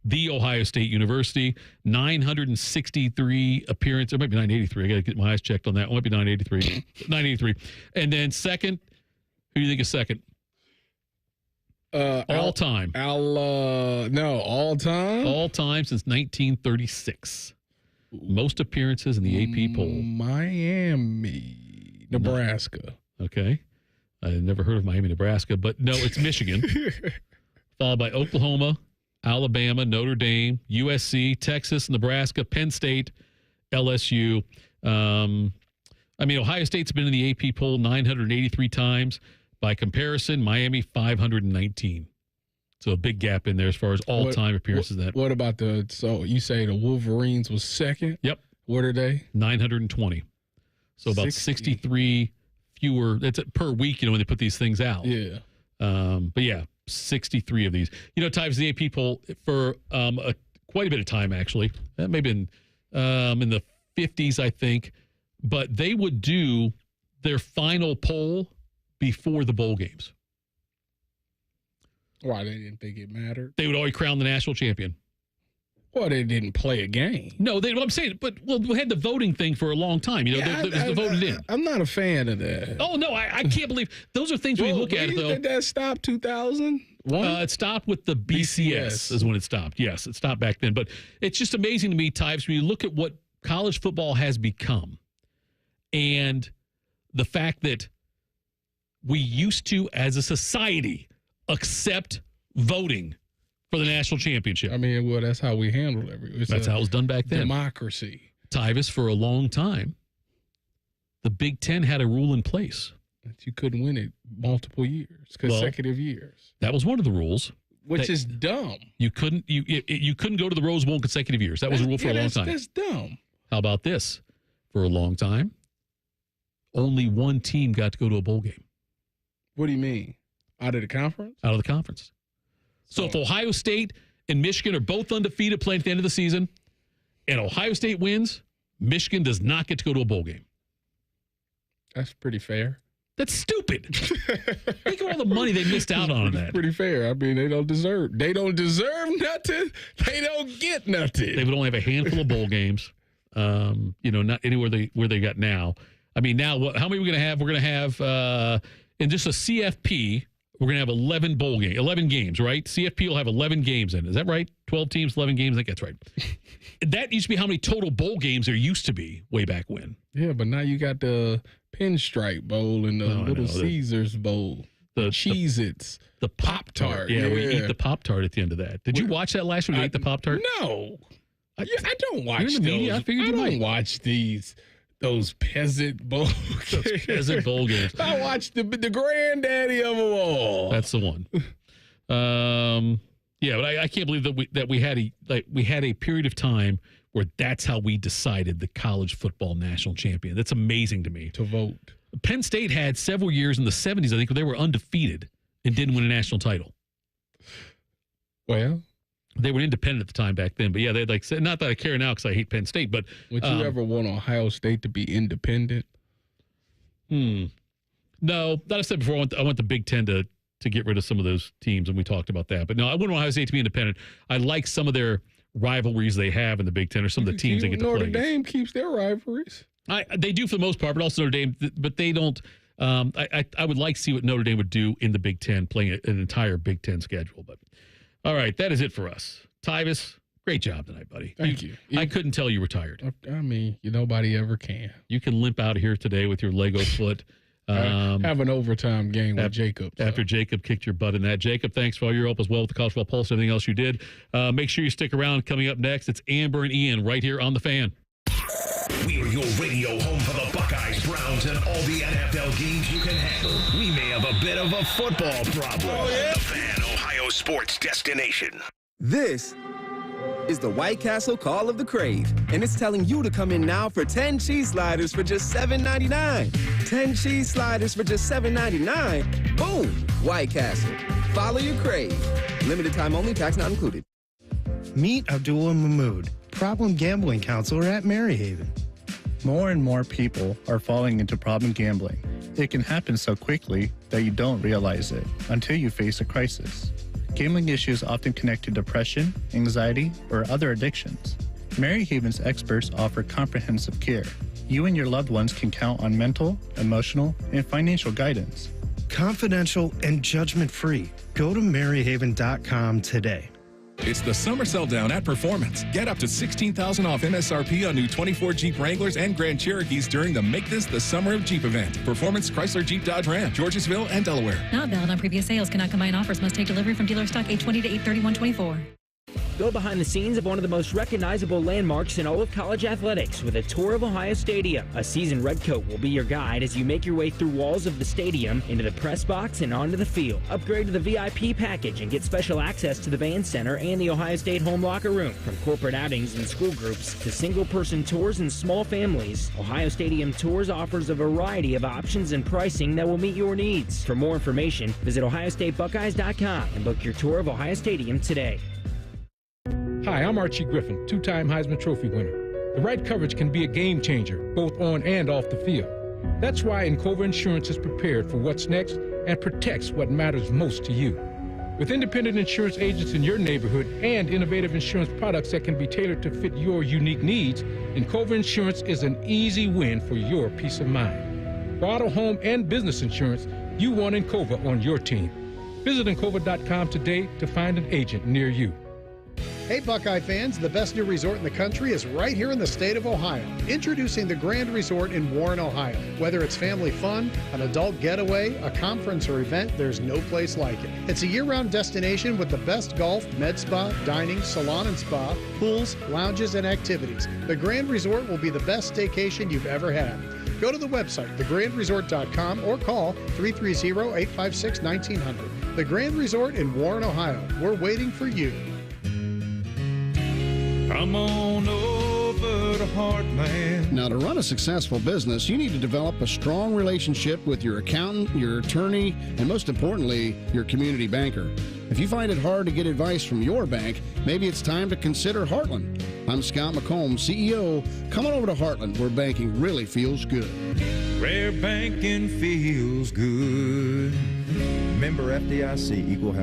The Ohio State University, 963 appearances. It might be 983. I got to get my eyes checked on that. It might be 983. 983. And then second, who do you think is second? All time. All time? All time since 1936. Most appearances in the AP poll. Miami, Nebraska. Okay. I never heard of Miami, Nebraska, but no, it's Michigan. Followed by Oklahoma, Alabama, Notre Dame, USC, Texas, Nebraska, Penn State, LSU. Ohio State's been in the AP poll 983 times. By comparison, Miami 519. So a big gap in there as far as all-time appearances. What about so you say the Wolverines was second? Yep. What are they? 920. So about 63 fewer. That's per week, when they put these things out. Yeah. But yeah, 63 of these. Tyvus, the AP poll for quite a bit of time, actually. Maybe in the 50s, I think. But they would do their final poll before the bowl games. Why? They didn't think it mattered? They would always crown the national champion. Well, they didn't play a game. No, I'm saying, but we had the voting thing for a long time. They voted in. I'm not a fan of that. Oh, no, I can't believe. Those are things we look at, though. Did that stop 2000? It stopped with the BCS is when it stopped. Yes, it stopped back then. But it's just amazing to me, Tyves, when you look at what college football has become and the fact that we used to, as a society, accept voting for the national championship. That's how we handled it. That's how it was done back then. Democracy. Tyvis, for a long time, the Big Ten had a rule in place. That you couldn't win it multiple years, consecutive years. That was one of the rules. Which is dumb. You couldn't go to the Rose Bowl in consecutive years. That was a rule for a long time. That's dumb. How about this? For a long time, only one team got to go to a bowl game. What do you mean? Out of the conference? Out of the conference. So if Ohio State and Michigan are both undefeated playing at the end of the season, and Ohio State wins, Michigan does not get to go to a bowl game. That's pretty fair. That's stupid. Think of all the money they missed out on that. Pretty fair. They don't deserve nothing. They don't get nothing. They would only have a handful of bowl games. Not anywhere where they got now. Now how many are we going to have? We're going to have in just a CFP, we're going to have 11 games, right? CFP will have 11 games in. Is that right? 12 teams, 11 games. I think that's right. That used to be how many total bowl games there used to be way back when. Yeah, but now you got the Pinstripe Bowl and the Little Caesars Bowl. The Cheez-Its. The Pop-Tart. Yeah, we eat the Pop-Tart at the end of that. Did you watch that last year? You ate the Pop-Tart? No. I don't watch those. Media? I figured you might. I don't watch those peasant bowl games. Those peasant bowl games. I watched the granddaddy of them all. That's the one. Yeah, but I can't believe that we had a period of time where that's how we decided the college football national champion. That's amazing to me. To vote. Penn State had several years in the 70s, I think, where they were undefeated and didn't win a national title. Well, they were independent at the time back then, but yeah, they'd like said, not that I care now because I hate Penn State, but would you ever want Ohio State to be independent? No, that I've said before. I want the Big Ten to get rid of some of those teams, and we talked about that. But no, I wouldn't want Ohio State to be independent. I like some of their rivalries they have in the Big Ten, or some of the teams they get to play. Notre Dame keeps their rivalries. They do for the most part, but also Notre Dame. But they don't. I would like to see what Notre Dame would do in the Big Ten, playing an entire Big Ten schedule. But all right, that is it for us. Tyvis, great job tonight, buddy. Thank you. I couldn't tell you were tired. I mean, nobody ever can. You can limp out of here today with your Lego foot. Have an overtime game with Jacob. After Jacob kicked your butt in that. Jacob, thanks for all your help as well with the College Football Pulse and everything else you did. Make sure you stick around. Coming up next, it's Amber and Ian right here on The Fan. We're your radio home for the Buckeyes, Browns, and all the NFL games you can handle. We may have a bit of a football problem. Oh, yeah? The Fan, Ohio sports destination. This is the White Castle Call of the Crave, and it's telling you to come in now for 10 cheese sliders for just $7.99. 10 cheese sliders for just $7.99. Boom! White Castle. Follow your crave. Limited time only, tax not included. Meet Abdul and Mahmood, problem gambling counselor at Maryhaven. More and more people are falling into problem gambling. It can happen so quickly that you don't realize it until you face a crisis. Gambling issues often connect to depression, anxiety, or other addictions. Maryhaven's experts offer comprehensive care. You and your loved ones can count on mental, emotional, and financial guidance. Confidential and judgment-free. Go to Maryhaven.com today. It's the summer sell down at Performance. Get up to $16,000 off MSRP on new 24 Jeep Wranglers and Grand Cherokees during the Make This the Summer of Jeep event. Performance Chrysler Jeep Dodge Ram, Georgesville and Delaware. Not valid on previous sales. Cannot combine offers. Must take delivery from dealer stock 8/20 to 8/31/24. Go behind the scenes of one of the most recognizable landmarks in all of college athletics with a tour of Ohio Stadium. A seasoned redcoat will be your guide as you make your way through walls of the stadium, into the press box, and onto the field. Upgrade to the VIP package and get special access to the band center and the Ohio State home locker room. From corporate outings and school groups to single-person tours and small families, Ohio Stadium Tours offers a variety of options and pricing that will meet your needs. For more information, visit OhioStateBuckeyes.com and book your tour of Ohio Stadium today. Hi, I'm Archie Griffin, two-time Heisman Trophy winner. The right coverage can be a game changer, both on and off the field. That's why Encova Insurance is prepared for what's next and protects what matters most to you. With independent insurance agents in your neighborhood and innovative insurance products that can be tailored to fit your unique needs, Encova Insurance is an easy win for your peace of mind. For auto, home, and business insurance, you want Encova on your team. Visit Encova.com today to find an agent near you. Hey Buckeye fans, the best new resort in the country is right here in the state of Ohio. Introducing the Grand Resort in Warren, Ohio. Whether it's family fun, an adult getaway, a conference or event, there's no place like it. It's a year-round destination with the best golf, med spa, dining, salon and spa, pools, lounges, and activities. The Grand Resort will be the best staycation you've ever had. Go to the website, thegrandresort.com, or call 330-856-1900. The Grand Resort in Warren, Ohio. We're waiting for you. Come on over to Heartland. Now, to run a successful business, you need to develop a strong relationship with your accountant, your attorney, and most importantly, your community banker. If you find it hard to get advice from your bank, maybe it's time to consider Heartland. I'm Scott McComb, CEO. Come on over to Heartland, where banking really feels good. Where banking feels good. Member FDIC, Equal Housing.